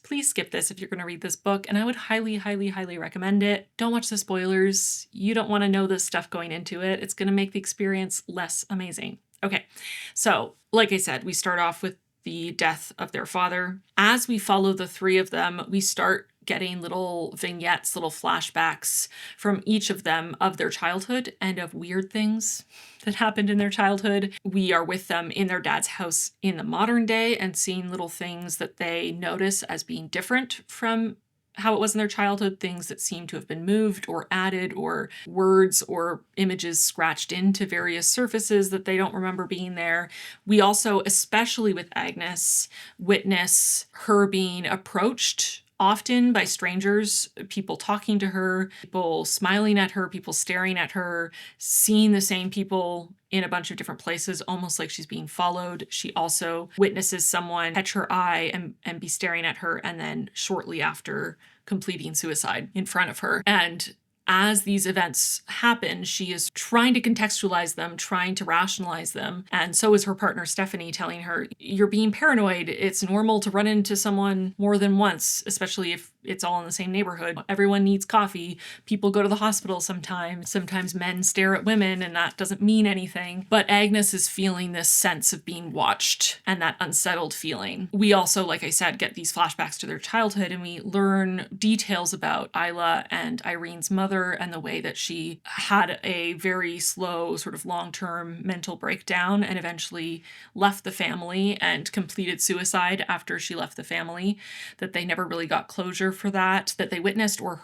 Please skip this if you're going to read this book. And I would highly, highly, highly recommend it. Don't watch the spoilers. You don't want to know this stuff going into it. It's going to make the experience less amazing. Okay, so like I said, we start off with the death of their father. As we follow the 3 of them, we start getting little vignettes, little flashbacks from each of them of their childhood and of weird things that happened in their childhood. We are with them in their dad's house in the modern day and seeing little things that they notice as being different from how it was in their childhood, things that seem to have been moved or added, or words or images scratched into various surfaces that they don't remember being there. We also, especially with Agnes, witness her being approached often by strangers, people talking to her, people smiling at her, people staring at her, seeing the same people in a bunch of different places, almost like she's being followed. She also witnesses someone catch her eye and be staring at her, and then shortly after completing suicide in front of her. And as these events happen, she is trying to contextualize them, trying to rationalize them. And so is her partner, Stephanie, telling her, you're being paranoid. It's normal to run into someone more than once, especially if it's all in the same neighborhood. Everyone needs coffee. People go to the hospital sometimes. Sometimes men stare at women and that doesn't mean anything. But Agnes is feeling this sense of being watched and that unsettled feeling. We also, like I said, get these flashbacks to their childhood and we learn details about Isla and Irene's mother and the way that she had a very slow sort of long-term mental breakdown and eventually left the family and completed suicide after she left the family, that they never really got closure for that they witnessed or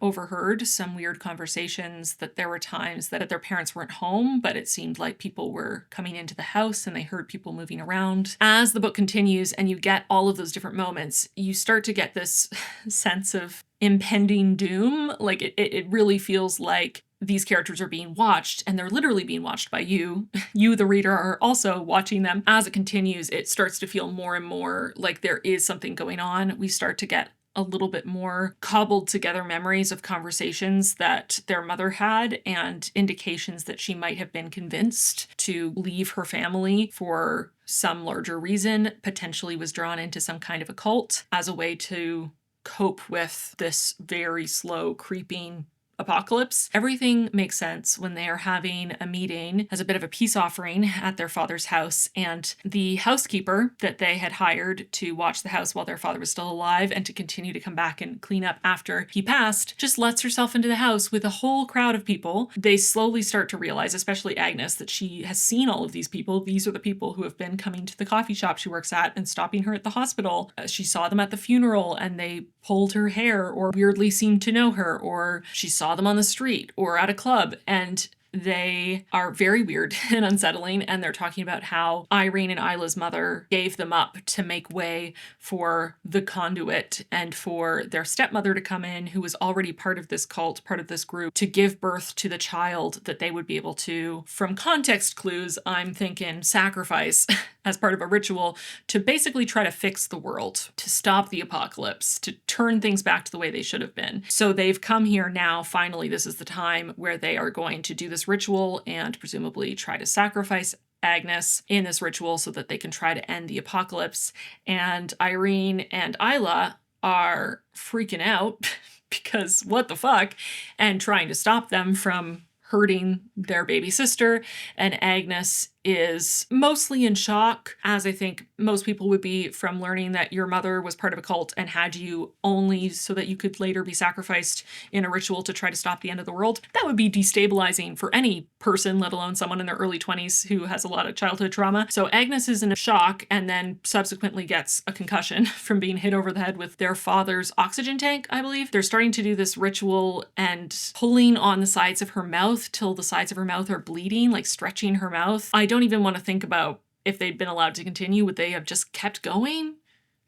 overheard some weird conversations, that there were times that their parents weren't home, but it seemed like people were coming into the house and they heard people moving around. As the book continues and you get all of those different moments, you start to get this sense of impending doom. Like it really feels like these characters are being watched, and they're literally being watched by you. You, the reader, are also watching them. As it continues, it starts to feel more and more like there is something going on. We start to get a little bit more cobbled together memories of conversations that their mother had and indications that she might have been convinced to leave her family for some larger reason, potentially was drawn into some kind of a cult as a way to cope with this very slow creeping apocalypse. Everything makes sense when they are having a meeting as a bit of a peace offering at their father's house, and the housekeeper that they had hired to watch the house while their father was still alive and to continue to come back and clean up after he passed just lets herself into the house with a whole crowd of people. They slowly start to realize, especially Agnes, that she has seen all of these people. These are the people who have been coming to the coffee shop she works at and stopping her at the hospital. She saw them at the funeral and they pulled her hair or weirdly seemed to know her, or she saw them on the street or at a club, and they are very weird and unsettling, and they're talking about how Irene and Isla's mother gave them up to make way for the conduit and for their stepmother to come in, who was already part of this cult, part of this group, to give birth to the child that they would be able to, from context clues, I'm thinking sacrifice as part of a ritual to basically try to fix the world, to stop the apocalypse, to turn things back to the way they should have been. So they've come here now. Finally, this is the time where they are going to do this ritual and presumably try to sacrifice Agnes in this ritual so that they can try to end the apocalypse. And Irene and Isla are freaking out because what the fuck, and trying to stop them from hurting their baby sister. And Agnes is mostly in shock, as I think most people would be from learning that your mother was part of a cult and had you only so that you could later be sacrificed in a ritual to try to stop the end of the world. That would be destabilizing for any person, let alone someone in their early 20s who has a lot of childhood trauma. So Agnes is in a shock and then subsequently gets a concussion from being hit over the head with their father's oxygen tank, I believe. They're starting to do this ritual and pulling on the sides of her mouth till the sides of her mouth are bleeding, like stretching her mouth. I don't even want to think about if they'd been allowed to continue. Would they have just kept going?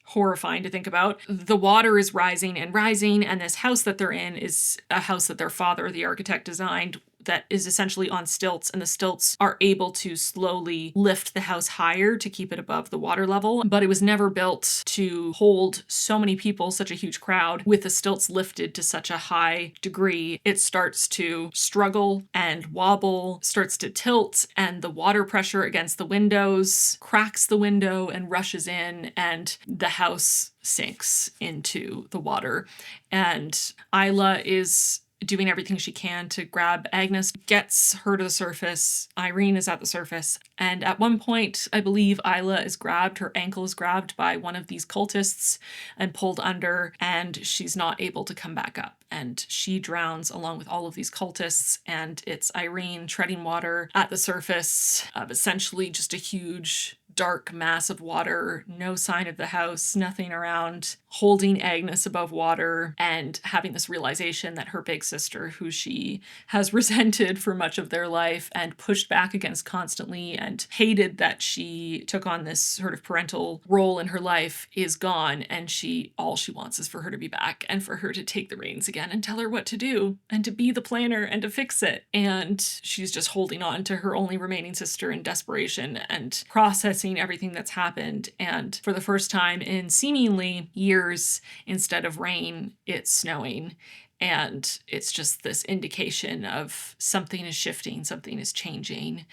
Horrifying to think about. The water is rising, and this house that they're in is a house that their father, the architect, designed that is essentially on stilts, and the stilts are able to slowly lift the house higher to keep it above the water level. But it was never built to hold so many people, such a huge crowd, with the stilts lifted to such a high degree. It starts to struggle and wobble, starts to tilt, and the water pressure against the windows cracks the window and rushes in, and the house sinks into the water. And Isla is doing everything she can to grab Agnes, gets her to the surface. Irene is at the surface. And at one point, I believe Isla is grabbed, her ankle is grabbed by one of these cultists and pulled under, and she's not able to come back up. And she drowns along with all of these cultists, and it's Irene treading water at the surface of essentially just a huge dark mass of water, no sign of the house, nothing around, holding Agnes above water and having this realization that her big sister, who she has resented for much of their life and pushed back against constantly and hated that she took on this sort of parental role in her life, is gone. And all she wants is for her to be back and for her to take the reins again and tell her what to do and to be the planner and to fix it. And she's just holding on to her only remaining sister in desperation and processing everything that's happened. And for the first time in seemingly years, instead of rain, it's snowing. And it's just this indication of something is shifting, something is changing.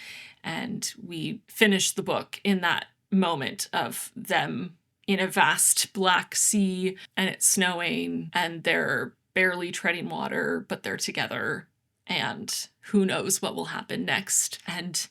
And we finish the book in that moment of them in a vast black sea, and it's snowing, and they're barely treading water, but they're together. And who knows what will happen next. And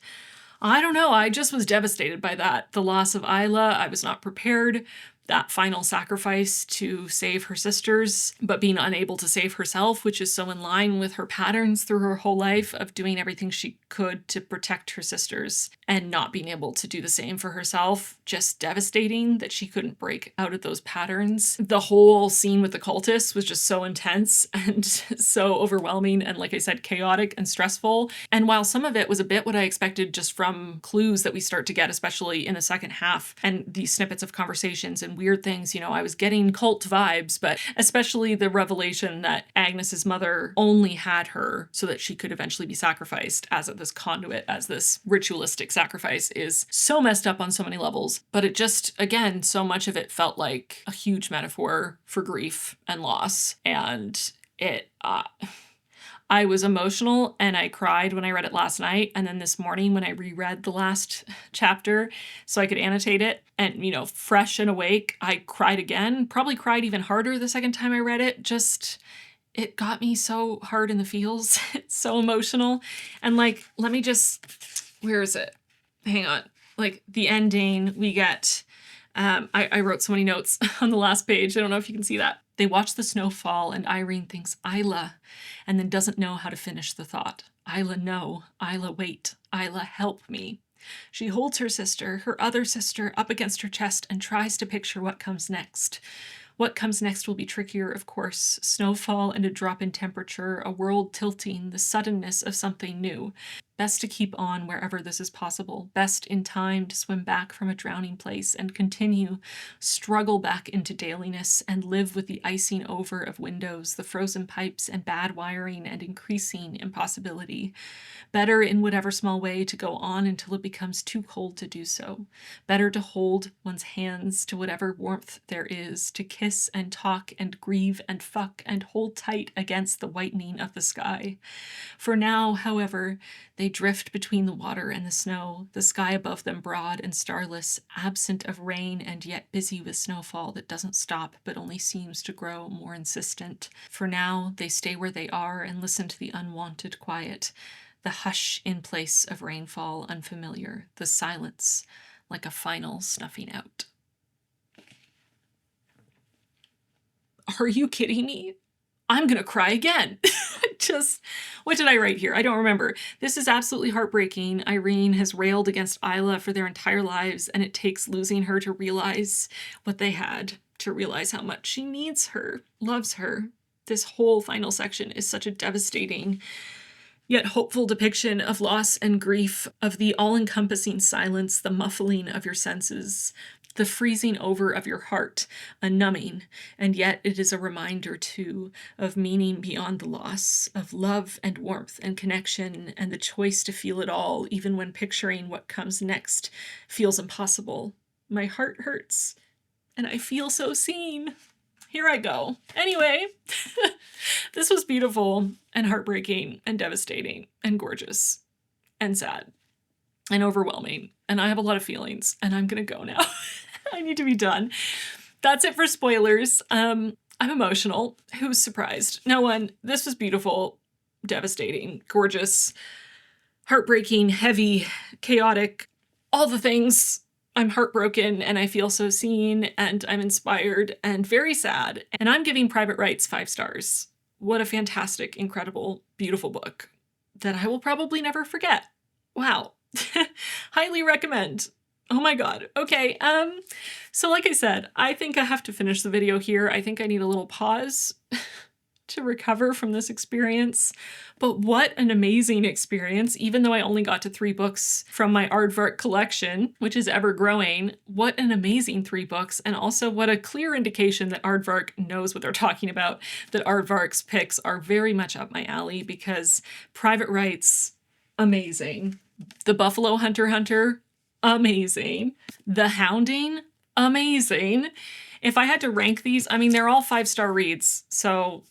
I don't know, I just was devastated by that. The loss of Isla, I was not prepared. That final sacrifice to save her sisters, but being unable to save herself, which is so in line with her patterns through her whole life of doing everything she could to protect her sisters and not being able to do the same for herself. Just devastating that she couldn't break out of those patterns. The whole scene with the cultists was just so intense and so overwhelming and, like I said, chaotic and stressful. And while some of it was a bit what I expected just from clues that we start to get, especially in the second half, and these snippets of conversations and weird things, I was getting cult vibes, but especially the revelation that Agnes's mother only had her so that she could eventually be sacrificed as this conduit, as this ritualistic sacrifice, is so messed up on so many levels. But it just, again, so much of it felt like a huge metaphor for grief and loss. And I was emotional and I cried when I read it last night. And then this morning when I reread the last chapter so I could annotate it and, fresh and awake, I cried again, probably cried even harder the second time I read it. Just, it got me so hard in the feels. It's so emotional. And like, let me just, where is it? Hang on. Like the ending, we get, I wrote so many notes on the last page. I don't know if you can see that. They watch the snow fall and Irene thinks, Isla, and then doesn't know how to finish the thought. Isla, no. Isla, wait. Isla, help me. She holds her sister, her other sister, up against her chest and tries to picture what comes next. What comes next will be trickier, of course. Snowfall and a drop in temperature, a world tilting, the suddenness of something new. Best to keep on wherever this is possible. Best in time to swim back from a drowning place and continue, struggle back into dailiness and live with the icing over of windows, the frozen pipes and bad wiring and increasing impossibility. Better in whatever small way to go on until it becomes too cold to do so. Better to hold one's hands to whatever warmth there is, to kiss and talk and grieve and fuck and hold tight against the whitening of the sky. For now, however, they drift between the water and the snow, the sky above them broad and starless, absent of rain and yet busy with snowfall that doesn't stop but only seems to grow more insistent. For now, they stay where they are and listen to the unwanted quiet, the hush in place of rainfall unfamiliar, the silence like a final snuffing out. Are you kidding me? I'm gonna cry again. What did I write here? I don't remember. This is absolutely heartbreaking. Irene has railed against Isla for their entire lives, and it takes losing her to realize what they had, to realize how much she needs her, loves her. This whole final section is such a devastating yet hopeful depiction of loss and grief, of the all-encompassing silence, the muffling of your senses, the freezing over of your heart, a numbing, and yet it is a reminder, too, of meaning beyond the loss, of love and warmth and connection, and the choice to feel it all, even when picturing what comes next feels impossible. My heart hurts, and I feel so seen. Here I go. Anyway, this was beautiful and heartbreaking and devastating and gorgeous and sad and overwhelming. And I have a lot of feelings, and I'm gonna go now. I need to be done. That's it for spoilers. I'm emotional. Who's surprised? No one. This was beautiful, devastating, gorgeous, heartbreaking, heavy, chaotic, all the things. I'm heartbroken and I feel so seen and I'm inspired and very sad. And I'm giving Private Rites 5 stars. What a fantastic, incredible, beautiful book that I will probably never forget. Wow. Highly recommend. Oh my God. Okay. So like I said, I think I have to finish the video here. I think I need a little pause to recover from this experience. But what an amazing experience, even though I only got to 3 books from my Aardvark collection, which is ever growing. What an amazing 3 books, and also what a clear indication that Aardvark knows what they're talking about, that Aardvark's picks are very much up my alley, because Private Rites, amazing. The Buffalo Hunter, amazing. The Hounding, amazing. If I had to rank these, I mean, they're all 5-star reads, so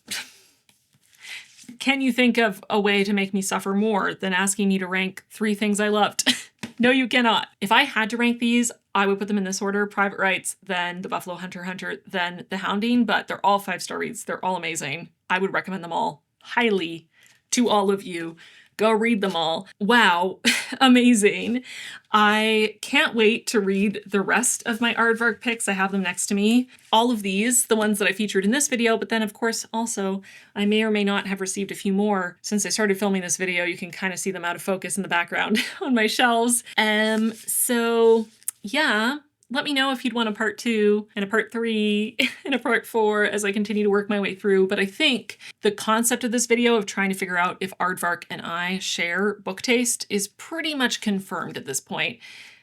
can you think of a way to make me suffer more than asking me to rank 3 things I loved? No, you cannot. If I had to rank these, I would put them in this order: Private Rites, then The Buffalo Hunter, then The Hounding, but they're all 5-star reads. They're all amazing. I would recommend them all highly to all of you. Go read them all. Wow, amazing. I can't wait to read the rest of my Aardvark picks. I have them next to me. All of these, the ones that I featured in this video, but then of course also I may or may not have received a few more. Since I started filming this video, you can kind of see them out of focus in the background on my shelves. So yeah. Let me know if you'd want a part 2 and a part 3 and a part 4 as I continue to work my way through. But I think the concept of this video of trying to figure out if Aardvark and I share book taste is pretty much confirmed at this point.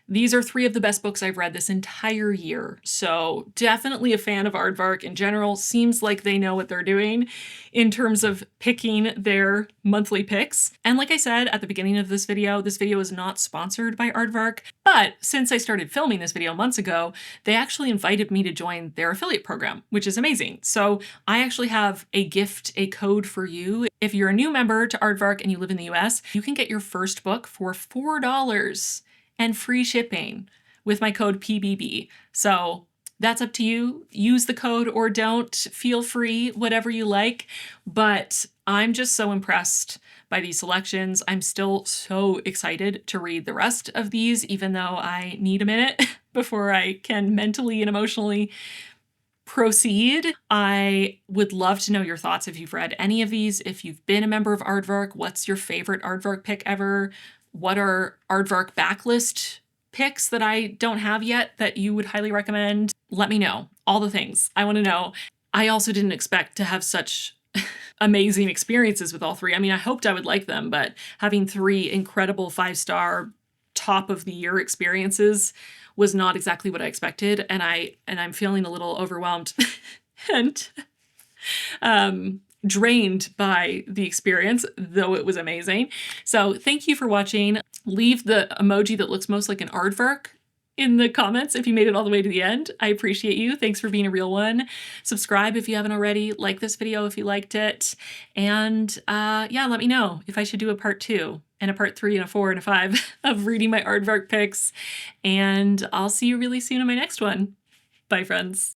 These are 3 of the best books I've read this entire year, so definitely a fan of Aardvark in general. Seems like they know what they're doing in terms of picking their monthly picks. And like I said at the beginning of this video is not sponsored by Aardvark, but since I started filming this video months ago, they actually invited me to join their affiliate program, which is amazing. So I actually have a gift, a code for you. If you're a new member to Aardvark and you live in the US, you can get your first book for $4 and free shipping with my code PBB. So That's up to you. Use the code or don't. Feel free, whatever you like. But I'm just so impressed by these selections. I'm still so excited to read the rest of these, even though I need a minute before I can mentally and emotionally proceed. I would love to know your thoughts if you've read any of these. If you've been a member of Aardvark, what's your favorite Aardvark pick ever? What are Aardvark backlist picks that I don't have yet that you would highly recommend? Let me know. All the things. I want to know. I also didn't expect to have such amazing experiences with all three. I mean, I hoped I would like them, but having 3 incredible 5-star top of the year experiences was not exactly what I expected, and I'm feeling a little overwhelmed and drained by the experience, though it was amazing. So thank you for watching. Leave the emoji that looks most like an aardvark in the comments if you made it all the way to the end. I appreciate you. Thanks for being a real one. Subscribe if you haven't already. Like this video if you liked it. And yeah, let me know if I should do a part 2 and a part 3 and a 4 and a 5 of reading my Aardvark picks. And I'll see you really soon in my next one. Bye, friends.